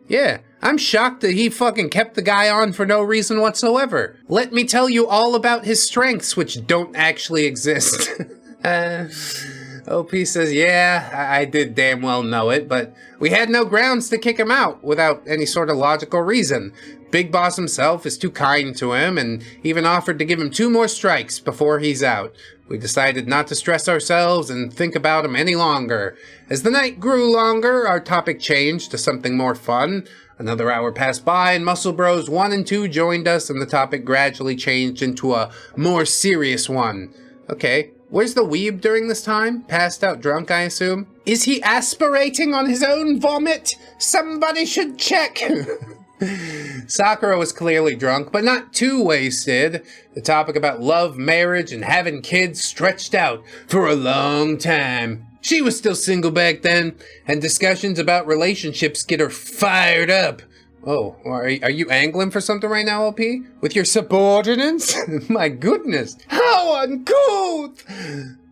Yeah. I'm shocked that he fucking kept the guy on for no reason whatsoever. Let me tell you all about his strengths, which don't actually exist. OP says, yeah, I did damn well know it, but we had no grounds to kick him out without any sort of logical reason. Big Boss himself is too kind to him and even offered to give him 2 more strikes before he's out. We decided not to stress ourselves and think about him any longer. As the night grew longer, our topic changed to something more fun. Another hour passed by and Muscle Bros 1 and 2 joined us and the topic gradually changed into a more serious one. Okay, where's the weeb during this time? Passed out drunk, I assume? Is he aspirating on his own vomit? Somebody should check! Sakura was clearly drunk, but not too wasted. The topic about love, marriage, and having kids stretched out for a long time. She was still single back then, and discussions about relationships get her fired up. Oh, are you angling for something right now, OP? With your subordinates? My goodness, how uncouth!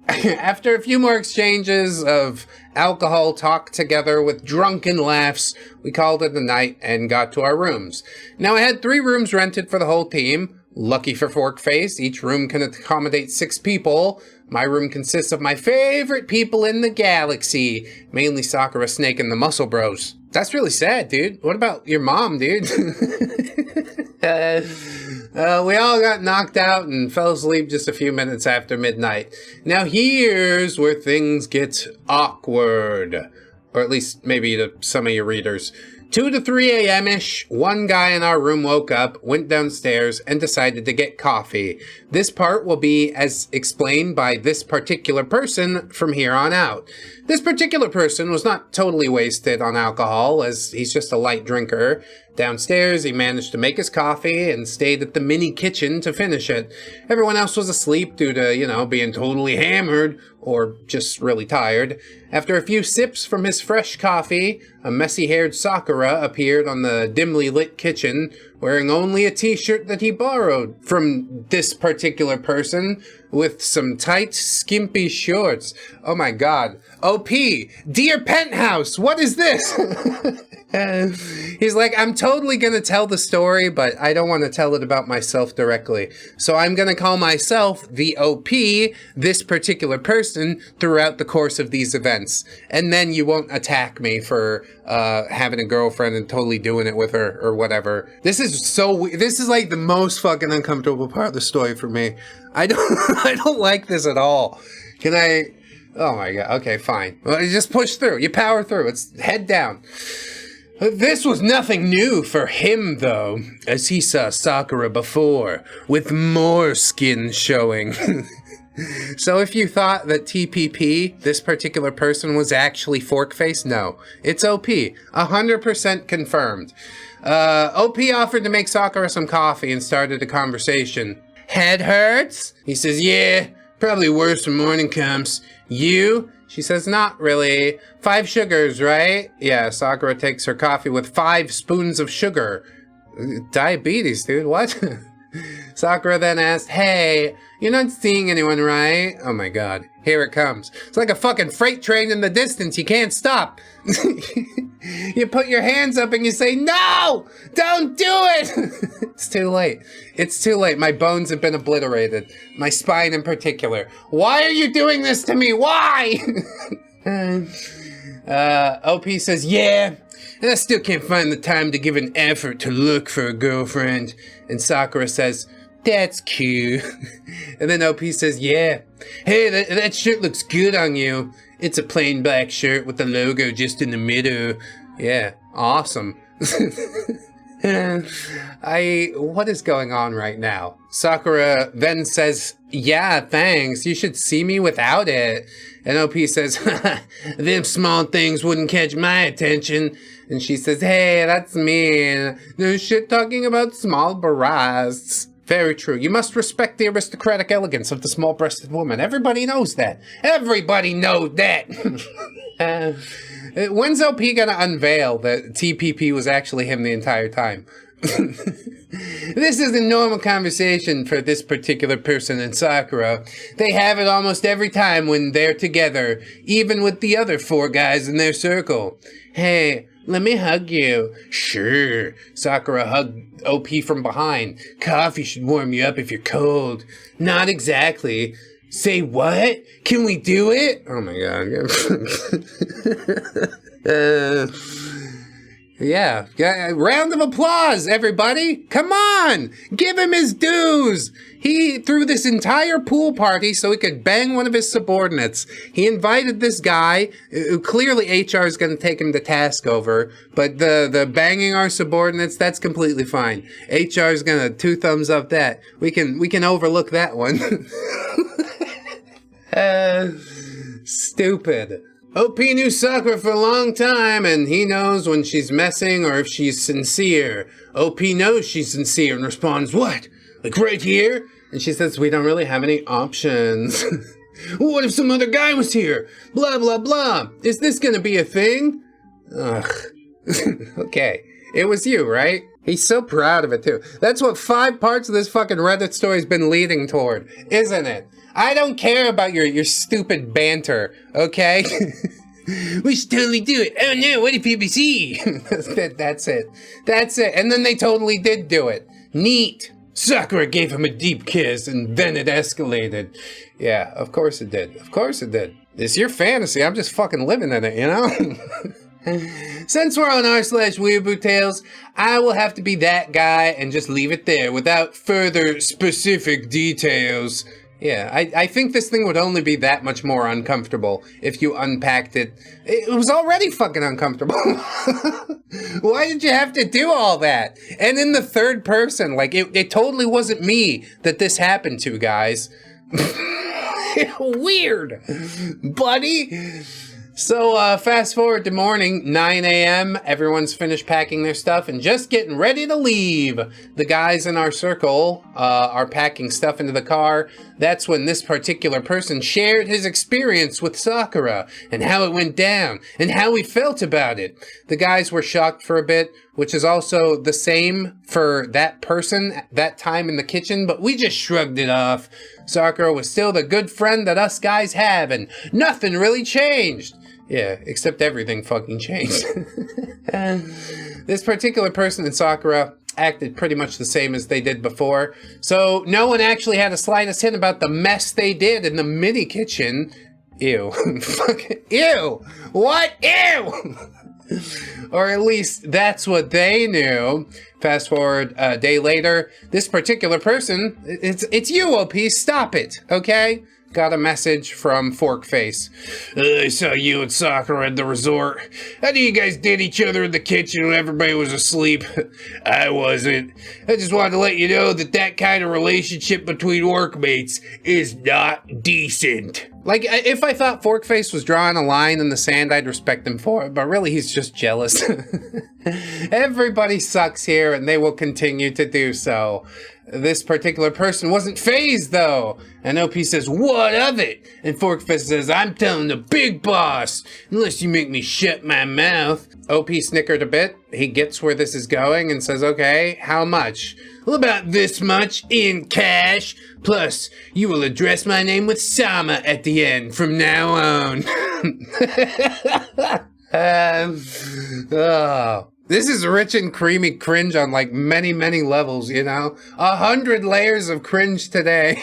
After a few more exchanges of alcohol talk together with drunken laughs, we called it a night and got to our rooms. Now, I had 3 rooms rented for the whole team. Lucky for Forkface, each room can accommodate 6 people. My room consists of my favorite people in the galaxy, mainly Sakura, Snake, and the Muscle Bros. That's really sad, dude. What about your mom, dude? We all got knocked out and fell asleep just a few minutes after midnight. Now here's where things get awkward. Or at least maybe to some of your readers. 2 to 3 a.m.-ish, one guy in our room woke up, went downstairs, and decided to get coffee. This part will be as explained by this particular person from here on out. This particular person was not totally wasted on alcohol, as he's just a light drinker. Downstairs, he managed to make his coffee and stayed at the mini kitchen to finish it. Everyone else was asleep due to, being totally hammered or just really tired. After a few sips from his fresh coffee, a messy-haired Sakura appeared on the dimly lit kitchen wearing only a t-shirt that he borrowed from this particular person with some tight, skimpy shorts. Oh my god. OP, dear penthouse, what is this? He's like, I'm totally gonna tell the story, but I don't want to tell it about myself directly. So I'm gonna call myself the OP, this particular person, throughout the course of these events. And then you won't attack me for having a girlfriend and totally doing it with her or whatever. This is like the most fucking uncomfortable part of the story for me. I don't like this at all. Can I? Oh my god. Okay, fine. Well, you just push through. You power through. It's head down. This was nothing new for him, though, as he saw Sakura before, with more skin showing. So if you thought that TPP, this particular person, was actually Forkface, no. It's OP. 100% confirmed. OP offered to make Sakura some coffee and started a conversation. Head hurts? He says, yeah, probably worse when morning comes. You? She says, not really. 5 sugars, right? Yeah, Sakura takes her coffee with 5 spoons of sugar. Diabetes, dude, what? Sakura then asked, hey, you're not seeing anyone, right? Oh my god, here it comes. It's like a fucking freight train in the distance, you can't stop. You put your hands up and you say, no, don't do it. It's too late. It's too late. My bones have been obliterated. My spine in particular. Why are you doing this to me? Why? OP says, yeah, and I still can't find the time to give an effort to look for a girlfriend. And Sakura says, that's cute. And then OP says, yeah, hey, that shirt looks good on you. It's a plain black shirt with the logo just in the middle. Yeah, awesome. What is going on right now? Sakura then says, yeah, thanks. You should see me without it. And OP says, them small things wouldn't catch my attention. And she says, hey, that's mean. No shit talking about small breasts. Very true. You must respect the aristocratic elegance of the small-breasted woman. Everybody knows that. Everybody knows that. When's OP gonna unveil that TPP was actually him the entire time? This is a normal conversation for this particular person and Sakura. They have it almost every time when they're together, even with the other 4 guys in their circle. Hey, let me hug you. Sure. Sakura hugged OP from behind. Coffee should warm you up if you're cold. Not exactly. Say what? Can we do it? Oh my god. Yeah. Round of applause, everybody. Come on. Give him his dues. He threw this entire pool party so he could bang one of his subordinates. He invited this guy, who clearly HR is going to take him to task over, but the banging our subordinates, that's completely fine. HR is going to 2 thumbs up that. We can overlook that one. Stupid. OP knew Sakura for a long time, and he knows when she's messing or if she's sincere. OP knows she's sincere and responds, what? Like right here? And she says, we don't really have any options. What if some other guy was here? Blah, blah, blah. Is this gonna be a thing? Ugh. Okay. It was you, right? He's so proud of it, too. That's what 5 parts of this fucking Reddit story's been leading toward, isn't it? I don't care about your stupid banter, okay? We should totally do it. Oh no, what if PBC? That's it. That's it. And then they totally did do it. Neat. Sakura gave him a deep kiss, and then it escalated. Yeah, of course it did. Of course it did. It's your fantasy. I'm just fucking living in it, you know? Since we're on r/WeeabooTales, I will have to be that guy and just leave it there without further specific details. Yeah, I think this thing would only be that much more uncomfortable if you unpacked it. It was already fucking uncomfortable. Why did you have to do all that? And in the 3rd person, like, it totally wasn't me that this happened to, guys. Weird, buddy. So, fast forward to morning, 9 a.m. Everyone's finished packing their stuff and just getting ready to leave. The guys in our circle are packing stuff into the car. That's when this particular person shared his experience with Sakura and how it went down and how he felt about it. The guys were shocked for a bit, which is also the same for that person that time in the kitchen, but we just shrugged it off. Sakura was still the good friend that us guys have, and nothing really changed. Yeah, except everything fucking changed. This particular person in Sakura acted pretty much the same as they did before, so no one actually had the slightest hint about the mess they did in the mini kitchen. Ew. Ew! What? Ew! Or at least that's what they knew. Fast forward a day later, this particular person, it's you, OP, stop it, okay? Got a message from Forkface. I saw you and Sakura at the resort. I knew you guys did each other in the kitchen when everybody was asleep. I wasn't. I just wanted to let you know that that kind of relationship between workmates is not decent. Like, if I thought Forkface was drawing a line in the sand, I'd respect him for it, but really he's just jealous. Everybody sucks here, and they will continue to do so. This particular person wasn't fazed, though. And OP says, what of it? And Forkface says, I'm telling the big boss, unless you make me shut my mouth. OP snickered a bit. He gets where this is going and says, okay, how much? Well, about this much in cash. Plus, you will address my name with Sama at the end from now on. This is rich and creamy cringe on like many, many levels, you know? 100 layers of cringe today.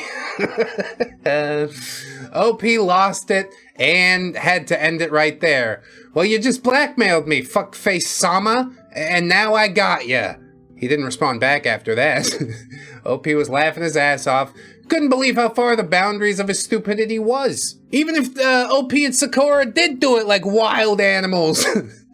OP lost it and had to end it right there. Well, you just blackmailed me, fuckface Sama, and now I got ya. He didn't respond back after that. OP was laughing his ass off. Couldn't believe how far the boundaries of his stupidity was. Even if OP and Sakura did do it like wild animals.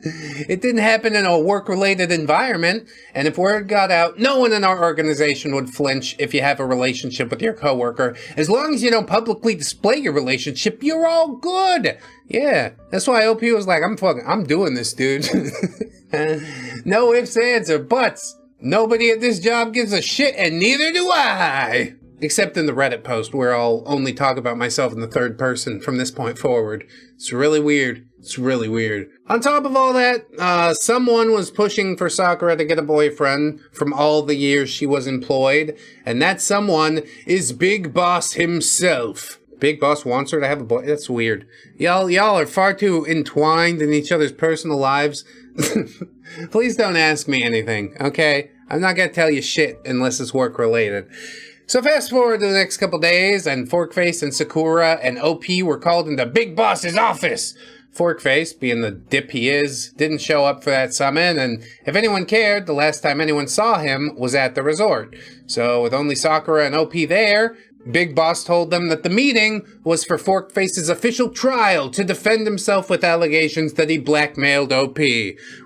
It didn't happen in a work-related environment, and if word got out, no one in our organization would flinch if you have a relationship with your coworker. As long as you don't publicly display your relationship, you're all good. Yeah, that's why OP was like, I'm doing this, dude. No ifs, ands, or buts. Nobody at this job gives a shit, and neither do I. Except in the Reddit post, where I'll only talk about myself in the third person from this point forward. It's really weird. It's really weird. On top of all that, someone was pushing for Sakura to get a boyfriend from all the years she was employed, and that someone is Big Boss himself. Big Boss wants her to have a boy. That's weird. Y'all are far too entwined in each other's personal lives. Please don't ask me anything, okay? I'm not gonna tell you shit unless it's work related. So fast forward to the next couple days, and Forkface and Sakura and OP were called into Big Boss's office. Forkface, being the dip he is, didn't show up for that summon, and if anyone cared, the last time anyone saw him was at the resort. So with only Sakura and OP there, Big Boss told them that the meeting was for Forkface's official trial to defend himself with allegations that he blackmailed OP.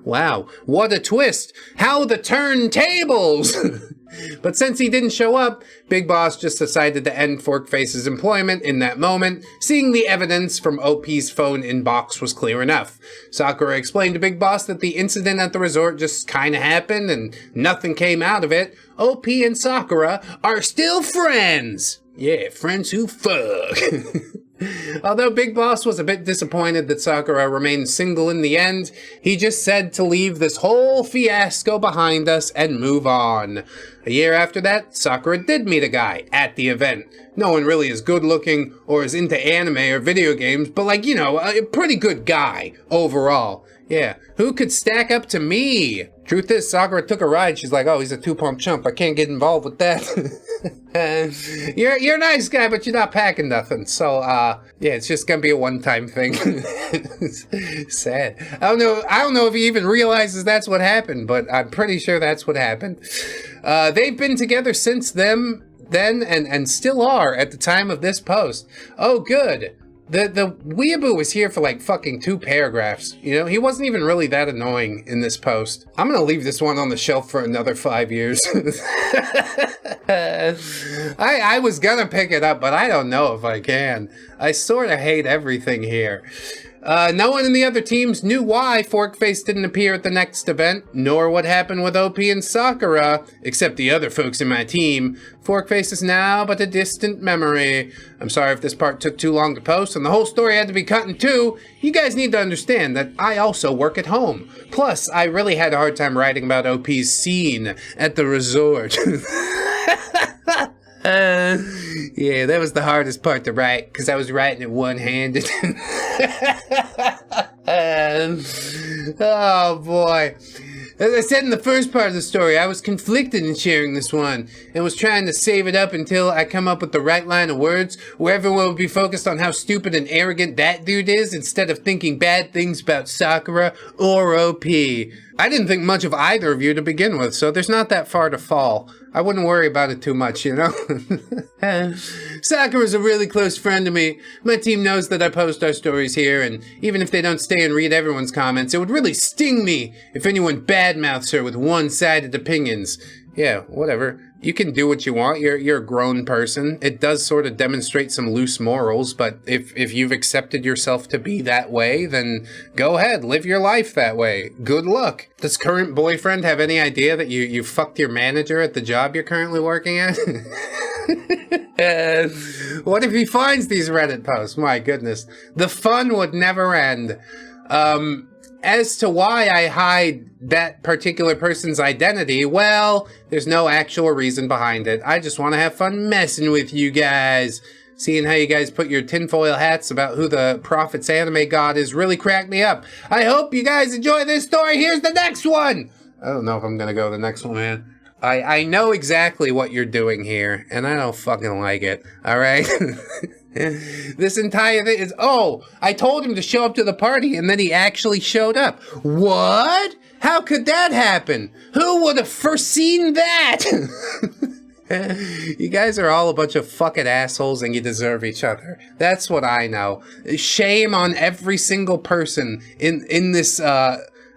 Wow, what a twist! How the turntables! But since he didn't show up, Big Boss just decided to end Forkface's employment in that moment, seeing the evidence from OP's phone inbox was clear enough. Sakura explained to Big Boss that the incident at the resort just kinda happened and nothing came out of it. OP and Sakura are still friends! Yeah, friends who fuck. Although Big Boss was a bit disappointed that Sakura remained single in the end, he just said to leave this whole fiasco behind us and move on. A year after that, Sakura did meet a guy at the event. No one really is good looking or is into anime or video games, but like, you know, a pretty good guy overall. Yeah, who could stack up to me? Truth is, Sakura took a ride. She's like, oh, he's a two-pump chump. I can't get involved with that. You're a nice guy, but you're not packing nothing. So, yeah, it's just gonna be a one-time thing. Sad. I don't know if he even realizes that's what happened, but I'm pretty sure that's what happened. They've been together since then and still are at the time of this post. Oh, good. The weeaboo was here for like fucking 2 paragraphs. You know, he wasn't even really that annoying in this post. I'm gonna leave this one on the shelf for another 5 years. I was gonna pick it up, but I don't know if I can. I sort of hate everything here. No one in the other teams knew why Forkface didn't appear at the next event, nor what happened with OP and Sakura, except the other folks in my team. Forkface is now but a distant memory. I'm sorry if this part took too long to post and the whole story had to be cut in two. You guys need to understand that I also work at home. Plus, I really had a hard time writing about OP's scene at the resort. Yeah, that was the hardest part to write, because I was writing it one-handed. Oh, boy. As I said in the first part of the story, I was conflicted in sharing this one, and was trying to save it up until I come up with the right line of words, where everyone would be focused on how stupid and arrogant that dude is, instead of thinking bad things about Sakura or OP. I didn't think much of either of you to begin with, so there's not that far to fall. I wouldn't worry about it too much, you know? Sakura's a really close friend to me. My team knows that I post our stories here, and even if they don't stay and read everyone's comments, it would really sting me if anyone badmouths her with one-sided opinions. Yeah, whatever. You can do what you want. You're a grown person. It does sort of demonstrate some loose morals, but if you've accepted yourself to be that way, then go ahead, live your life that way. Good luck. Does current boyfriend have any idea that you fucked your manager at the job you're currently working at? What if he finds these Reddit posts? My goodness. The fun would never end. As to why I hide that particular person's identity, well, there's no actual reason behind it. I just want to have fun messing with you guys. Seeing how you guys put your tinfoil hats about who the prophet's anime god is really cracked me up. I hope you guys enjoy this story. Here's the next one. I don't know if I'm going to go to the next one, man. I know exactly what you're doing here, and I don't fucking like it, alright? This entire thing is, oh, I told him to show up to the party, and then he actually showed up. What? How could that happen? Who would have foreseen that? You guys are all a bunch of fucking assholes, and you deserve each other. That's what I know. Shame on every single person in this,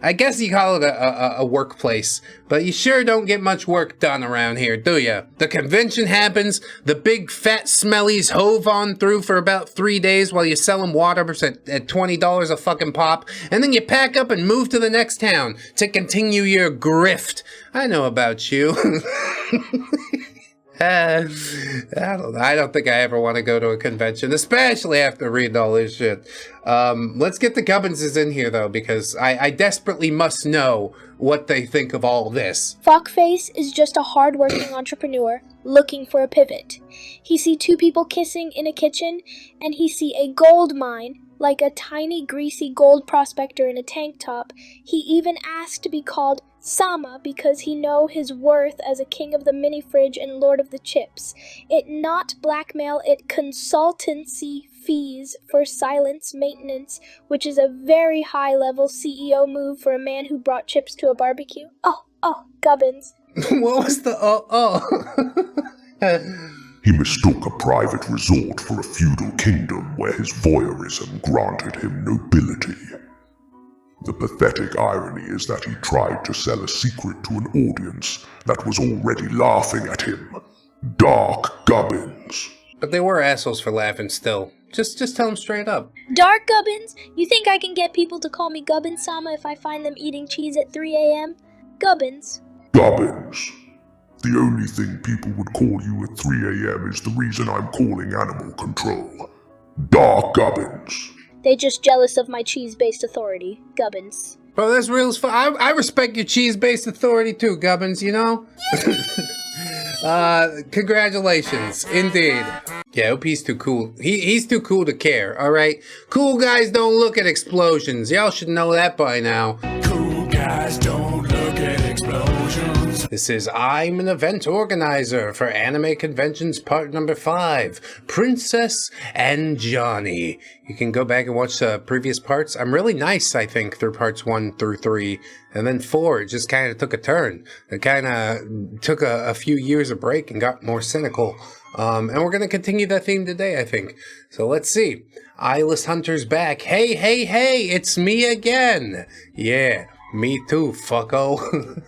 I guess you call it a workplace, but you sure don't get much work done around here, do ya? The convention happens, the big fat smellies hove on through for about 3 days while you sell them waters at $20 a fucking pop, and then you pack up and move to the next town to continue your grift. I know about you. I don't think I ever want to go to a convention, especially after reading all this shit. Let's get the Gubbinses in here, though, because I desperately must know what they think of all this. Fuckface is just a hard-working entrepreneur looking for a pivot. He see two people kissing in a kitchen, and he see a gold mine, like a tiny greasy gold prospector in a tank top. He even asked to be called Sama because he know his worth as a king of the mini fridge and lord of the chips. It not blackmail, it consultancy fees for silence maintenance, which is a very high-level CEO move for a man who brought chips to a barbecue. Oh, Gubbins. What was the He mistook a private resort for a feudal kingdom where his voyeurism granted him nobility. The pathetic irony is that he tried to sell a secret to an audience that was already laughing at him. Dark Gubbins. But they were assholes for laughing still. Just tell them straight up. Dark Gubbins? You think I can get people to call me Gubbins-sama if I find them eating cheese at 3 a.m.? Gubbins. Gubbins. The only thing people would call you at 3 a.m. is the reason I'm calling animal control. Dark Gubbins. They just jealous of my cheese-based authority, Gubbins. Bro, that's real as fuck. I respect your cheese-based authority too, Gubbins, you know? Congratulations, indeed. Yeah, OP's too cool. He's too cool to care, alright? Cool guys don't look at explosions. Y'all should know that by now. Cool guys don't look at explosions. This is I'm an event organizer for Anime Conventions Part Number 5, Princess and Johnny. You can go back and watch previous parts. I'm really nice, I think, through parts 1 through 3. And then 4, it just kind of took a turn. It kind of took a few years of break and got more cynical. And we're going to continue that theme today, I think. So let's see. Eyeless Hunter's back. Hey, it's me again. Yeah. Me too, fucko.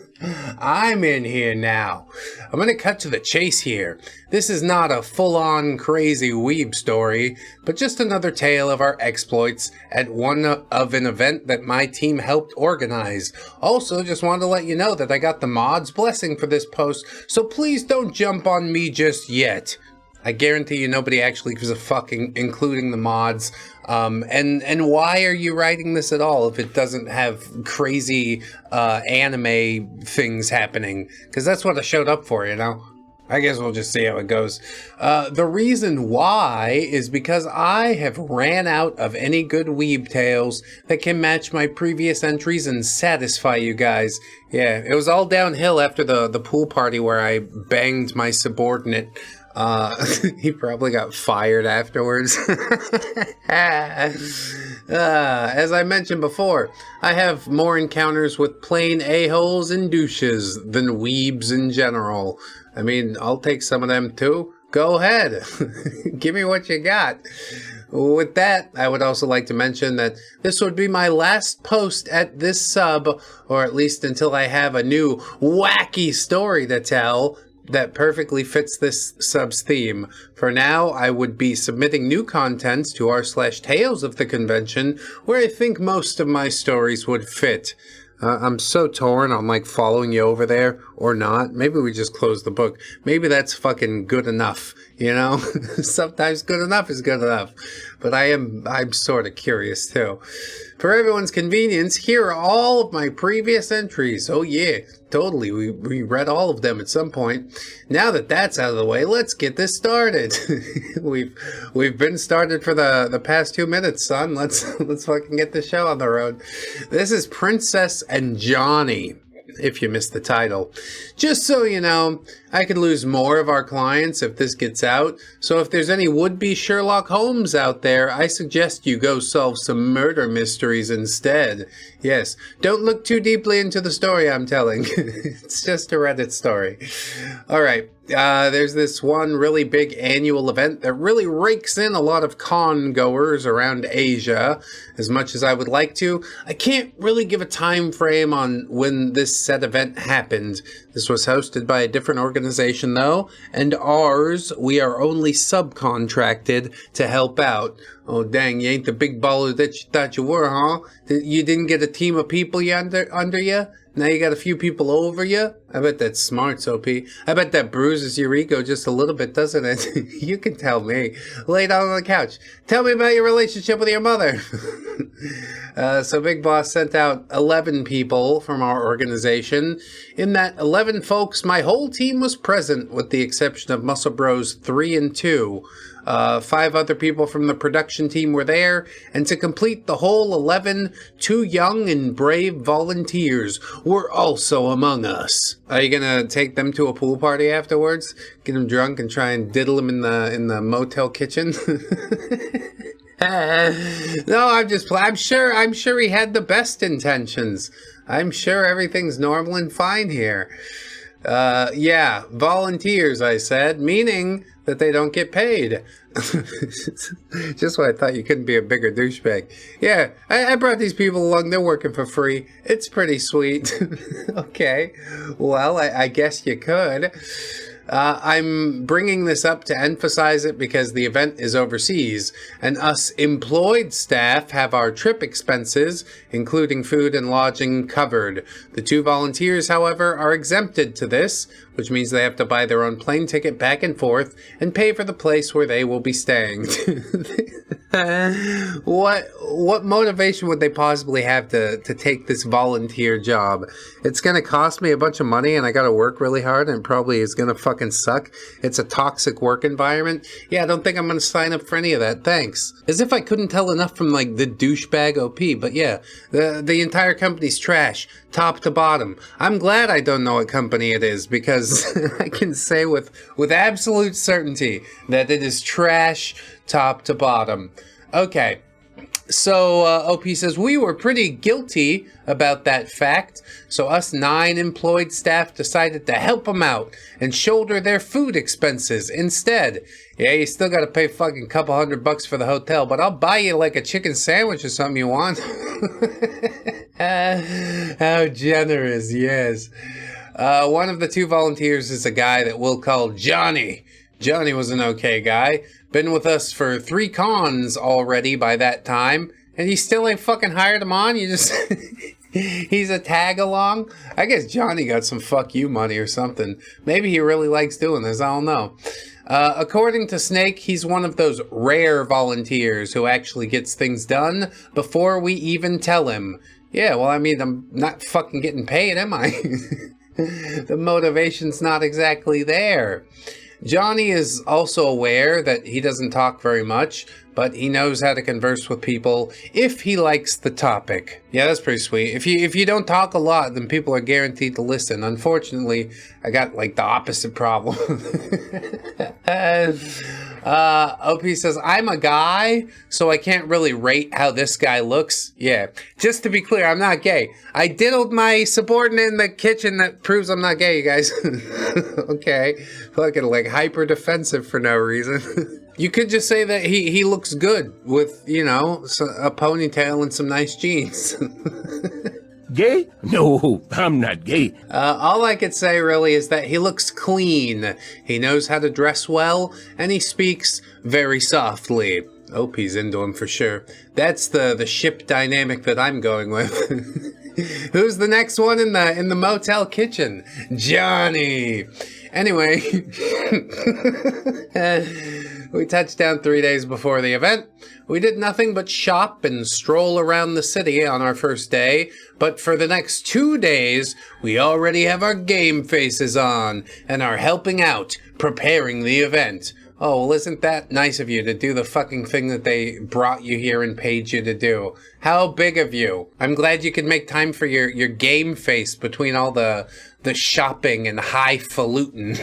I'm in here now. I'm gonna cut to the chase here. This is not a full-on crazy weeb story, but just another tale of our exploits at one of an event that my team helped organize. Also, just wanted to let you know that I got the mod's blessing for this post, so please don't jump on me just yet. I guarantee you nobody actually gives a fuck, including the mods. And why are you writing this at all if it doesn't have crazy anime things happening? Because that's what I showed up for, you know? I guess we'll just see how it goes. The reason why is because I have ran out of any good weeb tales that can match my previous entries and satisfy you guys. Yeah, it was all downhill after the pool party where I banged my subordinate. He probably got fired afterwards. As I mentioned before, I have more encounters with plain a-holes and douches than weebs in general. I mean, I'll take some of them too. Go ahead. Give me what you got. With that, I would also like to mention that this would be my last post at this sub, or at least until I have a new wacky story to tell that perfectly fits this sub's theme. For now, I would be submitting new contents to r/tales of the convention, where I think most of my stories would fit. I'm so torn on like following you over there or not. Maybe we just close the book. Maybe that's fucking good enough, you know? Sometimes good enough is good enough. But I'm sort of curious too. For everyone's convenience, here are all of my previous entries. Oh yeah, totally. We read all of them at some point. Now that that's out of the way, let's get this started. We've been started for the past 2 minutes, son. Let's fucking get this show on the road. This is Princess and Johnny, if you missed the title. Just so you know, I could lose more of our clients if this gets out, so if there's any would-be Sherlock Holmes out there, I suggest you go solve some murder mysteries instead. Yes, don't look too deeply into the story I'm telling. It's just a Reddit story. Alright, there's this one really big annual event that really rakes in a lot of con goers around Asia. As much as I would like to, I can't really give a time frame on when this said event happened. This was hosted by a different organization though, and ours, we are only subcontracted to help out. Oh dang, you ain't the big baller that you thought you were, huh? You didn't get a team of people under you? Now you got a few people over you? I bet that's smart, OP. I bet that bruises your ego just a little bit, doesn't it? You can tell me. Lay down on the couch. Tell me about your relationship with your mother. So Big Boss sent out 11 people from our organization. In that 11 folks, my whole team was present, with the exception of Muscle Bros 3 and 2. 5 other people from the production team were there, and to complete the whole 11, 2 young and brave volunteers were also among us. Are you gonna take them to a pool party afterwards? Get them drunk and try and diddle them in the motel kitchen? No, I'm sure he had the best intentions. I'm sure everything's normal and fine here. Yeah, volunteers, I said, meaning that they don't get paid. Just when I thought you couldn't be a bigger douchebag. Yeah, I brought these people along. They're working for free. It's pretty sweet. Okay, well, I guess you could. I'm bringing this up to emphasize it because the event is overseas, and us employed staff have our trip expenses, including food and lodging, covered. The 2 volunteers, however, are exempted to this, which means they have to buy their own plane ticket back and forth and pay for the place where they will be staying. What motivation would they possibly have to take this volunteer job? It's gonna cost me a bunch of money and I gotta work really hard and probably is gonna fucking suck. It's a toxic work environment. Yeah, I don't think I'm gonna sign up for any of that, thanks. As if I couldn't tell enough from like the douchebag OP, but yeah, the entire company's trash, top to bottom. I'm glad I don't know what company it is because I can say with absolute certainty that it is trash top to bottom. Okay, So OP says, we were pretty guilty about that fact, so us 9 employed staff decided to help them out and shoulder their food expenses instead. Yeah, you still gotta pay fucking couple $100 for the hotel, but I'll buy you like a chicken sandwich or something you want. How generous, yes. One of the 2 volunteers is a guy that we'll call Johnny. Johnny was an okay guy. Been with us for 3 cons already by that time, and you still ain't fucking hired him on? You just... He's a tag along? I guess Johnny got some fuck you money or something. Maybe he really likes doing this, I don't know. According to Snake, he's one of those rare volunteers who actually gets things done before we even tell him. Yeah, well, I mean, I'm not fucking getting paid, am I? The motivation's not exactly there. Johnny is also aware that he doesn't talk very much, but he knows how to converse with people if he likes the topic. Yeah, that's pretty sweet. If you don't talk a lot, then people are guaranteed to listen. Unfortunately, I got like the opposite problem. OP says, I'm a guy, so I can't really rate how this guy looks. Yeah, just to be clear, I'm not gay. I diddled my subordinate in the kitchen. That proves I'm not gay, you guys. Okay, fucking like hyper defensive for no reason. You could just say that he looks good with, you know, a ponytail and some nice jeans. Gay? No, I'm not gay. All I could say really is that he looks clean. He knows how to dress well, and he speaks very softly. OP's into him for sure. That's the ship dynamic that I'm going with. Who's the next one in the motel kitchen? Johnny. Anyway, we touched down 3 days before the event. We did nothing but shop and stroll around the city on our first day, but for the next 2 days, we already have our game faces on and are helping out, preparing the event. Oh, well, isn't that nice of you to do the fucking thing that they brought you here and paid you to do? How big of you. I'm glad you could make time for your game face between all the shopping and highfalutin.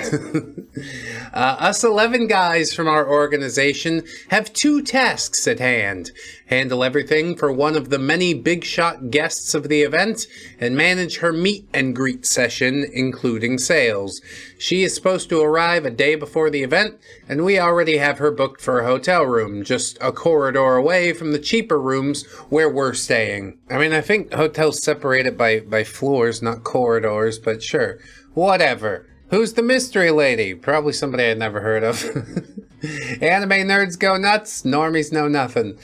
Us 11 guys from our organization have 2 tasks at hand. Handle everything for one of the many big shot guests of the event and manage her meet and greet session, including sales. She is supposed to arrive a day before the event, and we already have her booked for a hotel room, just a corridor away from the cheaper rooms where we're staying. I mean, I think hotels separated by floors, not corridors, but sure. Whatever. Who's the mystery lady? Probably somebody I'd never heard of. Anime nerds go nuts, normies know nothing.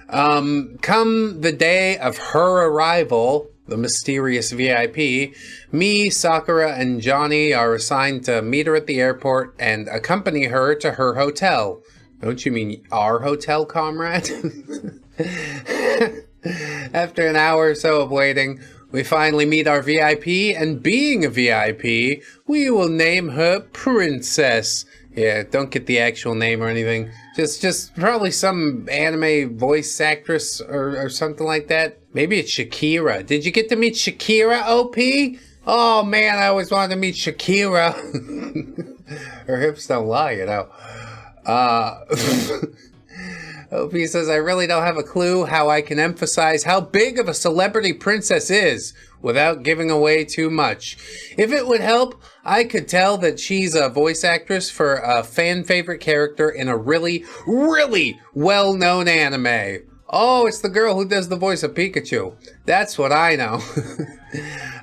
Come the day of her arrival, the mysterious VIP, me, Sakura, and Johnny are assigned to meet her at the airport and accompany her to her hotel. Don't you mean our hotel, comrade? After an hour or so of waiting, we finally meet our VIP, and being a VIP, we will name her Princess. Yeah, don't get the actual name or anything. Just probably some anime voice actress or something like that. Maybe it's Shakira. Did you get to meet Shakira, OP? Oh man, I always wanted to meet Shakira. Her hips don't lie, you know. OP says, I really don't have a clue how I can emphasize how big of a celebrity Princess is without giving away too much. If it would help, I could tell that she's a voice actress for a fan favorite character in a really, really well-known anime. Oh, it's the girl who does the voice of Pikachu. That's what I know.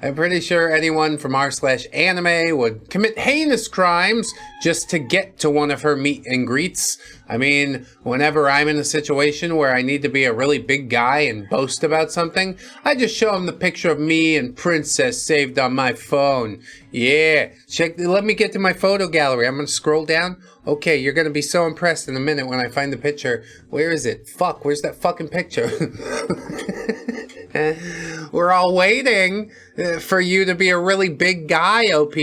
I'm pretty sure anyone from r/anime would commit heinous crimes just to get to one of her meet and greets. I mean, whenever I'm in a situation where I need to be a really big guy and boast about something, I just show them the picture of me and Princess saved on my phone. Yeah, let me get to my photo gallery. I'm gonna scroll down. Okay, you're gonna be so impressed in a minute when I find the picture. Where is it? Fuck, where's that fucking picture? We're all waiting for you to be a really big guy, OP,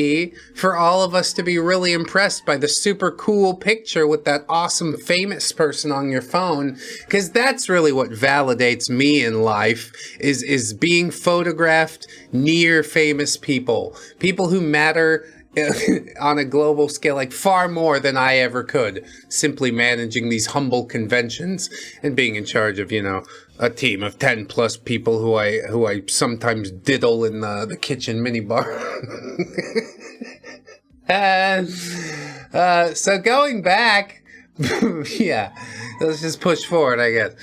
for all of us to be really impressed by the super cool picture with that awesome famous person on your phone, because that's really what validates me in life, is being photographed near famous people who matter on a global scale, like far more than I ever could, simply managing these humble conventions and being in charge of, you know, a team of 10 plus people who I sometimes diddle in the kitchen minibar. So going back, yeah, let's just push forward, I guess.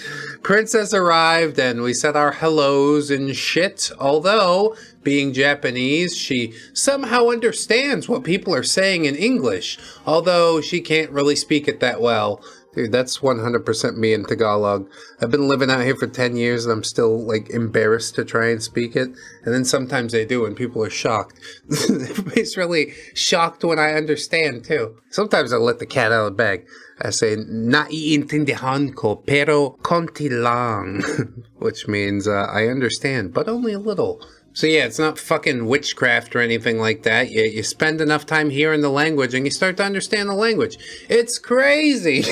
Princess arrived and we said our hellos and shit. Although, being Japanese, she somehow understands what people are saying in English. Although she can't really speak it that well. Dude, that's 100% me in Tagalog. I've been living out here for 10 years and I'm still, like, embarrassed to try and speak it. And then sometimes I do and people are shocked. Everybody's really shocked when I understand, too. Sometimes I let the cat out of the bag. I say, naiintindihan ko, pero konti lang. Which means, I understand, but only a little. So yeah, it's not fucking witchcraft or anything like that. You spend enough time hearing the language and you start to understand the language. It's crazy.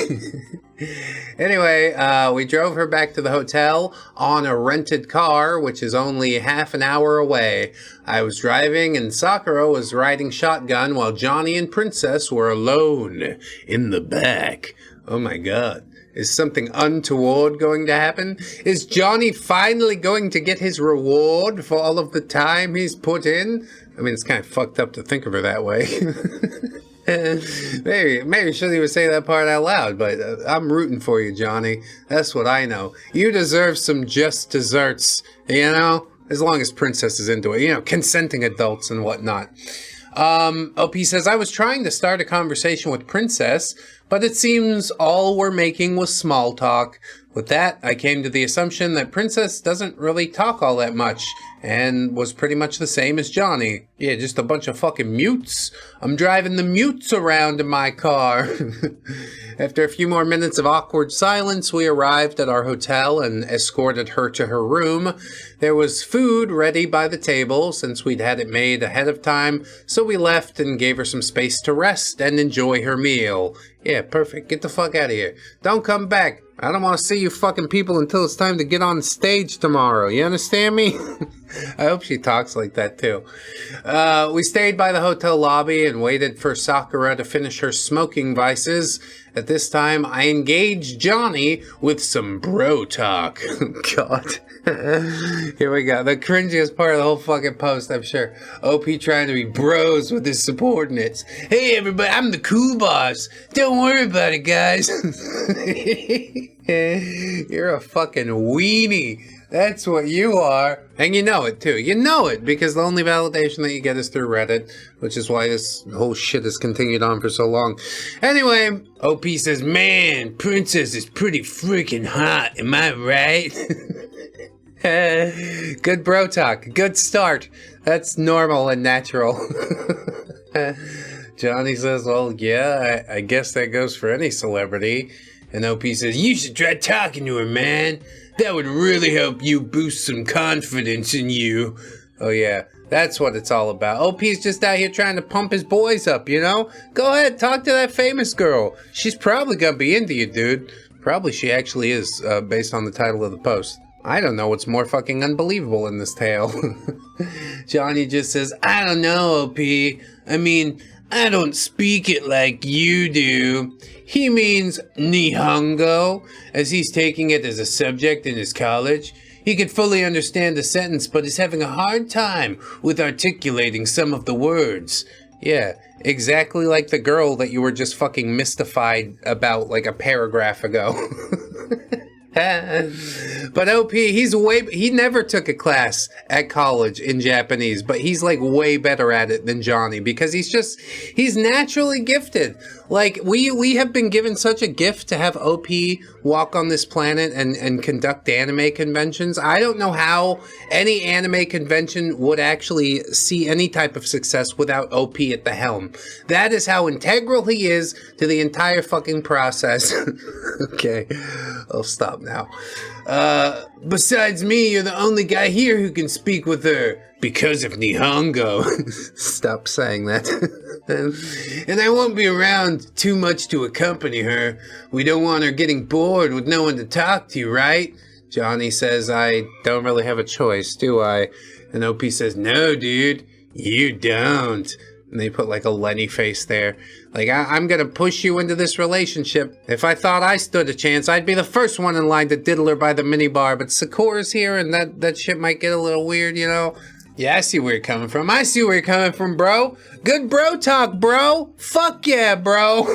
Anyway, we drove her back to the hotel on a rented car, which is only half an hour away. I was driving and Sakura was riding shotgun while Johnny and Princess were alone in the back. Oh my god. Is something untoward going to happen? Is Johnny finally going to get his reward for all of the time he's put in? I mean, it's kind of fucked up to think of her that way. Maybe shouldn't even say that part out loud, but I'm rooting for you, Johnny. That's what I know. You deserve some just desserts, you know? As long as Princess is into it. You know, consenting adults and whatnot. OP says, I was trying to start a conversation with Princess, but it seems all we're making was small talk. With that, I came to the assumption that Princess doesn't really talk all that much, and was pretty much the same as Johnny. Yeah, just a bunch of fucking mutes. I'm driving the mutes around in my car. After a few more minutes of awkward silence, we arrived at our hotel and escorted her to her room. There was food ready by the table, since we'd had it made ahead of time, so we left and gave her some space to rest and enjoy her meal. Yeah, perfect. Get the fuck out of here. Don't come back. I don't want to see you fucking people until it's time to get on stage tomorrow. You understand me? I hope she talks like that too. We stayed by the hotel lobby and waited for Sakura to finish her smoking vices. At this time, I engaged Johnny with some bro talk. God. Here we go. The cringiest part of the whole fucking post, I'm sure. OP trying to be bros with his subordinates. Hey, everybody, I'm the cool boss. Don't worry about it, guys. You're a fucking weenie. That's what you are. And you know it, too. You know it, because the only validation that you get is through Reddit, which is why this whole shit has continued on for so long. Anyway, OP says, man, Princess is pretty freaking hot. Am I right? Good bro talk. Good start. That's normal and natural. Johnny says, well, yeah, I guess that goes for any celebrity. And OP says, you should try talking to her, man. That would really help you boost some confidence in you. Oh, yeah. That's what it's all about. OP's just out here trying to pump his boys up, you know? Go ahead, talk to that famous girl. She's probably gonna be into you, dude. Probably she actually is, based on the title of the post. I don't know what's more fucking unbelievable in this tale. Johnny just says, I don't know, OP. I mean, I don't speak it like you do. He means Nihongo, as he's taking it as a subject in his college. He could fully understand the sentence, but is having a hard time with articulating some of the words. Yeah, exactly like the girl that you were just fucking mystified about like a paragraph ago. But OP, he never took a class at college in Japanese, but he's like way better at it than Johnny because he's naturally gifted. Like we have been given such a gift to have OP walk on this planet and conduct anime conventions. I don't know how any anime convention would actually see any type of success without OP at the helm. That is how integral he is to the entire fucking process. Okay, I'll stop now. Besides me, you're the only guy here who can speak with her because of Nihongo. Stop saying that. And I won't be around too much to accompany her. We don't want her getting bored with no one to talk to, right? Johnny says, I don't really have a choice, do I? And OP says, no, dude, you don't. And they put like a Lenny face there. Like, I'm gonna push you into this relationship. If I thought I stood a chance, I'd be the first one in line to diddle her by the minibar. But Sakura's here and that shit might get a little weird, you know? Yeah, I see where you're coming from. I see where you're coming from, bro. Good bro talk, bro. Fuck yeah, bro.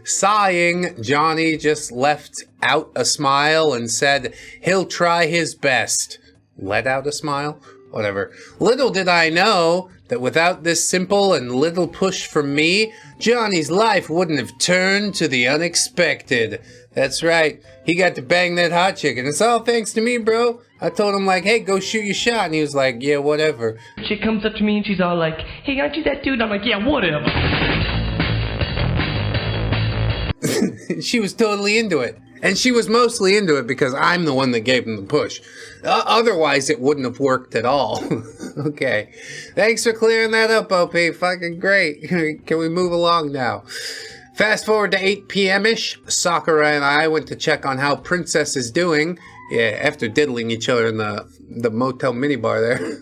Sighing, Johnny just left out a smile and said he'll try his best. Let out a smile? Whatever. Little did I know that without this simple and little push from me, Johnny's life wouldn't have turned to the unexpected. That's right. He got to bang that hot chick, and it's all thanks to me, bro. I told him, like, hey, go shoot your shot, and he was like, yeah, whatever. She comes up to me and she's all like, hey, aren't you that dude? I'm like, yeah, whatever. She was totally into it. And she was mostly into it because I'm the one that gave him the push. Otherwise, it wouldn't have worked at all. Okay. Thanks for clearing that up, OP. Fucking great. Can we move along now? Fast forward to 8 p.m.-ish. Sakura and I went to check on how Princess is doing. Yeah, after diddling each other in the motel minibar there.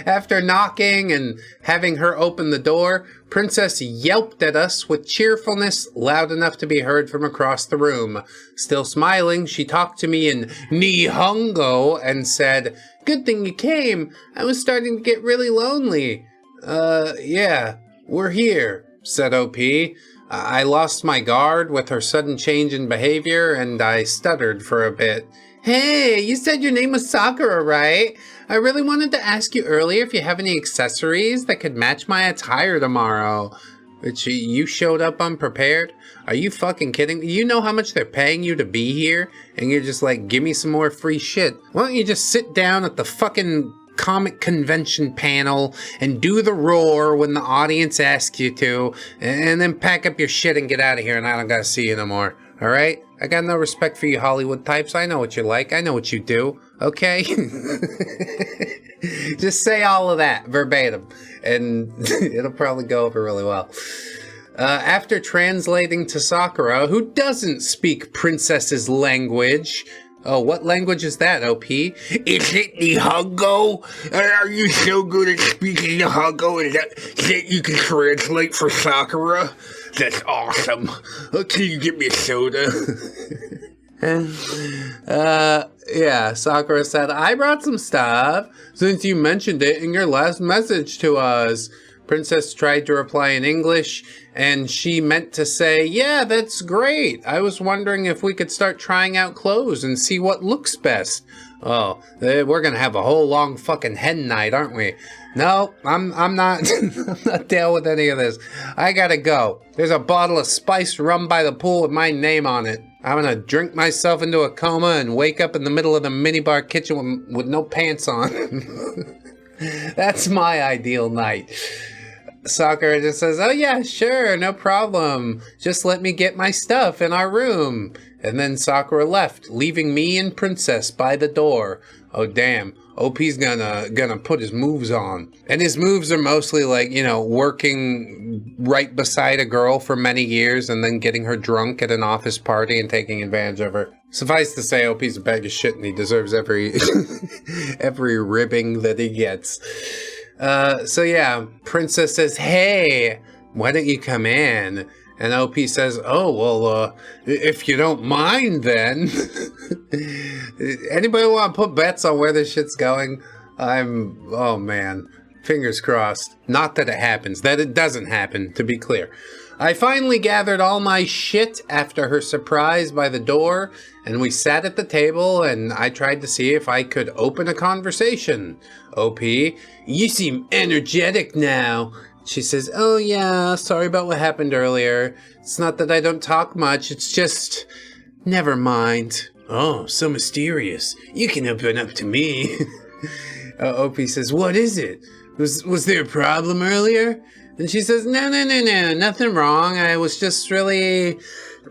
After knocking and having her open the door, Princess yelped at us with cheerfulness loud enough to be heard from across the room. Still smiling, she talked to me in Nihongo and said, "Good thing you came. I was starting to get really lonely." Yeah, we're here," said OP. I lost my guard with her sudden change in behavior, and I stuttered for a bit. "Hey, you said your name was Sakura, right? I really wanted to ask you earlier if you have any accessories that could match my attire tomorrow." Which, you showed up unprepared? Are you fucking kidding me? You know how much they're paying you to be here? And you're just like, give me some more free shit. Why don't you just sit down at the fucking comic convention panel and do the roar when the audience asks you to, and then pack up your shit and get out of here, and I don't gotta see you no more. Alright? I got no respect for you Hollywood types. I know what you like. I know what you do. Okay? Just say all of that verbatim, and it'll probably go over really well. After translating to Sakura, who doesn't speak Princess's language. Oh, what language is that, OP? Is it Nihongo? Are you so good at speaking Nihongo that you can translate for Sakura? That's awesome. Can you give me a soda? Yeah, Sakura said, I brought some stuff since you mentioned it in your last message to us. Princess tried to reply in English, and she meant to say, yeah, that's great. I was wondering if we could start trying out clothes and see what looks best. Oh, we're gonna have a whole long fucking hen night, aren't we? No, I'm not, I'm not down with any of this. I gotta go. There's a bottle of spiced rum by the pool with my name on it. I'm gonna drink myself into a coma and wake up in the middle of the minibar kitchen with no pants on. That's my ideal night. Sakura just says, oh yeah, sure, no problem. Just let me get my stuff in our room. And then Sakura left, leaving me and Princess by the door. Oh damn, OP's gonna put his moves on. And his moves are mostly like, you know, working right beside a girl for many years and then getting her drunk at an office party and taking advantage of her. Suffice to say, OP's a bag of shit and he deserves every every ribbing that he gets. So yeah, Princess says, hey, why don't you come in? And OP says, oh, well, if you don't mind then. Anybody want to put bets on where this shit's going? Oh man, fingers crossed. Not that it happens, that it doesn't happen, to be clear. I finally gathered all my shit after her surprise by the door, and we sat at the table, and I tried to see if I could open a conversation. OP, you seem energetic now. She says, oh yeah, sorry about what happened earlier. It's not that I don't talk much, it's just... Never mind. Oh, so mysterious. You can open up to me. OP says, what is it? Was there a problem earlier? And she says, no, nothing wrong. I was just really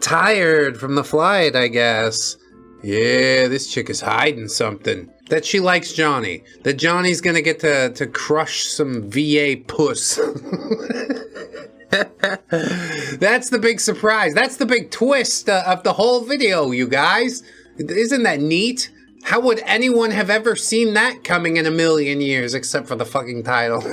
tired from the flight, I guess. Yeah, this chick is hiding something. That she likes Johnny. That Johnny's gonna get to crush some VA puss. That's the big surprise. That's the big twist of the whole video, you guys. Isn't that neat? How would anyone have ever seen that coming in a million years, except for the fucking title?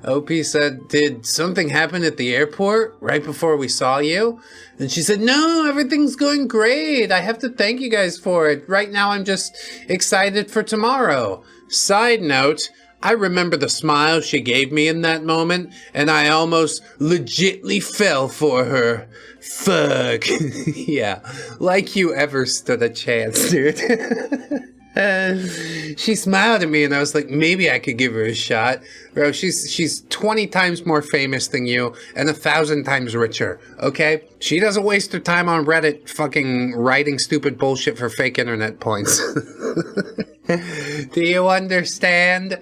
OP said, did something happen at the airport right before we saw you? And she said, no, everything's going great. I have to thank you guys for it. Right now, I'm just excited for tomorrow. Side note, I remember the smile she gave me in that moment, and I almost legitly fell for her. Fuck. Yeah, like you ever stood a chance, dude. She smiled at me, and I was like, maybe I could give her a shot. Bro, she's 20 times more famous than you, and 1,000 times richer, okay? She doesn't waste her time on Reddit fucking writing stupid bullshit for fake internet points. Do you understand?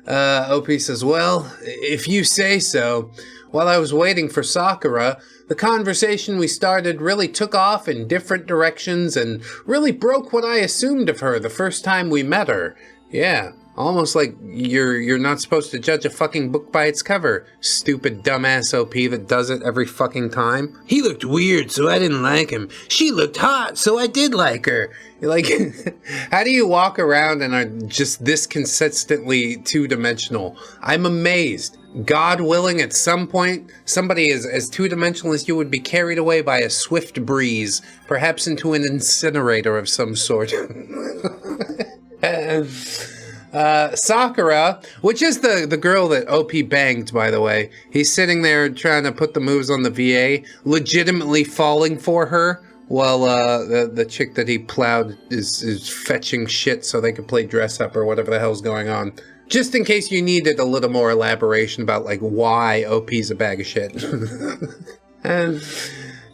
OP says, well, if you say so. While I was waiting for Sakura, the conversation we started really took off in different directions and really broke what I assumed of her the first time we met her. Yeah, almost like you're not supposed to judge a fucking book by its cover, stupid dumbass OP that does it every fucking time. He looked weird, so I didn't like him. She looked hot, so I did like her. Like, how do you walk around and are just this consistently two-dimensional? I'm amazed. God willing, at some point, somebody as two-dimensional as you would be carried away by a swift breeze, perhaps into an incinerator of some sort. Sakura, which is the girl that OP banged, by the way. He's sitting there trying to put the moves on the VA, legitimately falling for her, while the chick that he plowed is fetching shit so they could play dress up or whatever the hell's going on. Just in case you needed a little more elaboration about, like, why OP's a bag of shit.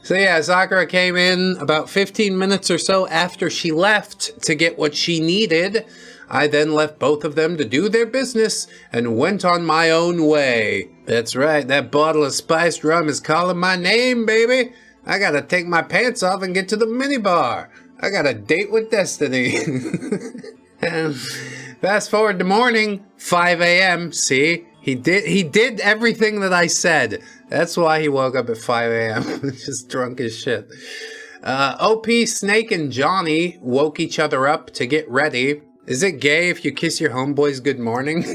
So yeah, Sakura came in about 15 minutes or so after she left to get what she needed. I then left both of them to do their business and went on my own way. That's right, that bottle of spiced rum is calling my name, baby. I gotta take my pants off and get to the minibar. I got a date with destiny. Fast forward to morning, 5 a.m. See, he did everything that I said. That's why he woke up at 5 a.m. Just drunk as shit. OP, Snake, and Johnny woke each other up to get ready. Is it gay if you kiss your homeboys good morning?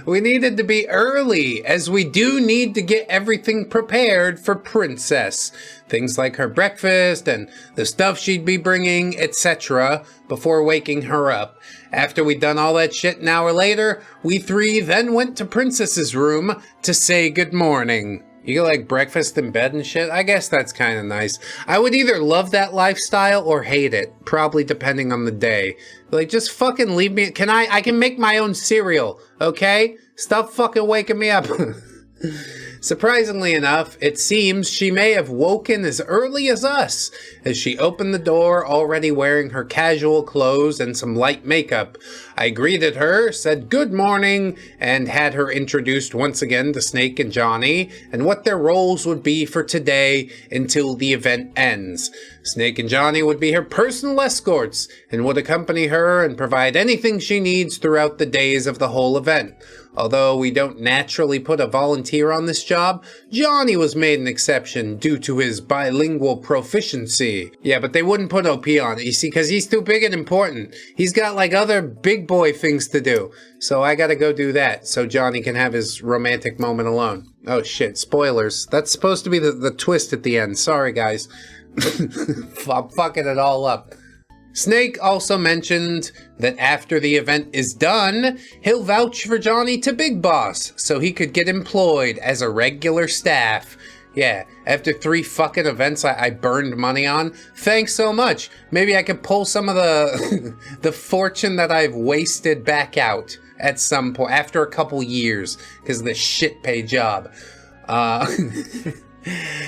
We needed to be early, as we do need to get everything prepared for Princess. Things like her breakfast and the stuff she'd be bringing, etc., before waking her up. After we'd done all that shit an hour later, we three then went to Princess's room to say good morning. You get like breakfast in bed and shit? I guess that's kind of nice. I would either love that lifestyle or hate it, probably depending on the day. Like, just fucking leave me. I can make my own cereal, okay? Stop fucking waking me up. Surprisingly enough, it seems she may have woken as early as us, as she opened the door already wearing her casual clothes and some light makeup. I greeted her, said good morning, and had her introduced once again to Snake and Johnny, and what their roles would be for today until the event ends. Snake and Johnny would be her personal escorts, and would accompany her and provide anything she needs throughout the days of the whole event. Although we don't naturally put a volunteer on this job, Johnny was made an exception due to his bilingual proficiency. Yeah, but they wouldn't put OP on it, you see, because he's too big and important. He's got like other big boy things to do. So I gotta go do that so Johnny can have his romantic moment alone. Oh shit, spoilers. That's supposed to be the twist at the end. Sorry guys. I'm fucking it all up. Snake also mentioned that after the event is done, he'll vouch for Johnny to Big Boss so he could get employed as a regular staff. Yeah, after 3 fucking events I burned money on, thanks so much. Maybe I could pull some of the the fortune that I've wasted back out at some point after a couple years because of the shit pay job.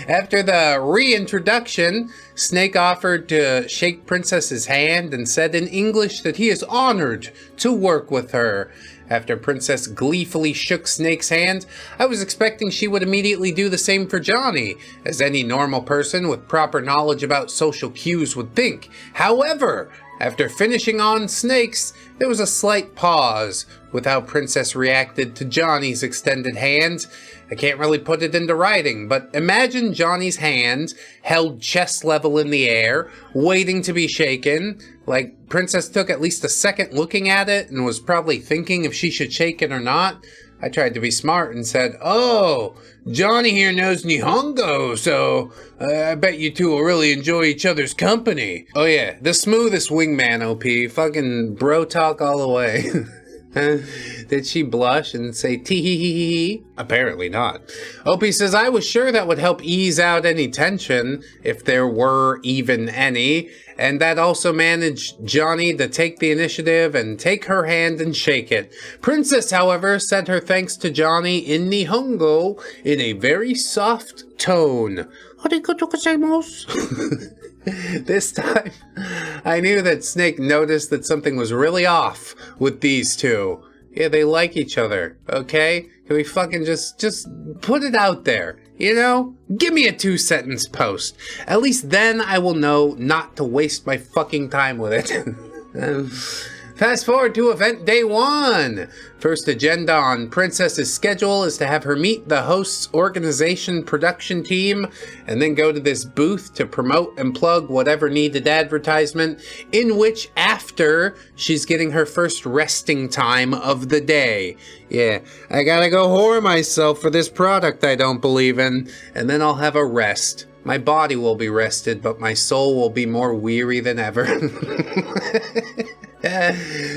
After the reintroduction, Snake offered to shake Princess's hand and said in English that he is honored to work with her. After Princess gleefully shook Snake's hand, I was expecting she would immediately do the same for Johnny, as any normal person with proper knowledge about social cues would think. However, After finishing on snakes, there was a slight pause with how Princess reacted to Johnny's extended hand. I can't really put it into writing, but imagine Johnny's hand held chest level in the air, waiting to be shaken. Like, Princess took at least a second looking at it and was probably thinking if she should shake it or not. I tried to be smart and said, "Oh, Johnny here knows Nihongo, so I bet you two will really enjoy each other's company." Oh yeah, the smoothest wingman, OP. Fucking bro talk all the way. Did she blush and say tee-hee-hee-hee? Apparently not. Opie says, "I was sure that would help ease out any tension, if there were even any, and that also managed Johnny to take the initiative and take her hand and shake it. Princess, however, said her thanks to Johnny in Nihongo in a very soft tone. Arigatou gozaimasu." This time, I knew that Snake noticed that something was really off with these two. Yeah, they like each other, okay? Can we fucking just put it out there, you know? Give me a 2-sentence post. At least then I will know not to waste my fucking time with it. Fast forward to event day 1. First agenda on Princess's schedule is to have her meet the host's organization production team and then go to this booth to promote and plug whatever needed advertisement, in which after she's getting her first resting time of the day. Yeah, I gotta go whore myself for this product I don't believe in, and then I'll have a rest. My body will be rested, but my soul will be more weary than ever.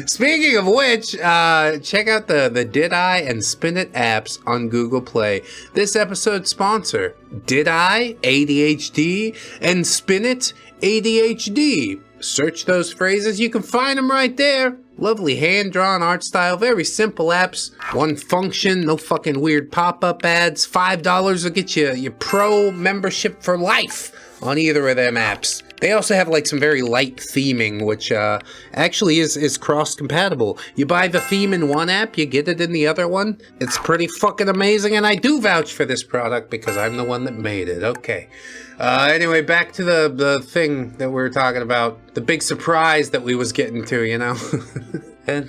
Speaking of which, check out the Did I and Spin It apps on Google Play. This episode's sponsor, Did I, ADHD, and Spin It, ADHD. Search those phrases, you can find them right there. Lovely hand-drawn art style, very simple apps. One function, no fucking weird pop-up ads. $5 will get you your pro membership for life on either of them apps. They also have like some very light theming, which actually is cross-compatible. You buy the theme in one app, you get it in the other one. It's pretty fucking amazing, and I do vouch for this product because I'm the one that made it. Okay. Anyway, back to the thing that we were talking about. The big surprise that we was getting to, you know? And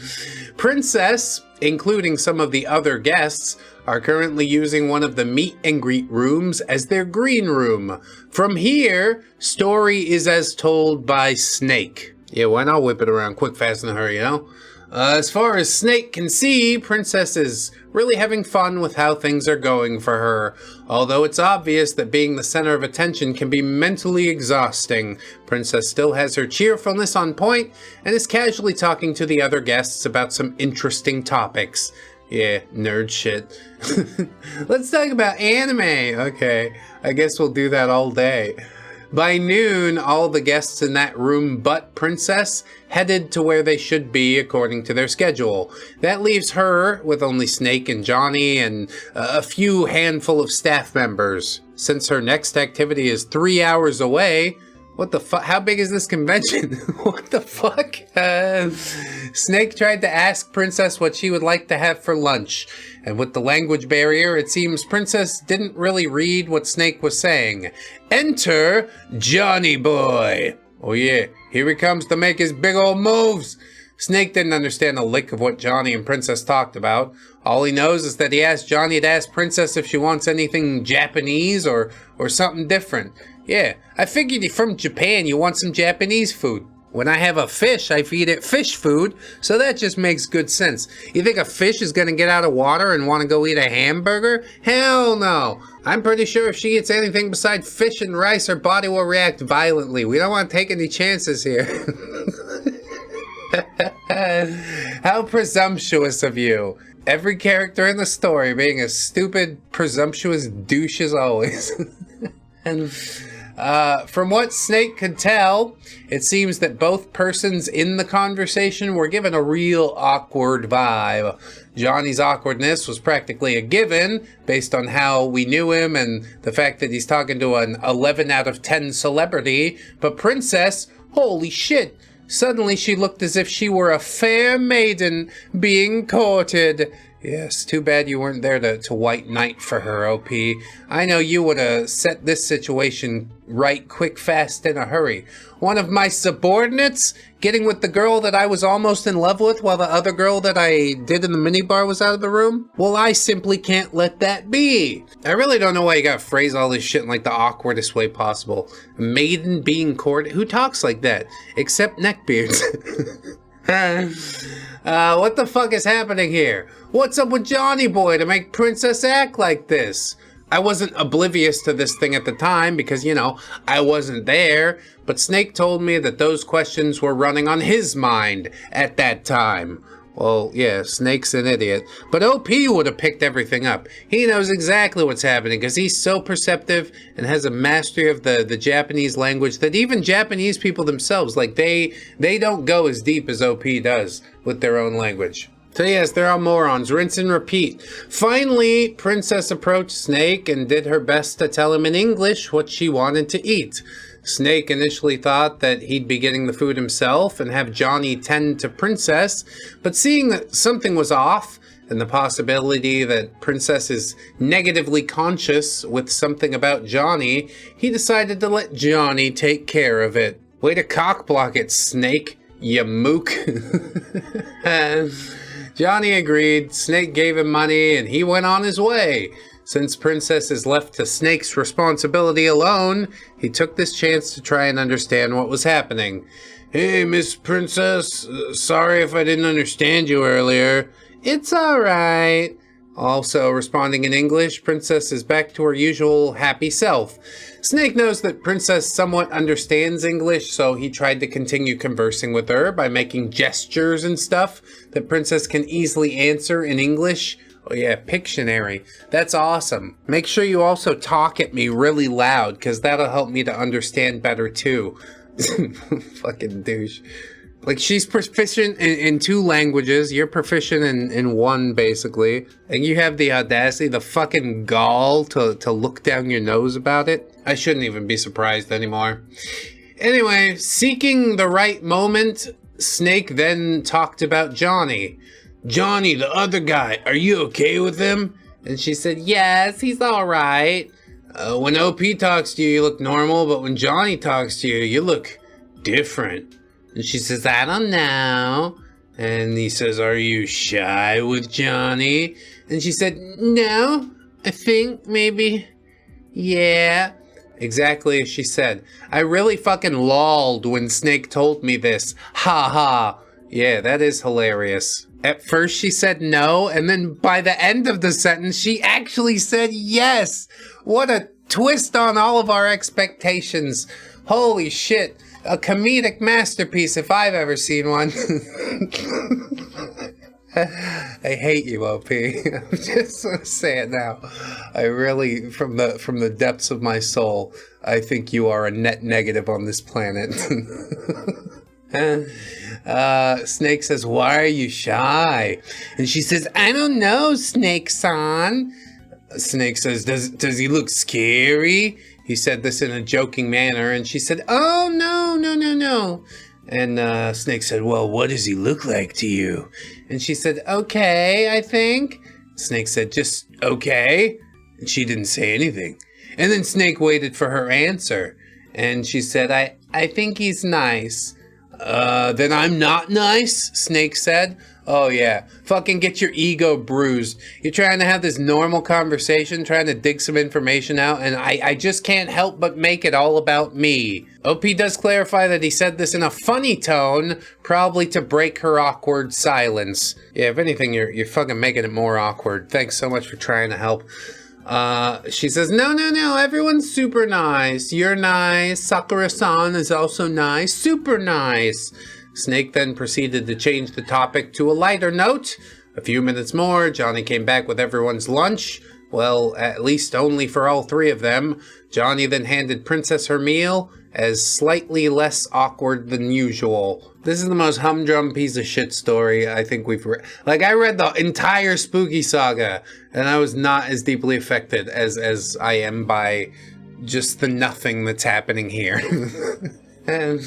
Princess, including some of the other guests, are currently using one of the meet and greet rooms as their green room. From here, story is as told by Snake. Yeah, why not whip it around quick, fast, and in a hurry, you know? As far as Snake can see, Princess is really having fun with how things are going for her. Although it's obvious that being the center of attention can be mentally exhausting, Princess still has her cheerfulness on point and is casually talking to the other guests about some interesting topics. Yeah, nerd shit. Let's talk about anime. Okay, I guess we'll do that all day. By noon, all the guests in that room but Princess headed to where they should be according to their schedule. That leaves her with only Snake and Johnny and a few handful of staff members. Since her next activity is 3 hours away, what the fuck? How big is this convention? What the fuck? Snake tried to ask Princess what she would like to have for lunch. And with the language barrier, it seems Princess didn't really read what Snake was saying. Enter Johnny Boy. Oh yeah, here he comes to make his big old moves. Snake didn't understand a lick of what Johnny and Princess talked about. All he knows is that he asked Johnny to ask Princess if she wants anything Japanese or something different. Yeah, I figured you're from Japan, you want some Japanese food. When I have a fish, I feed it fish food, so that just makes good sense. You think a fish is gonna get out of water and want to go eat a hamburger? Hell no. I'm pretty sure if she eats anything besides fish and rice, her body will react violently. We don't want to take any chances here. How presumptuous of you. Every character in the story being a stupid, presumptuous douche as always. And from what Snake could tell, it seems that both persons in the conversation were given a real awkward vibe. Johnny's awkwardness was practically a given based on how we knew him and the fact that he's talking to an 11 out of 10 celebrity. But Princess, holy shit, suddenly she looked as if she were a fair maiden being courted. Yes, too bad you weren't there to white knight for her, OP. I know you would have set this situation right quick, fast, in a hurry. One of my subordinates getting with the girl that I was almost in love with while the other girl that I did in the minibar was out of the room? Well, I simply can't let that be. I really don't know why you gotta phrase all this shit in like the awkwardest way possible. A maiden being courted? Who talks like that? Except neckbeards. What the fuck is happening here? What's up with Johnny Boy to make Princess act like this? I wasn't oblivious to this thing at the time because, you know, I wasn't there, but Snake told me that those questions were running on his mind at that time. Well, yeah, Snake's an idiot, but OP would have picked everything up. He knows exactly what's happening because he's so perceptive and has a mastery of the Japanese language that even Japanese people themselves, like they don't go as deep as OP does with their own language. So yes, they're all morons. Rinse and repeat. Finally, Princess approached Snake and did her best to tell him in English what she wanted to eat. Snake initially thought that he'd be getting the food himself and have Johnny tend to Princess, but seeing that something was off and the possibility that Princess is negatively conscious with something about Johnny, he decided to let Johnny take care of it. Way to cockblock it, Snake, you mook. Johnny agreed, Snake gave him money, and he went on his way. Since Princess is left to Snake's responsibility alone, he took this chance to try and understand what was happening. Hey, Miss Princess, sorry if I didn't understand you earlier. It's alright. Also responding in English, Princess is back to her usual happy self. Snake knows that Princess somewhat understands English, so he tried to continue conversing with her by making gestures and stuff that Princess can easily answer in English. Oh yeah, Pictionary. That's awesome. Make sure you also talk at me really loud, because that'll help me to understand better too. Fucking douche. Like, she's proficient in 2 languages, you're proficient in 1, basically. And you have the audacity, the fucking gall to look down your nose about it. I shouldn't even be surprised anymore. Anyway, seeking the right moment, Snake then talked about Johnny. Johnny, the other guy, are you okay with him? And she said, yes, he's alright. When OP talks to you, you look normal, but when Johnny talks to you, you look different. And she says, I don't know. And he says, are you shy with Johnny? And she said, no, I think maybe, yeah. Exactly as she said. I really fucking lolled when Snake told me this. Ha ha. Yeah, that is hilarious. At first she said no, and then by the end of the sentence, she actually said yes. What a twist on all of our expectations. Holy shit. A comedic masterpiece if I've ever seen one. I hate you, OP. I'm just gonna say it now. I really, from the depths of my soul, I think you are a net negative on this planet. Snake says, why are you shy? And she says, I don't know, Snake-san. Snake says, does he look scary? He said this in a joking manner, and she said, oh, no. And Snake said, well, what does he look like to you? And she said, okay, I think. Snake said, just okay. And she didn't say anything. And then Snake waited for her answer. And she said, I think he's nice. Then I'm not nice, Snake said. Oh yeah, fucking get your ego bruised. You're trying to have this normal conversation, trying to dig some information out, and I just can't help but make it all about me. OP does clarify that he said this in a funny tone, probably to break her awkward silence. Yeah, if anything, you're fucking making it more awkward. Thanks so much for trying to help. She says, no, everyone's super nice. You're nice. Sakura-san is also nice. Super nice. Snake then proceeded to change the topic to a lighter note. A few minutes more, Johnny came back with everyone's lunch. Well, at least only for all 3 of them. Johnny then handed Princess her meal, as slightly less awkward than usual. This is the most humdrum piece of shit story I think we've read. Like, I read the entire Spooky Saga, and I was not as deeply affected as I am by just the nothing that's happening here. And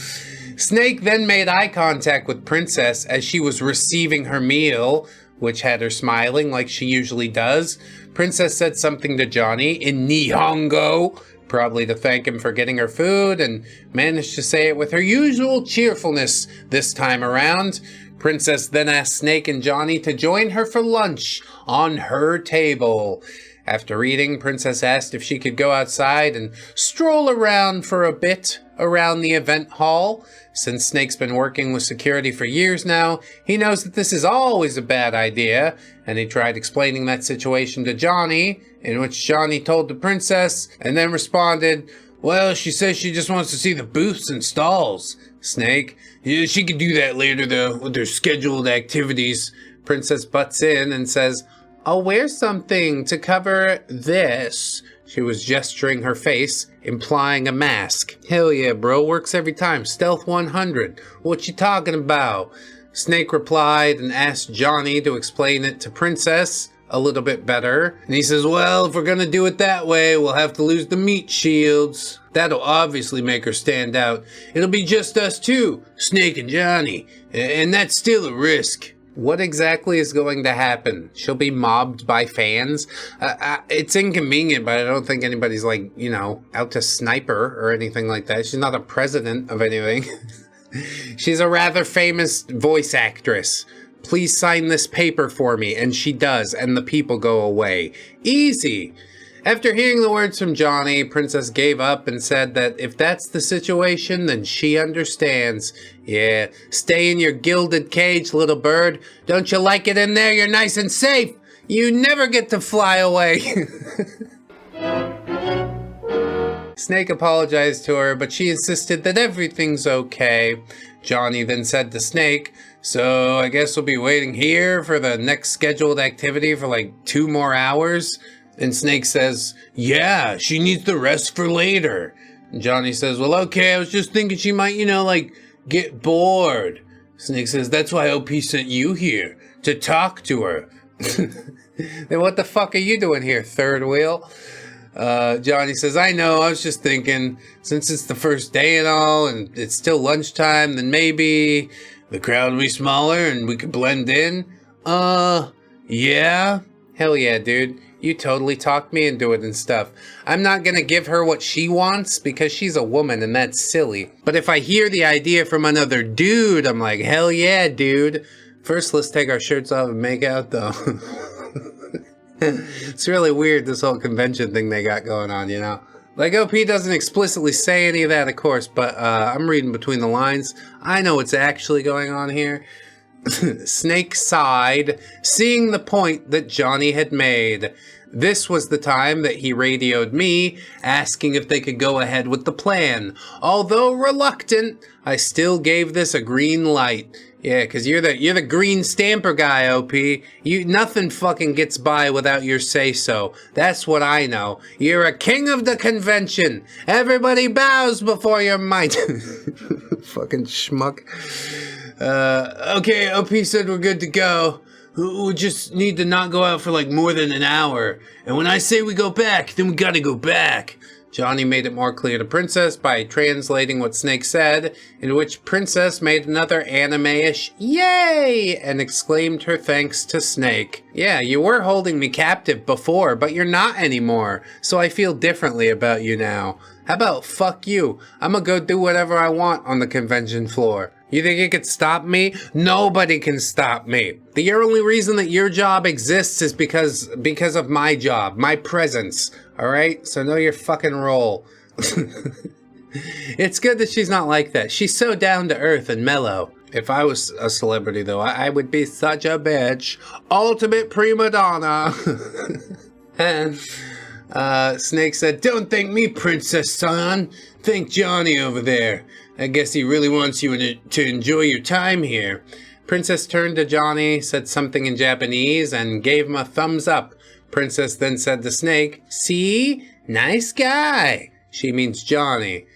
Snake then made eye contact with Princess as she was receiving her meal, which had her smiling like she usually does. Princess said something to Johnny in Nihongo, probably to thank him for getting her food, and managed to say it with her usual cheerfulness this time around. Princess then asked Snake and Johnny to join her for lunch on her table. After eating, Princess asked if she could go outside and stroll around for a bit around the event hall. Since Snake's been working with security for years now, he knows that this is always a bad idea, and he tried explaining that situation to Johnny, in which Johnny told the princess, and then responded, "Well, she says she just wants to see the booths and stalls." Snake, "Yeah, she could do that later though, with her scheduled activities." Princess butts in and says, "I'll wear something to cover this." She was gesturing her face, implying a mask. "Hell yeah, bro, works every time. Stealth 100. What you talking about?" Snake replied and asked Johnny to explain it to Princess a little bit better. And he says, "Well, if we're gonna do it that way, we'll have to lose the meat shields. That'll obviously make her stand out. It'll be just us two, Snake and Johnny, and that's still a risk." What exactly is going to happen? She'll be mobbed by fans? It's inconvenient, but I don't think anybody's like, you know, out to snipe her or anything like that. She's not a president of anything. She's a rather famous voice actress. "Please sign this paper for me," and she does, and the people go away. Easy. After hearing the words from Johnny, Princess gave up and said that if that's the situation, then she understands. "Yeah, stay in your gilded cage, little bird. Don't you like it in there? You're nice and safe. You never get to fly away." Snake apologized to her, but she insisted that everything's okay. Johnny then said to Snake, "So I guess we'll be waiting here for the next scheduled activity for like 2 more hours? And Snake says, "Yeah, she needs the rest for later." And Johnny says, "Well, okay, I was just thinking she might, you know, like, get bored." Snake says, "That's why OP sent you here, to talk to her." Then what the fuck are you doing here, third wheel? Johnny says, "I know, I was just thinking, since it's the first day and all, and it's still lunchtime, then maybe the crowd will be smaller and we could blend in." Yeah? Hell yeah, dude. You totally talked me into it and stuff. I'm not gonna give her what she wants because she's a woman and that's silly. But if I hear the idea from another dude, I'm like, hell yeah, dude. First, let's take our shirts off and make out, though. It's really weird, this whole convention thing they got going on, you know? Like, OP doesn't explicitly say any of that, of course, but I'm reading between the lines. I know what's actually going on here. Snake sighed, seeing the point that Johnny had made. This was the time that he radioed me, asking if they could go ahead with the plan. Although reluctant, I still gave this a green light. Yeah, because you're the green stamper guy, OP. Nothing fucking gets by without your say-so. That's what I know. You're a king of the convention. Everybody bows before your might. Fucking schmuck. Okay, OP said we're good to go. We just need to not go out for like more than an hour. And when I say we go back, then we gotta go back. Johnny made it more clear to Princess by translating what Snake said, in which Princess made another anime-ish "yay" and exclaimed her thanks to Snake. Yeah, you were holding me captive before, but you're not anymore, so I feel differently about you now. How about fuck you? I'ma go do whatever I want on the convention floor. You think you could stop me? Nobody can stop me. The only reason that your job exists is because of my job, my presence. Alright? So know your fucking role. It's good that she's not like that. She's so down to earth and mellow. If I was a celebrity, though, I would be such a bitch. Ultimate prima donna. And Snake said, "Don't thank me, Princess Son. Thank Johnny over there. I guess he really wants you to enjoy your time here." Princess turned to Johnny, said something in Japanese, and gave him a thumbs up. Princess then said to Snake, "See? Nice guy." She means Johnny.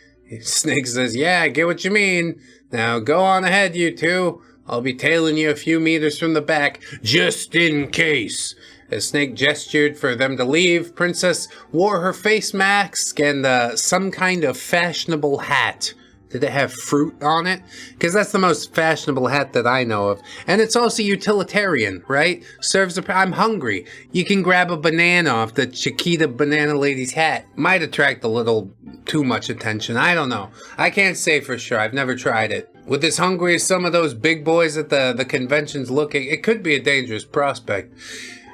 Snake says, "Yeah, I get what you mean. Now go on ahead, you two. I'll be tailing you a few meters from the back, just in case." As Snake gestured for them to leave, Princess wore her face mask and some kind of fashionable hat. Did it have fruit on it? Because that's the most fashionable hat that I know of. And it's also utilitarian, right? Serves a... I'm hungry. You can grab a banana off the Chiquita Banana Lady's hat. Might attract a little too much attention. I don't know. I can't say for sure. I've never tried it. With as hungry as some of those big boys at the conventions looking, it could be a dangerous prospect.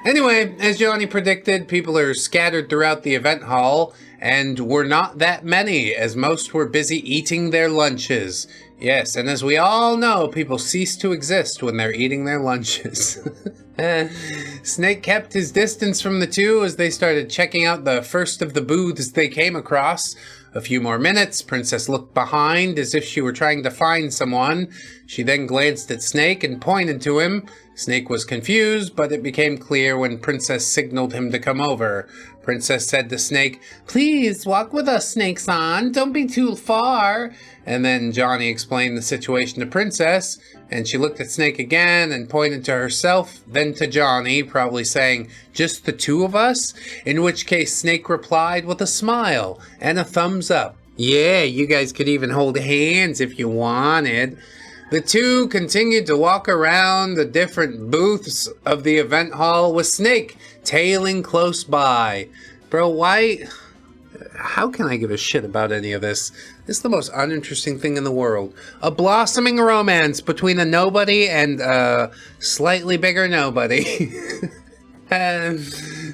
Anyway, as Johnny predicted, people are scattered throughout the event hall, and were not that many, as most were busy eating their lunches. Yes, and as we all know, people cease to exist when they're eating their lunches. Snake kept his distance from the two as they started checking out the first of the booths they came across. A few more minutes, Princess looked behind as if she were trying to find someone. She then glanced at Snake and pointed to him. Snake was confused, but it became clear when Princess signaled him to come over. Princess said to Snake, "Please, walk with us, Snake-san. Don't be too far." And then Johnny explained the situation to Princess, and she looked at Snake again and pointed to herself, then to Johnny, probably saying, "Just the two of us?" In which case Snake replied with a smile and a thumbs up. "Yeah, you guys could even hold hands if you wanted." The two continued to walk around the different booths of the event hall with Snake tailing close by. Bro, why? How can I give a shit about any of this? This is the most uninteresting thing in the world. A blossoming romance between a nobody and a slightly bigger nobody.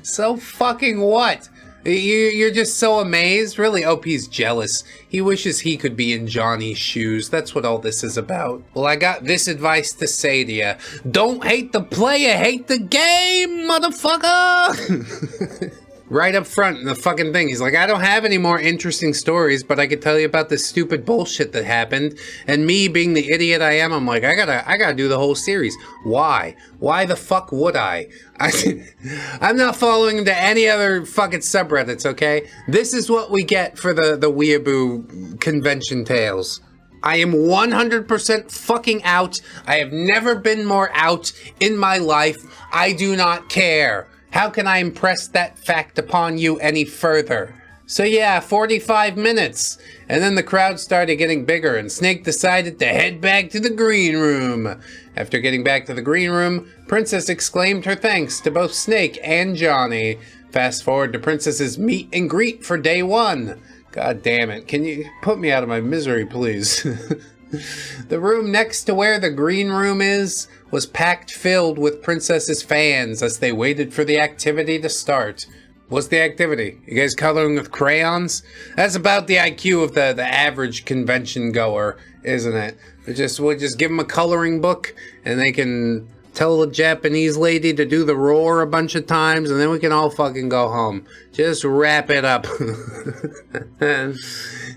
So fucking what? You're just so amazed? Really, OP's jealous. He wishes he could be in Johnny's shoes. That's what all this is about. Well, I got this advice to say to you. Don't hate the player, hate the game, motherfucker! Right up front in the fucking thing, he's like, I don't have any more interesting stories, but I could tell you about this stupid bullshit that happened. And me being the idiot I am, I'm like, I gotta do the whole series. Why? Why the fuck would I? I'm not following into any other fucking subreddits, okay? This is what we get for the Weeaboo convention tales. I am 100% fucking out. I have never been more out in my life. I do not care. How can I impress that fact upon you any further? So yeah, 45 minutes. And then the crowd started getting bigger and Snake decided to head back to the green room. After getting back to the green room, Princess exclaimed her thanks to both Snake and Johnny. Fast forward to Princess's meet and greet for day one. God damn it, can you put me out of my misery, please? The room next to where the green room is was packed filled with Princess's fans as they waited for the activity to start. What's the activity? You guys coloring with crayons? That's about the IQ of the average convention goer, isn't it? We'll just give them a coloring book and they can tell a Japanese lady to do the roar a bunch of times and then we can all fucking go home. Just wrap it up.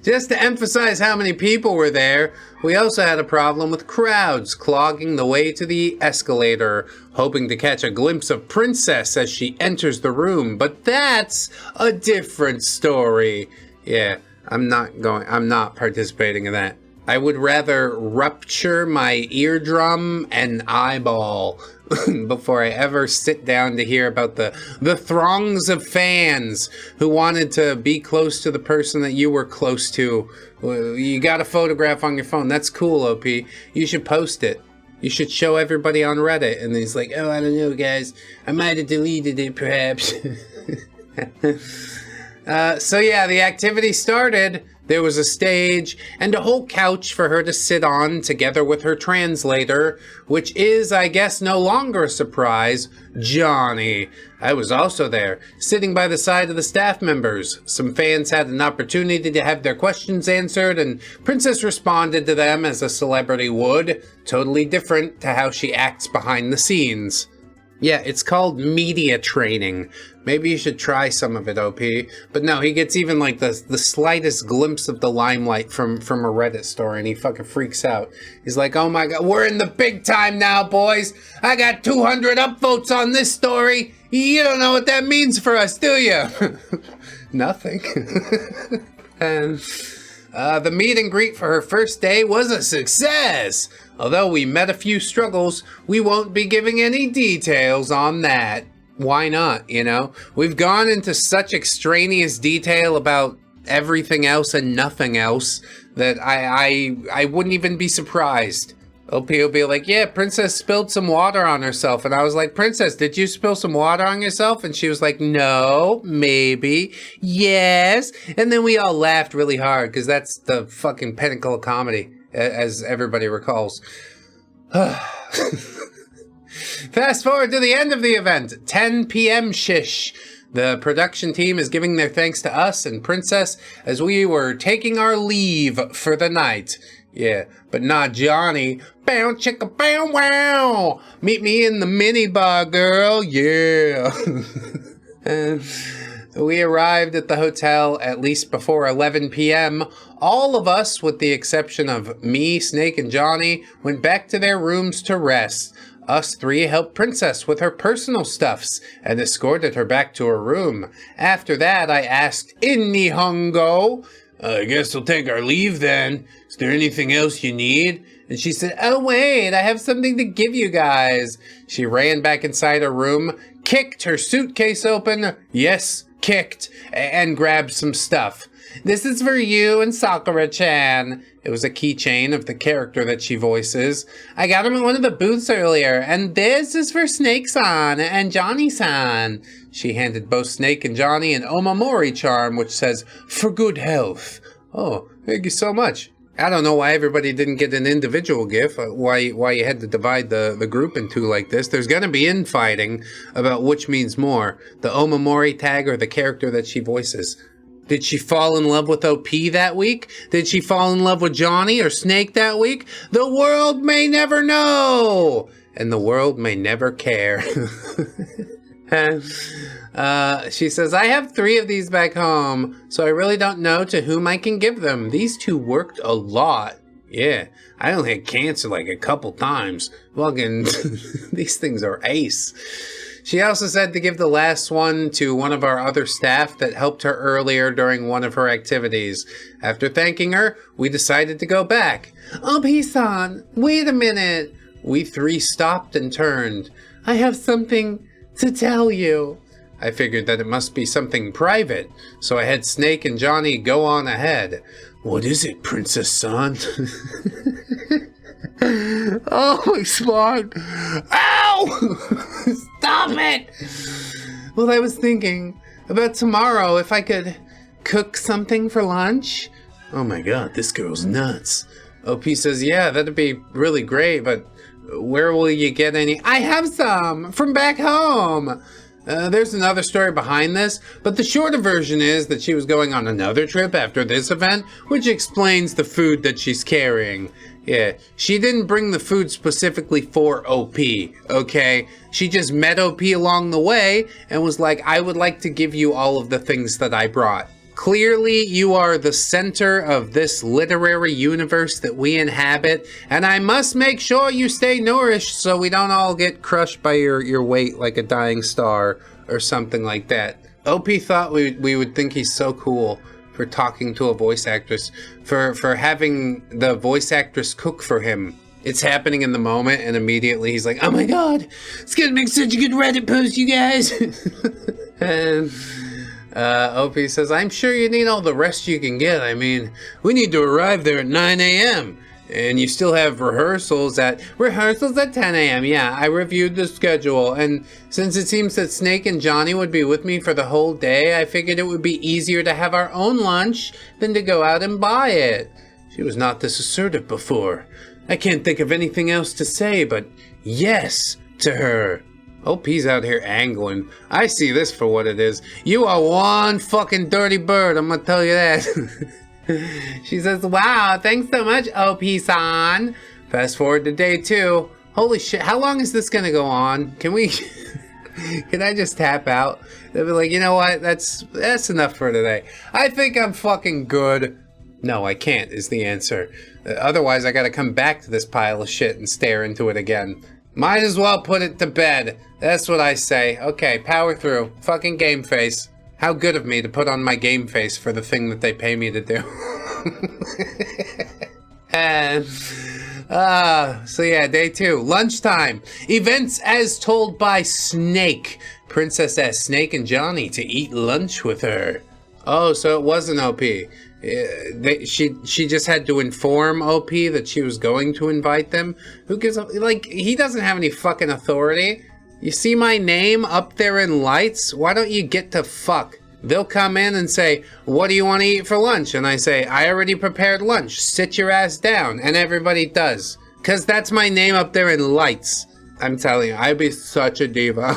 Just to emphasize how many people were there, we also had a problem with crowds clogging the way to the escalator, hoping to catch a glimpse of Princess as she enters the room, but that's a different story. Yeah, I'm not participating in that. I would rather rupture my eardrum and eyeball before I ever sit down to hear about the throngs of fans who wanted to be close to the person that you were close to. You got a photograph on your phone. That's cool, OP. You should post it. You should show everybody on Reddit. And he's like, oh, I don't know, guys. I might have deleted it, perhaps. So yeah, the activity started. There was a stage and a whole couch for her to sit on together with her translator, which is, I guess, no longer a surprise, Johnny. I was also there, sitting by the side of the staff members. Some fans had an opportunity to have their questions answered, and Princess responded to them as a celebrity would, totally different to how she acts behind the scenes. Yeah, it's called media training. Maybe you should try some of it, OP. But no, he gets even like the slightest glimpse of the limelight from a Reddit story and he fucking freaks out. He's like, oh my god, we're in the big time now, boys. I got 200 upvotes on this story. You don't know what that means for us, do you? Nothing. And the meet and greet for her first day was a success. Although we met a few struggles, we won't be giving any details on that. Why not, you know? We've gone into such extraneous detail about everything else and nothing else, that I wouldn't even be surprised. OP will be like, yeah, Princess spilled some water on herself. And I was like, Princess, did you spill some water on yourself? And she was like, no, maybe, yes. And then we all laughed really hard because that's the fucking pinnacle of comedy, as everybody recalls. Fast forward to the end of the event, 10 p.m. shish. The production team is giving their thanks to us and Princess as we were taking our leave for the night. Yeah, but not Johnny. Bow chicka bow wow. Meet me in the mini bar, girl. Yeah. We arrived at the hotel at least before 11 p.m. All of us, with the exception of me, Snake, and Johnny, went back to their rooms to rest. Us three helped Princess with her personal stuffs and escorted her back to her room. After that, I asked in Nihongo, I guess we'll take our leave then. Is there anything else you need? And she said, oh wait, I have something to give you guys. She ran back inside her room, kicked her suitcase open, yes, kicked, and grabbed some stuff. This is for you and Sakura-chan. It was a keychain of the character that she voices. I got him at one of the booths earlier, and this is for Snake-san and Johnny-san. She handed both Snake and Johnny an Omamori charm, which says, for good health. Oh, thank you so much. I don't know why everybody didn't get an individual gift, why you had to divide the group in two like this. There's gonna be infighting about which means more, the Omamori tag or the character that she voices. Did she fall in love with OP that week? Did she fall in love with Johnny or Snake that week? The world may never know! And the world may never care. She says, I have 3 of these back home, so I really don't know to whom I can give them. These 2 worked a lot. Yeah, I only had cancer like a couple times. Fucking, these things are ace. She also said to give the last one to one of our other staff that helped her earlier during one of her activities. After thanking her, we decided to go back. Oh, P-san, wait a minute. We 3 stopped and turned. I have something to tell you. I figured that it must be something private, so I had Snake and Johnny go on ahead. What is it, Princess-san? Oh, my spine. Ow! Stop it! Well, I was thinking about tomorrow if I could cook something for lunch. Oh my god, this girl's nuts. OP says, yeah, that'd be really great, but where will you get any? I have some from back home. There's another story behind this, but the shorter version is that she was going on another trip after this event, which explains the food that she's carrying. Yeah, she didn't bring the food specifically for OP, okay? She just met OP along the way and was like, I would like to give you all of the things that I brought. Clearly, you are the center of this literary universe that we inhabit, and I must make sure you stay nourished so we don't all get crushed by your weight like a dying star or something like that. OP thought we would think he's so cool for talking to a voice actress, for having the voice actress cook for him. It's happening in the moment, and immediately he's like, oh my god, it's gonna make such a good Reddit post, you guys. And OP says, I'm sure you need all the rest you can get. I mean, we need to arrive there at 9 a.m. And you still have rehearsals at 10 a.m. Yeah, I reviewed the schedule, and since it seems that Snake and Johnny would be with me for the whole day, I figured it would be easier to have our own lunch than to go out and buy it. She was not this assertive before. I can't think of anything else to say but yes to her. OP's out here angling. I see this for what it is. You are one fucking dirty bird, I'm gonna tell you that. She says, wow, thanks so much, OP-san. Fast forward to day 2. Holy shit, how long is this gonna go on? Can we, can I just tap out? They'll be like, you know what, that's enough for today. I think I'm fucking good. No, I can't, is the answer. Otherwise, I gotta come back to this pile of shit and stare into it again. Might as well put it to bed. That's what I say. Okay, power through. Fucking game face. How good of me to put on my game face for the thing that they pay me to do. And, so yeah, day 2. Lunchtime. Events as told by Snake. Princess asked Snake and Johnny to eat lunch with her. Oh, so it wasn't OP. She just had to inform OP that she was going to invite them. Who gives a, like, he doesn't have any fucking authority. You see my name up there in lights? Why don't you get to fuck? They'll come in and say, what do you want to eat for lunch? And I say, I already prepared lunch. Sit your ass down. And everybody does. Because that's my name up there in lights. I'm telling you, I'd be such a diva.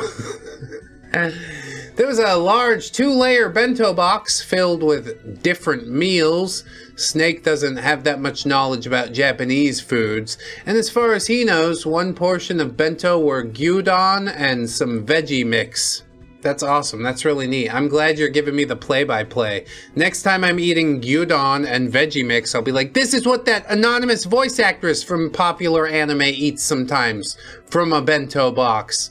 There was a large 2-layer bento box filled with different meals. Snake doesn't have that much knowledge about Japanese foods. And as far as he knows, one portion of bento were gyudon and some veggie mix. That's awesome. That's really neat. I'm glad you're giving me the play-by-play. Next time I'm eating gyudon and veggie mix, I'll be like, this is what that anonymous voice actress from popular anime eats sometimes from a bento box.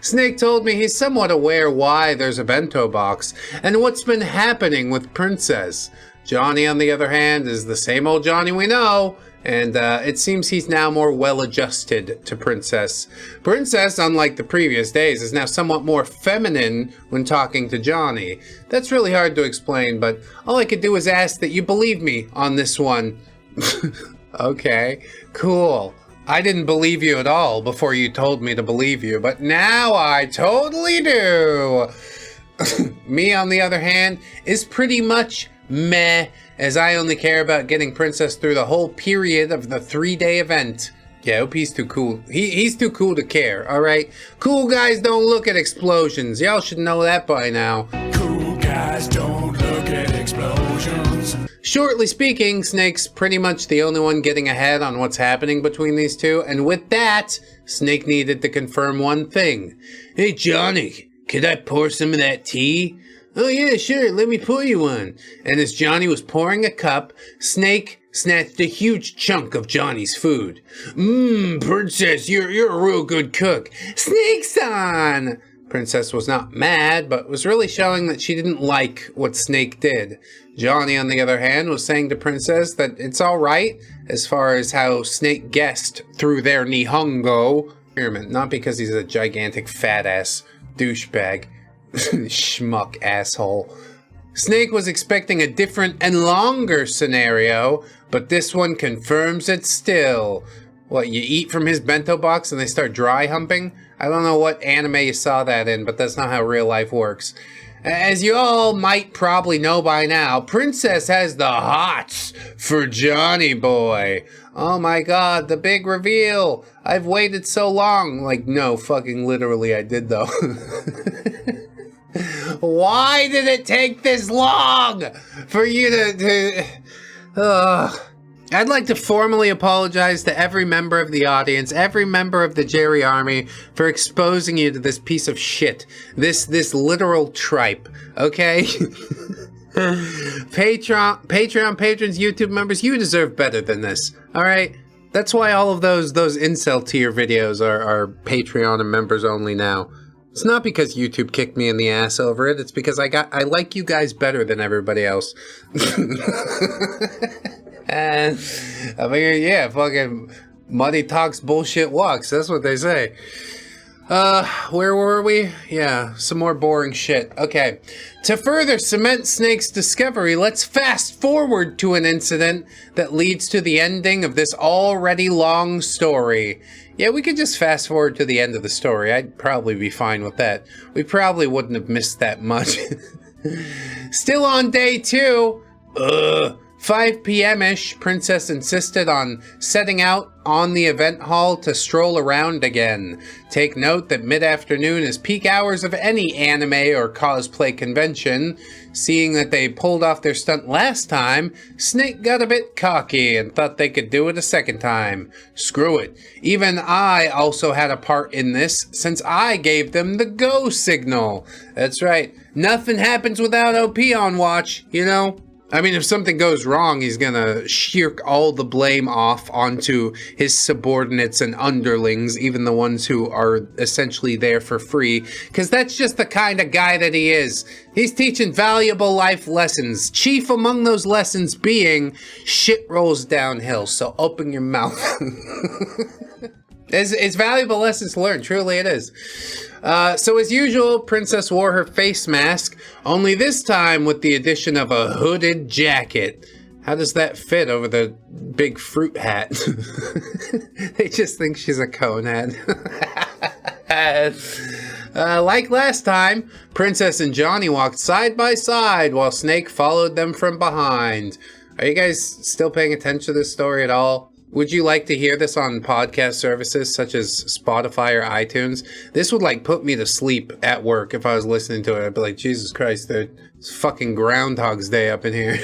Snake told me he's somewhat aware why there's a bento box and what's been happening with Princess. Johnny, on the other hand, is the same old Johnny we know, and it seems he's now more well-adjusted to Princess. Princess, unlike the previous days, is now somewhat more feminine when talking to Johnny. That's really hard to explain, but all I could do is ask that you believe me on this one. Okay, cool. I didn't believe you at all before you told me to believe you, but now I totally do. Me, on the other hand, is pretty much meh, as I only care about getting Princess through the whole period of the 3-day event. Yeah, OP's too cool. He's too cool to care, alright? Cool guys don't look at explosions. Y'all should know that by now. Cool guys don't look at explosions. Shortly speaking, Snake's pretty much the only one getting ahead on what's happening between these two, and with that, Snake needed to confirm one thing. Hey Johnny, could I pour some of that tea? Oh yeah, sure, let me pour you one. And as Johnny was pouring a cup, Snake snatched a huge chunk of Johnny's food. Princess, you're a real good cook. Snake-san! Princess was not mad, but was really showing that she didn't like what Snake did. Johnny, on the other hand, was saying to Princess that it's alright as far as how Snake guessed through their Nihongo. Not because he's a gigantic fat-ass douchebag. Schmuck asshole. Snake was expecting a different and longer scenario, but this one confirms it still. What, you eat from his bento box and they start dry humping? I don't know what anime you saw that in, but that's not how real life works. As you all might probably know by now, Princess has the hots for Johnny Boy. Oh my god, the big reveal. I've waited so long. Like, no, fucking literally I did though. Why did it take this long for you to I'd like to formally apologize to every member of the audience, every member of the Jerry Army, for exposing you to this piece of shit. This literal tripe, okay? Patreon patrons, YouTube members, you deserve better than this, alright? That's why all of those incel tier videos are Patreon and members only now. It's not because YouTube kicked me in the ass over it, it's because I like you guys better than everybody else. And I mean, yeah, fucking money talks, bullshit walks. That's what they say. Where were we? Yeah, some more boring shit. Okay. To further cement Snake's discovery, let's fast forward to an incident that leads to the ending of this already long story. Yeah, we could just fast forward to the end of the story. I'd probably be fine with that. We probably wouldn't have missed that much. Still on day 2. 5 p.m.-ish, Princess insisted on setting out on the event hall to stroll around again. Take note that mid-afternoon is peak hours of any anime or cosplay convention. Seeing that they pulled off their stunt last time, Snake got a bit cocky and thought they could do it a second time. Screw it. Even I also had a part in this, since I gave them the go signal. That's right. Nothing happens without OP on watch, you know? I mean, if something goes wrong, he's gonna shirk all the blame off onto his subordinates and underlings, even the ones who are essentially there for free, because that's just the kind of guy that he is. He's teaching valuable life lessons, chief among those lessons being, shit rolls downhill, so open your mouth. It's valuable lessons learned. Truly it is. So as usual, Princess wore her face mask, only this time with the addition of a hooded jacket. How does that fit over the big fruit hat? They just think she's a conehead. Like last time, Princess and Johnny walked side by side while Snake followed them from behind. Are you guys still paying attention to this story at all? Would you like to hear this on podcast services such as Spotify or iTunes? This would like put me to sleep at work if I was listening to it. I'd be like, Jesus Christ, it's fucking Groundhog's Day up in here.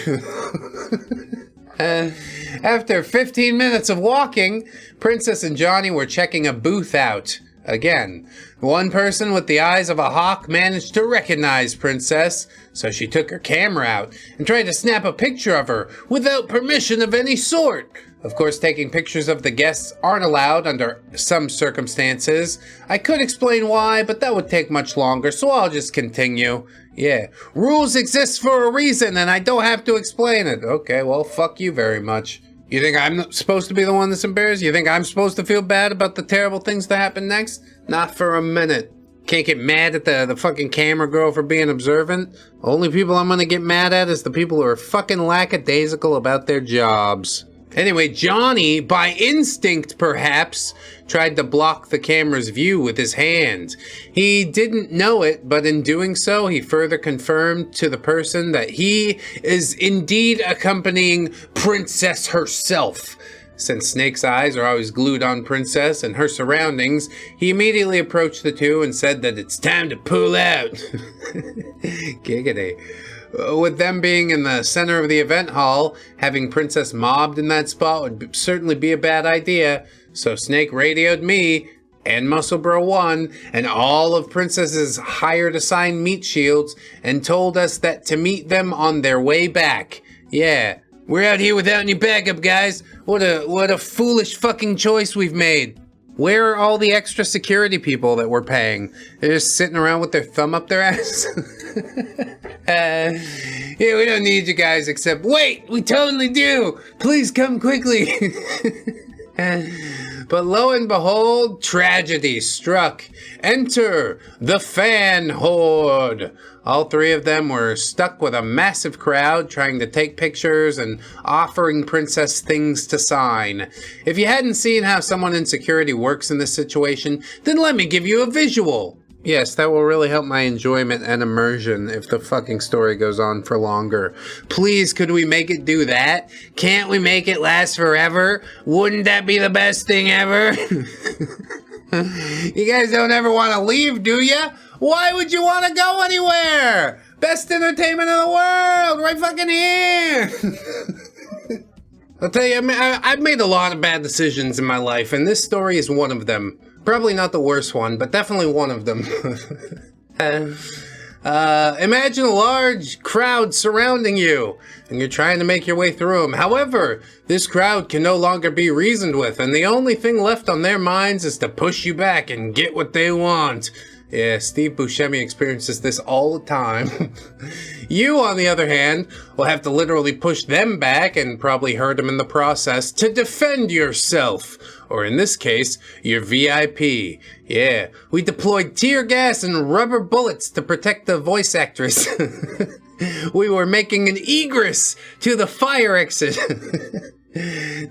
After 15 minutes of walking, Princess and Johnny were checking a booth out. Again, one person with the eyes of a hawk managed to recognize Princess, so she took her camera out and tried to snap a picture of her without permission of any sort. Of course, taking pictures of the guests aren't allowed under some circumstances. I could explain why, but that would take much longer, so I'll just continue. Yeah, rules exist for a reason, and I don't have to explain it. Okay, well, fuck you very much. You think I'm supposed to be the one that's embarrassed? You think I'm supposed to feel bad about the terrible things that happen next? Not for a minute. Can't get mad at the fucking camera girl for being observant. Only people I'm gonna get mad at is the people who are fucking lackadaisical about their jobs. Anyway, Johnny, by instinct perhaps, tried to block the camera's view with his hand. He didn't know it, but in doing so, he further confirmed to the person that he is indeed accompanying Princess herself. Since Snake's eyes are always glued on Princess and her surroundings, he immediately approached the two and said that it's time to pull out. Giggity. With them being in the center of the event hall, having Princess mobbed in that spot would certainly be a bad idea. So Snake radioed me and Muscle Bro 1 and all of Princess's hired assigned meat shields and told us that to meet them on their way back. Yeah, we're out here without any backup, guys. What a foolish fucking choice we've made. Where are all the extra security people that we're paying? They're just sitting around with their thumb up their ass? Yeah, we don't need you guys, except, wait, we totally do. Please come quickly. But lo and behold, tragedy struck. Enter the fan horde. All three of them were stuck with a massive crowd trying to take pictures and offering Princess things to sign. If you hadn't seen how someone in security works in this situation, then let me give you a visual. Yes, that will really help my enjoyment and immersion if the fucking story goes on for longer. Please, could we make it do that? Can't we make it last forever? Wouldn't that be the best thing ever? You guys don't ever want to leave, do ya? Why would you want to go anywhere? Best entertainment in the world, right fucking here. I'll tell you, I've made a lot of bad decisions in my life, and this story is one of them. Probably not the worst one, but definitely one of them. Imagine a large crowd surrounding you, and you're trying to make your way through them. However, this crowd can no longer be reasoned with, and the only thing left on their minds is to push you back and get what they want. Yeah, Steve Buscemi experiences this all the time. You, on the other hand, will have to literally push them back and probably hurt them in the process to defend yourself. Or in this case, your VIP. Yeah, we deployed tear gas and rubber bullets to protect the voice actress. We were making an egress to the fire exit.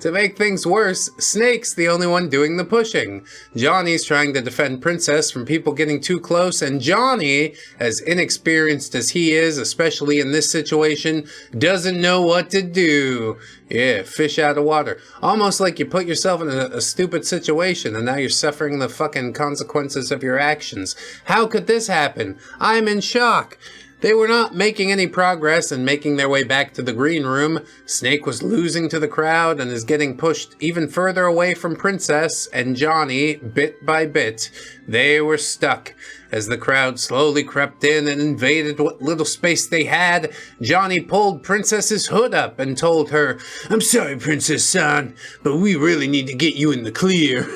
To make things worse, Snake's the only one doing the pushing. Johnny's trying to defend Princess from people getting too close, and Johnny, as inexperienced as he is, especially in this situation, doesn't know what to do. Yeah, fish out of water. Almost like you put yourself in a stupid situation, and now you're suffering the fucking consequences of your actions. How could this happen? I'm in shock. They were not making any progress in making their way back to the green room. Snake was losing to the crowd and is getting pushed even further away from Princess and Johnny, bit by bit. They were stuck. As the crowd slowly crept in and invaded what little space they had, Johnny pulled Princess's hood up and told her, "I'm sorry, Princess-san, but we really need to get you in the clear."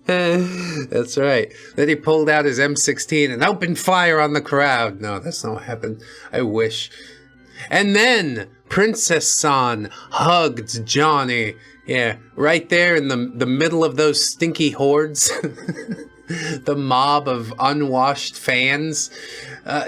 That's right. Then he pulled out his M16 and opened fire on the crowd. No, that's not what happened. I wish. And then Princess-san hugged Johnny. Yeah, right there in the middle of those stinky hordes. The mob of unwashed fans.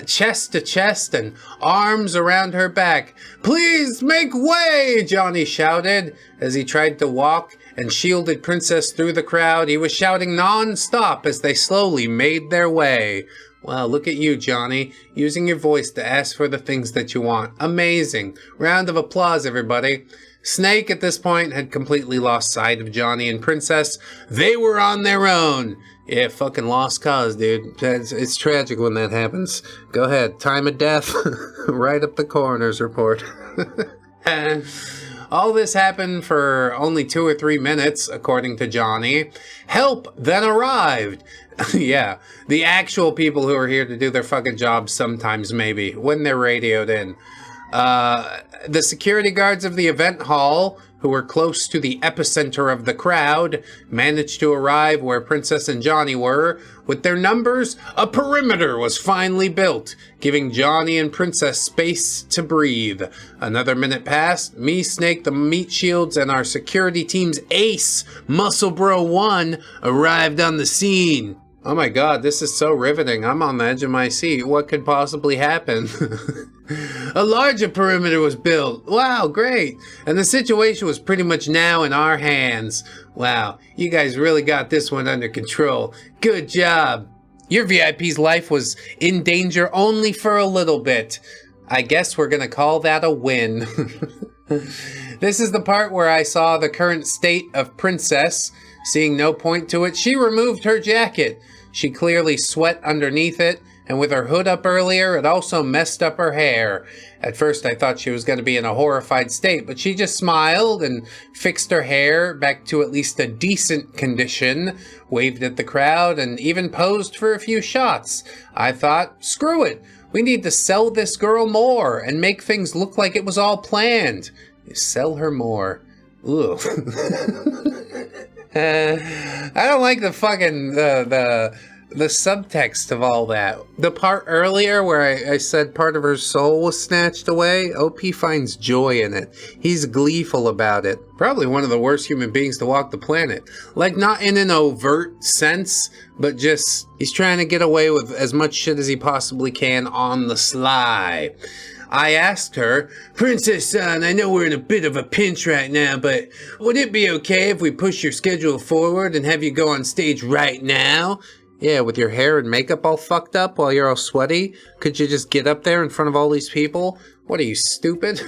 Chest to chest and arms around her back. "Please make way!" Johnny shouted as he tried to walk and shielded Princess through the crowd. He was shouting non-stop as they slowly made their way. Wow, look at you, Johnny, using your voice to ask for the things that you want. Amazing. Round of applause, everybody. Snake, at this point, had completely lost sight of Johnny and Princess. They were on their own. Yeah, fucking lost cause, dude. It's tragic when that happens. Go ahead. Time of death. Right up the coroner's report. All this happened for only 2 or 3 minutes, according to Johnny. Help then arrived. Yeah, the actual people who are here to do their fucking jobs sometimes, maybe, when they're radioed in. The security guards of the event hall, who were close to the epicenter of the crowd, managed to arrive where Princess and Johnny were. With their numbers, a perimeter was finally built, giving Johnny and Princess space to breathe. Another minute passed. Me, Snake, the Meat Shields, and our security team's ace, Muscle Bro 1, arrived on the scene. Oh my god, this is so riveting. I'm on the edge of my seat. What could possibly happen? A larger perimeter was built. Wow, great. And the situation was pretty much now in our hands. Wow, you guys really got this one under control. Good job. Your VIP's life was in danger only for a little bit. I guess we're gonna call that a win. This is the part where I saw the current state of Princess. Seeing no point to it, she removed her jacket. She clearly sweat underneath it, and with her hood up earlier, it also messed up her hair. At first I thought she was going to be in a horrified state, but she just smiled and fixed her hair back to at least a decent condition, waved at the crowd, and even posed for a few shots. I thought, screw it, we need to sell this girl more and make things look like it was all planned. Sell her more. Ugh. I don't like the fucking, the subtext of all that. The part earlier where I said part of her soul was snatched away, OP finds joy in it. He's gleeful about it. Probably one of the worst human beings to walk the planet. Like, not in an overt sense, but just, he's trying to get away with as much shit as he possibly can on the sly. I asked her, Princess-san, I know we're in a bit of a pinch right now, but would it be okay if we push your schedule forward and have you go on stage right now? Yeah, with your hair and makeup all fucked up while you're all sweaty? Could you just get up there in front of all these people? What are you, stupid?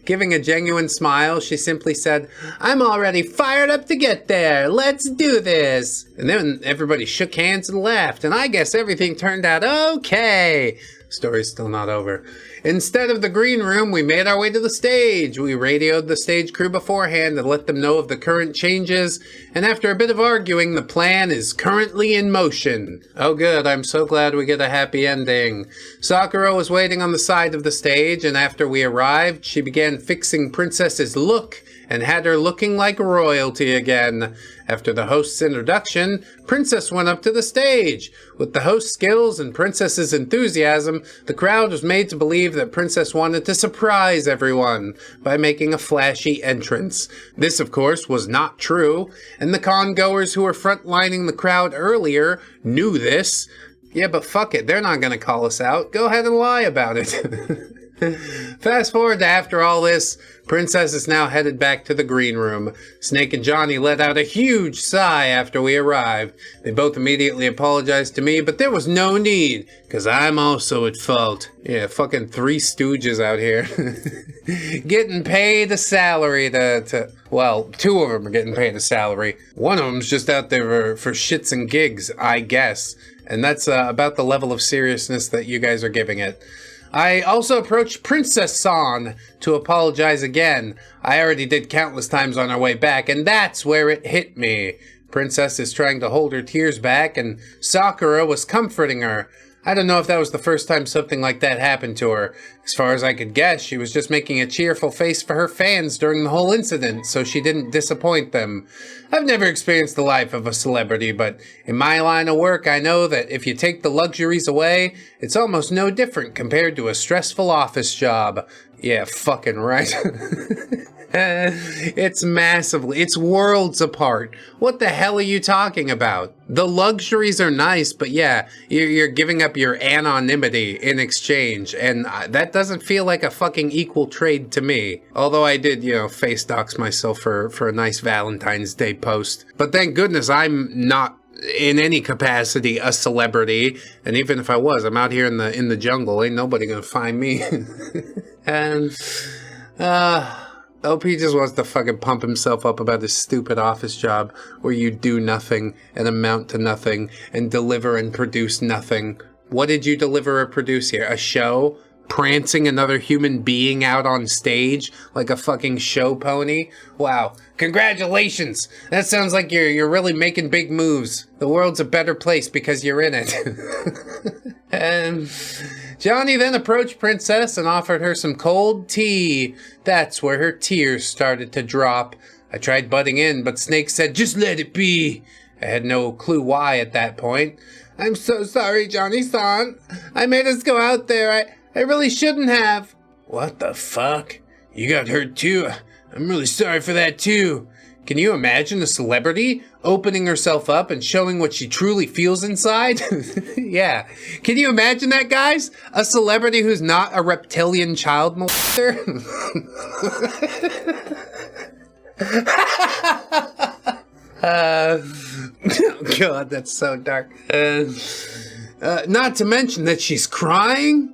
Giving a genuine smile, she simply said, I'm already fired up to get there. Let's do this. And then everybody shook hands and laughed, and I guess everything turned out okay. Story's still not over. Instead of the green room, we made our way to the stage. We radioed the stage crew beforehand and let them know of the current changes, and after a bit of arguing, the plan is currently in motion. Oh good, I'm so glad we get a happy ending. Sakura was waiting on the side of the stage, and after we arrived, she began fixing Princess's look and had her looking like royalty again. After the host's introduction, Princess went up to the stage. With the host's skills and Princess's enthusiasm, the crowd was made to believe that Princess wanted to surprise everyone by making a flashy entrance. This, of course, was not true, and the con-goers who were frontlining the crowd earlier knew this. Yeah, but fuck it, they're not gonna call us out. Go ahead and lie about it. Fast forward to after all this, Princess is now headed back to the green room. Snake and Johnny let out a huge sigh after we arrived. They both immediately apologized to me, but there was no need, because I'm also at fault. Yeah, fucking Three Stooges out here. Getting paid a salary to well, 2 of them are getting paid a salary. One of them's just out there for shits and gigs, I guess. And that's about the level of seriousness that you guys are giving it. I also approached Princess-san to apologize again. I already did countless times on our way back, and that's where it hit me. Princess is trying to hold her tears back, and Sakura was comforting her. I don't know if that was the first time something like that happened to her. As far as I could guess, she was just making a cheerful face for her fans during the whole incident, so she didn't disappoint them. I've never experienced the life of a celebrity, but in my line of work, I know that if you take the luxuries away, it's almost no different compared to a stressful office job. Yeah, fucking right. It's massively, it's worlds apart. What the hell are you talking about? The luxuries are nice, but yeah, you're giving up your anonymity in exchange, and that doesn't feel like a fucking equal trade to me. Although I did, face dox myself for a nice Valentine's Day post. But thank goodness I'm not in any capacity a celebrity, and even if I was, I'm out here in the jungle. Ain't nobody gonna find me. And OP just wants to fucking pump himself up about his stupid office job where you do nothing and amount to nothing and deliver and produce nothing. What did you deliver or produce here? A show? Prancing another human being out on stage like a fucking show pony? Wow. Congratulations! That sounds like you're really making big moves. The world's a better place because you're in it. And Johnny then approached Princess and offered her some cold tea. That's where her tears started to drop. I tried butting in, but Snake said, "Just let it be." I had no clue why at that point. "I'm so sorry, Johnny-san. I made us go out there. I really shouldn't have." "What the fuck? You got hurt too? I'm really sorry for that too." Can you imagine a celebrity opening herself up and showing what she truly feels inside? Yeah. Can you imagine that, guys? A celebrity who's not a reptilian child molester? God, that's so dark. Not to mention that she's crying?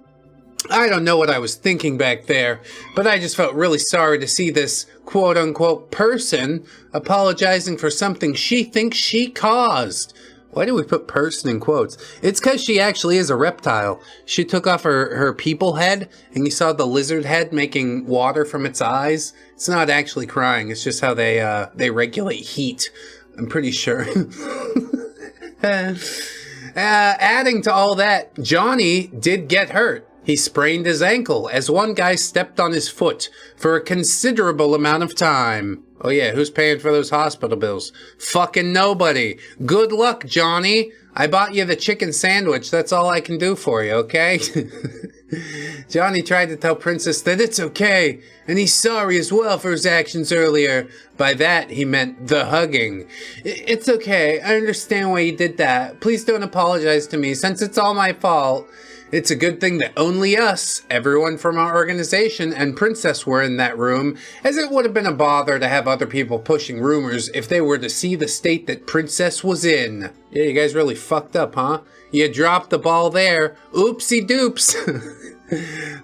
I don't know what I was thinking back there, but I just felt really sorry to see this quote-unquote person apologizing for something she thinks she caused. Why do we put person in quotes? It's because she actually is a reptile. She took off her people head, and you saw the lizard head making water from its eyes. It's not actually crying. It's just how they regulate heat, I'm pretty sure. Adding to all that, Johnny did get hurt. He sprained his ankle as one guy stepped on his foot for a considerable amount of time. Oh yeah, who's paying for those hospital bills? Fucking nobody. Good luck, Johnny. I bought you the chicken sandwich. That's all I can do for you, okay? Johnny tried to tell Princess that it's okay, and he's sorry as well for his actions earlier. By that, he meant the hugging. It's okay. I understand why you did that. Please don't apologize to me, since it's all my fault. It's a good thing that only us, everyone from our organization, and Princess were in that room, as it would have been a bother to have other people pushing rumors if they were to see the state that Princess was in. Yeah, you guys really fucked up, huh? You dropped the ball there. Oopsie doops.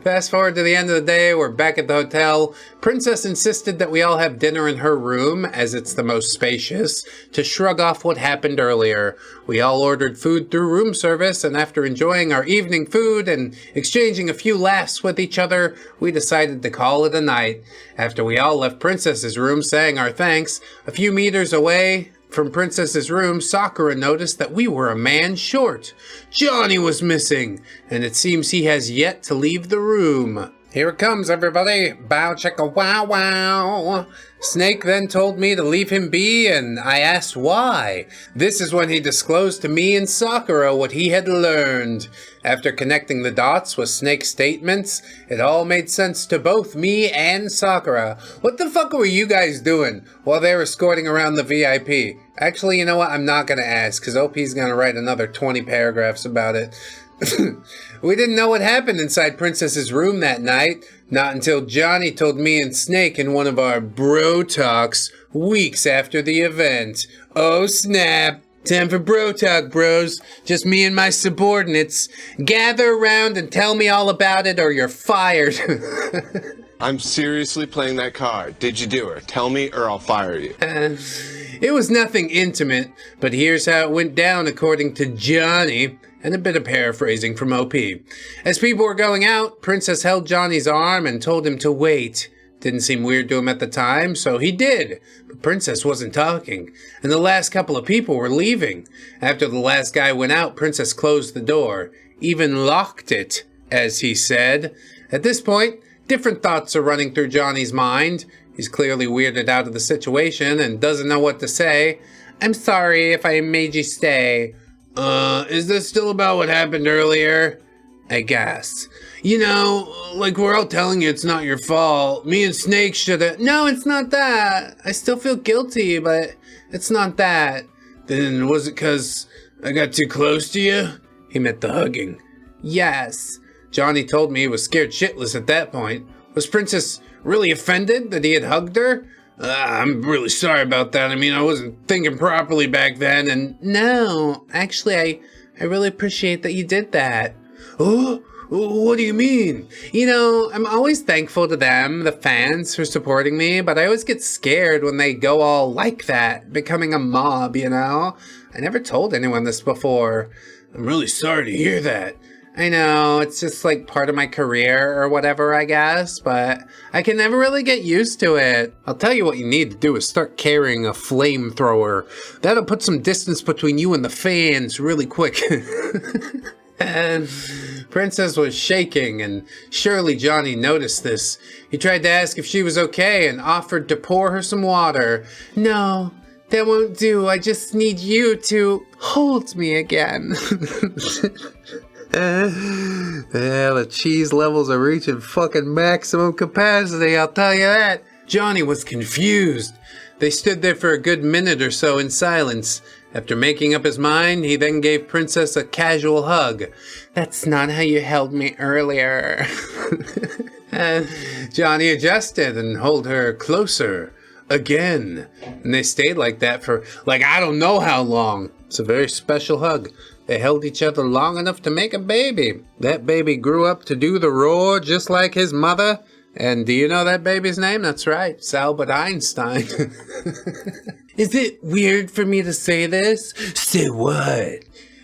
Fast forward to the end of the day, we're back at the hotel. Princess insisted that we all have dinner in her room, as it's the most spacious, to shrug off what happened earlier. We all ordered food through room service, and after enjoying our evening food and exchanging a few laughs with each other, we decided to call it a night. After we all left Princess's room saying our thanks, a few meters away from Princess's room, Sakura noticed that we were a man short. Johnny was missing, and it seems he has yet to leave the room. Here it comes, everybody. Bow chicka wow wow. Snake then told me to leave him be, and I asked why. This is when he disclosed to me and Sakura what he had learned. After connecting the dots with Snake's statements, it all made sense to both me and Sakura. What the fuck were you guys doing while they were escorting around the VIP? Actually, you know what? I'm not gonna ask, because OP's gonna write another 20 paragraphs about it. We didn't know what happened inside Princess's room that night, not until Johnny told me and Snake in one of our bro talks weeks after the event. Oh snap! Time for bro talk, bros. Just me and my subordinates. Gather around and tell me all about it or you're fired. I'm seriously playing that card. Did you do her? Tell me or I'll fire you. It was nothing intimate, but here's how it went down according to Johnny. And a bit of paraphrasing from OP. As people were going out, Princess held Johnny's arm and told him to wait. Didn't seem weird to him at the time, so he did. But Princess wasn't talking, and the last couple of people were leaving. After the last guy went out, Princess closed the door. Even locked it, as he said. At this point, different thoughts are running through Johnny's mind. He's clearly weirded out of the situation and doesn't know what to say. I'm sorry if I made you stay. Is this still about what happened earlier? I guess. You know, like we're all telling you it's not your fault. Me and Snake should've... No, it's not that. I still feel guilty, but it's not that. Then was it 'cause I got too close to you? He meant the hugging. Yes. Johnny told me he was scared shitless at that point. Was Princess really offended that he had hugged her? I'm really sorry about that. I mean, I wasn't thinking properly back then, and... No, actually, I really appreciate that you did that. Oh? What do you mean? You know, I'm always thankful to them, the fans, for supporting me, but I always get scared when they go all like that, becoming a mob, you know? I never told anyone this before. I'm really sorry to hear that. I know, it's just like part of my career or whatever, I guess, but I can never really get used to it. I'll tell you what you need to do is start carrying a flamethrower. That'll put some distance between you and the fans really quick. And Princess was shaking, and surely Johnny noticed this. He tried to ask if she was okay and offered to pour her some water. No, that won't do. I just need you to hold me again. Yeah, the cheese levels are reaching fucking maximum capacity, I'll tell you that. Johnny was confused. They stood there for a good minute or so in silence. After making up his mind, he then gave Princess a casual hug. That's not how you held me earlier. Johnny adjusted and held her closer again. And they stayed like that for, like, I don't know how long. It's a very special hug. They held each other long enough to make a baby. That baby grew up to do the roar just like his mother. And do you know that baby's name? That's right, Albert Einstein. Is it weird for me to say this? Say what?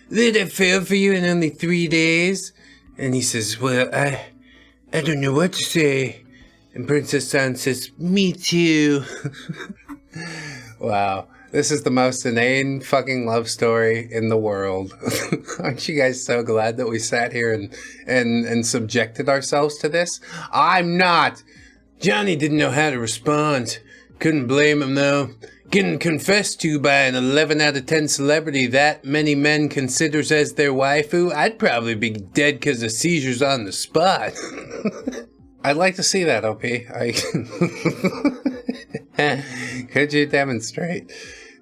Did it fail for you in only 3 days? And he says, well, I don't know what to say. And Princess San says, me too. Wow. This is the most inane fucking love story in the world. Aren't you guys so glad that we sat here and subjected ourselves to this? I'm not. Johnny didn't know how to respond. Couldn't blame him though. Getting confessed to by an 11 out of 10 celebrity that many men considers as their waifu, I'd probably be dead because of seizures on the spot. I'd like to see that, OP. Could you demonstrate?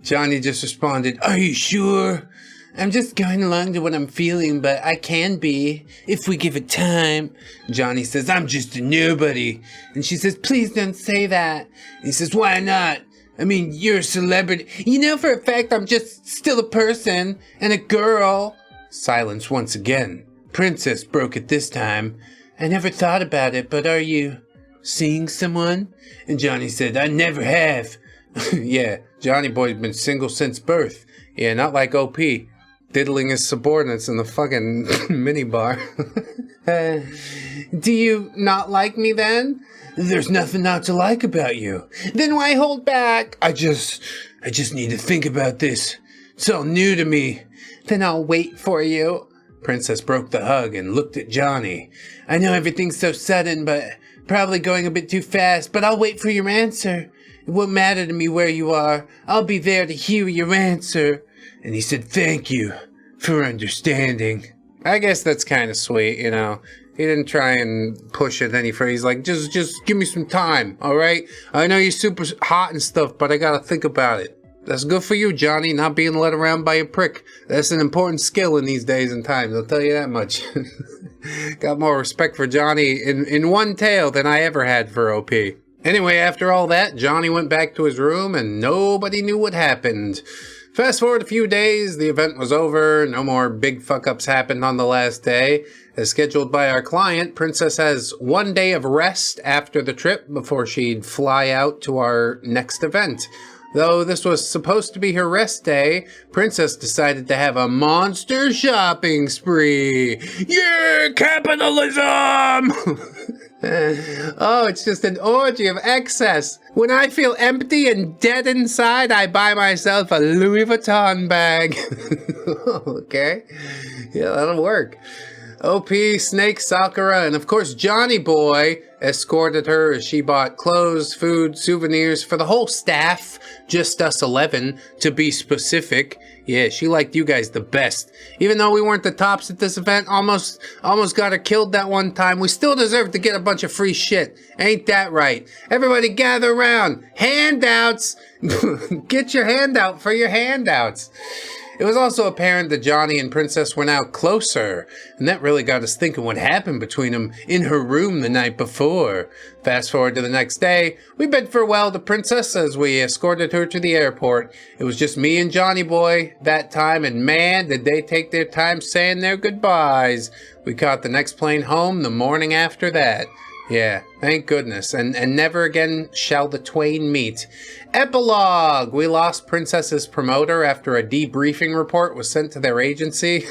Johnny just responded, are you sure? I'm just going along to what I'm feeling, but I can be, if we give it time. Johnny says, I'm just a nobody. And she says, please don't say that. He says, why not? I mean, you're a celebrity. You know for a fact I'm just still a person and a girl. Silence once again. Princess broke it this time. I never thought about it, but are you seeing someone? And Johnny said, I never have. Yeah, Johnny Boy's been single since birth. Yeah, not like OP. Diddling his subordinates in the fucking minibar. Do you not like me then? There's nothing not to like about you. Then why hold back? I just need to think about this. It's all new to me. Then I'll wait for you. Princess broke the hug and looked at Johnny. I know everything's so sudden, but probably going a bit too fast, but I'll wait for your answer. It won't matter to me where you are. I'll be there to hear your answer. And he said, thank you for understanding. I guess that's kind of sweet, you know. He didn't try and push it any further. He's like, just give me some time, all right? I know you're super hot and stuff, but I gotta think about it. That's good for you, Johnny, not being led around by a prick. That's an important skill in these days and times, I'll tell you that much. Got more respect for Johnny in one tale than I ever had for OP. Anyway, after all that, Johnny went back to his room and nobody knew what happened. Fast forward a few days, the event was over, no more big fuck-ups happened on the last day. As scheduled by our client, Princess has 1 day of rest after the trip before she'd fly out to our next event. Though this was supposed to be her rest day, Princess decided to have a monster shopping spree. Yeah, capitalism! Oh, it's just an orgy of excess. When I feel empty and dead inside, I buy myself a Louis Vuitton bag. Okay. Yeah, that'll work. OP, Snake, Sakura, and of course Johnny Boy, escorted her as she bought clothes, food, souvenirs for the whole staff, just us 11 to be specific. Yeah, she liked you guys the best. Even though we weren't the tops at this event, almost got her killed that one time, we still deserve to get a bunch of free shit. Ain't that right? Everybody gather around. Handouts! Get your hand out for your handouts. It was also apparent that Johnny and Princess were now closer, and that really got us thinking what happened between them in her room the night before. Fast forward to the next day, we bid farewell to Princess as we escorted her to the airport. It was just me and Johnny Boy that time, and man, did they take their time saying their goodbyes. We caught the next plane home the morning after that. Yeah, thank goodness, and never again shall the twain meet. Epilogue! We lost Princess's promoter after a debriefing report was sent to their agency.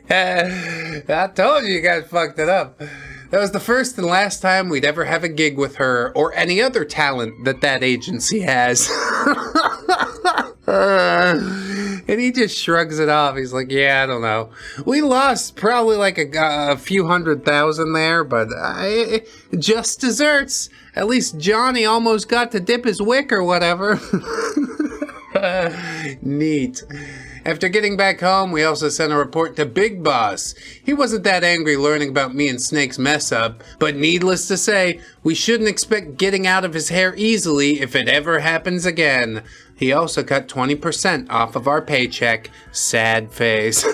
I told you guys fucked it up. That was the first and last time we'd ever have a gig with her, or any other talent that agency has. And he just shrugs it off. He's like, yeah, I don't know. We lost probably like a few 100,000 there, but just desserts. At least Johnny almost got to dip his wick or whatever. Neat. After getting back home, we also sent a report to Big Boss. He wasn't that angry learning about me and Snake's mess up, but needless to say, we shouldn't expect getting out of his hair easily if it ever happens again. He also cut 20% off of our paycheck. Sad face.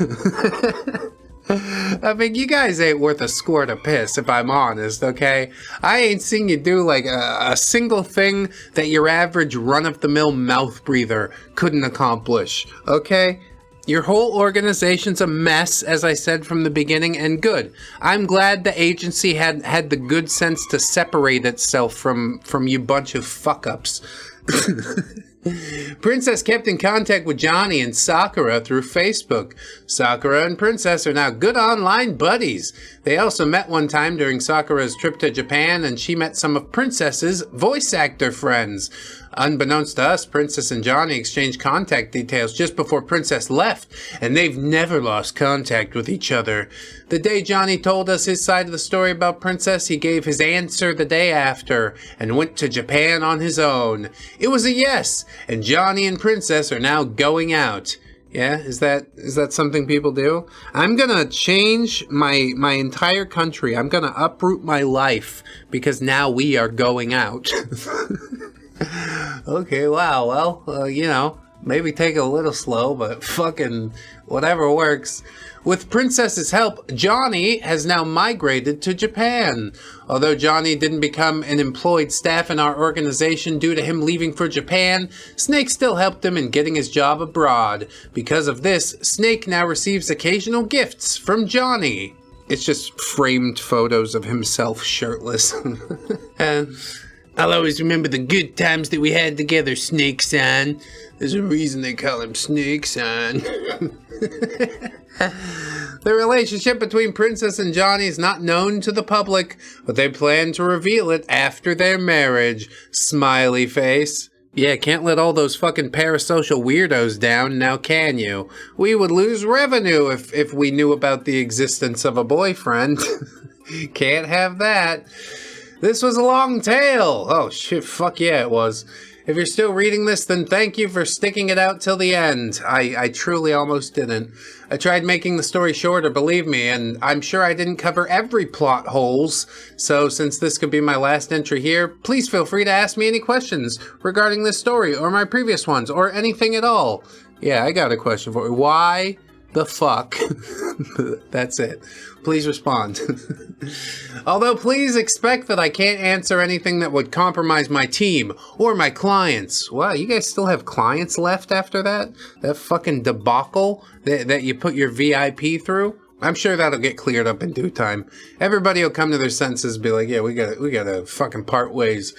I mean, you guys ain't worth a squirt of piss, if I'm honest, okay? I ain't seen you do, like, a single thing that your average run-of-the-mill mouth breather couldn't accomplish, okay? Your whole organization's a mess, as I said from the beginning, and good. I'm glad the agency had the good sense to separate itself from you bunch of fuck-ups. Princess kept in contact with Johnny and Sakura through Facebook. Sakura and Princess are now good online buddies. They also met one time during Sakura's trip to Japan, and she met some of Princess's voice actor friends. Unbeknownst to us, Princess and Johnny exchanged contact details just before Princess left, and they've never lost contact with each other. The day Johnny told us his side of the story about Princess, he gave his answer the day after, and went to Japan on his own. It was a yes, and Johnny and Princess are now going out. Yeah, is that something people do? I'm gonna change my entire country. I'm gonna uproot my life, because now we are going out. Okay, wow, well, you know, maybe take it a little slow, but fucking whatever works. With Princess's help, Johnny has now migrated to Japan. Although Johnny didn't become an employed staff in our organization due to him leaving for Japan, Snake still helped him in getting his job abroad. Because of this, Snake now receives occasional gifts from Johnny. It's just framed photos of himself shirtless. And I'll always remember the good times that we had together, Snake-san. There's a reason they call him Snake-san. The relationship between Princess and Johnny is not known to the public, but they plan to reveal it after their marriage. Smiley face. Yeah, can't let all those fucking parasocial weirdos down, now can you? We would lose revenue if we knew about the existence of a boyfriend. Can't have that. This was a long tale. Oh shit, fuck yeah it was. If you're still reading this, then thank you for sticking it out till the end. I truly almost didn't. I tried making the story shorter, believe me, and I'm sure I didn't cover every plot holes. So since this could be my last entry here, please feel free to ask me any questions regarding this story or my previous ones or anything at all. Yeah, I got a question for you. Why the fuck? That's it. Please respond. Although please expect that I can't answer anything that would compromise my team or my clients. Wow, you guys still have clients left after that? That fucking debacle that you put your VIP through? I'm sure that'll get cleared up in due time. Everybody will come to their senses and be like, yeah, we gotta fucking part ways.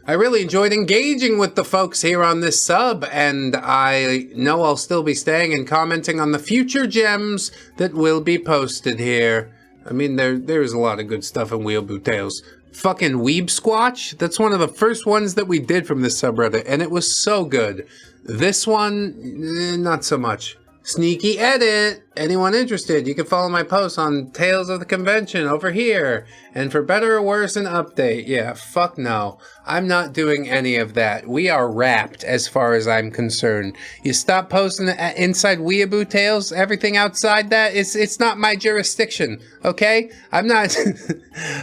I really enjoyed engaging with the folks here on this sub, and I know I'll still be staying and commenting on the future gems that will be posted here. I mean, there's a lot of good stuff in WeeabooTales. Fucking Weeb Squatch, that's one of the first ones that we did from this subreddit, and it was so good. This one, not so much. Sneaky edit. Anyone interested, you can follow my posts on Tales of the Convention over here. And for better or worse, an update. Yeah, fuck no. I'm not doing any of that. We are wrapped as far as I'm concerned. You stop posting inside WeeabooTales, everything outside that, it's not my jurisdiction, okay? I'm not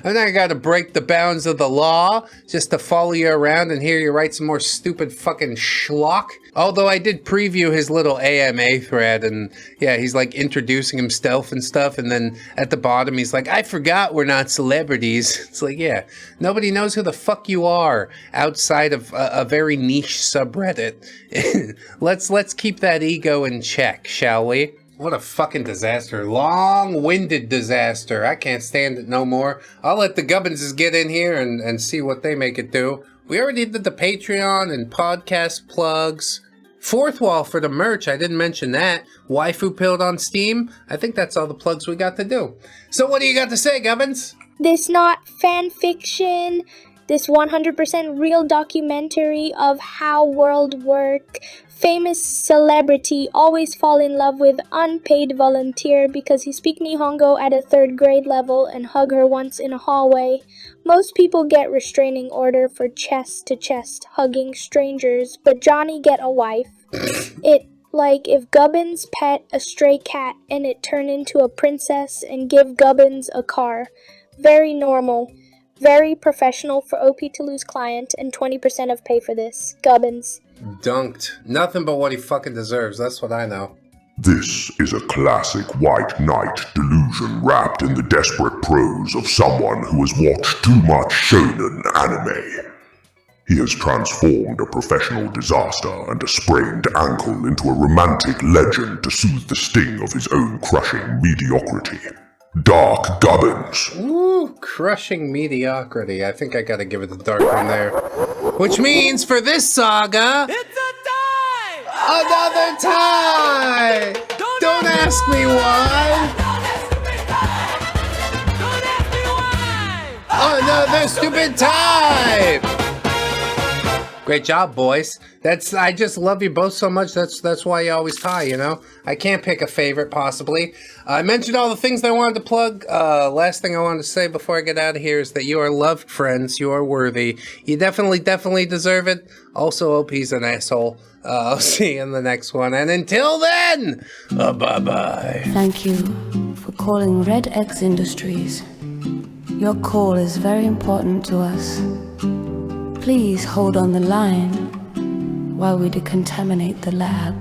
gonna break the bounds of the law just to follow you around and hear you write some more stupid fucking schlock. Although I did preview his little AMA thread, and yeah, he's like introducing himself and stuff, and then at the bottom he's like, I forgot we're not celebrities. It's like, yeah, nobody knows who the fuck you are outside of a very niche subreddit. Let's keep that ego in check, shall we? What a fucking disaster. Long-winded disaster. I can't stand it no more. I'll let the Gubbinses get in here and see what they make it do. We already did the Patreon and podcast plugs. Fourth wall for the merch, I didn't mention that. Waifu Pilled on Steam. I think that's all the plugs we got to do. So what do you got to say, Gubbins? This not fan fiction. This 100% real documentary of how world work. Famous celebrity always fall in love with unpaid volunteer because he speak Nihongo at a 3rd grade level and hug her once in a hallway. Most people get restraining order for chest-to-chest hugging strangers, but Johnny get a wife. It like if Gubbins pet a stray cat and it turn into a princess and give Gubbins a car. Very normal. Very professional for OP to lose client and 20% of pay for this. Gubbins. Dunked. Nothing but what he fucking deserves, that's what I know. This is a classic white knight delusion wrapped in the desperate prose of someone who has watched too much shonen anime. He has transformed a professional disaster and a sprained ankle into a romantic legend to soothe the sting of his own crushing mediocrity. Dark Gubbins. Ooh, crushing mediocrity. I think I gotta give it the dark one there. Which means for this saga... It's a tie! Another tie! Don't ask me why! Don't ask me why! Another stupid tie! Great job, boys. I just love you both so much. That's why you always tie, you know? I can't pick a favorite, possibly. I mentioned all the things I wanted to plug. Last thing I wanted to say before I get out of here is that you are loved, friends. You are worthy. You definitely deserve it. Also, OP's an asshole. I'll see you in the next one. And until then, bye-bye. Thank you for calling ReddX Industries. Your call is very important to us. Please hold on the line while we decontaminate the lab.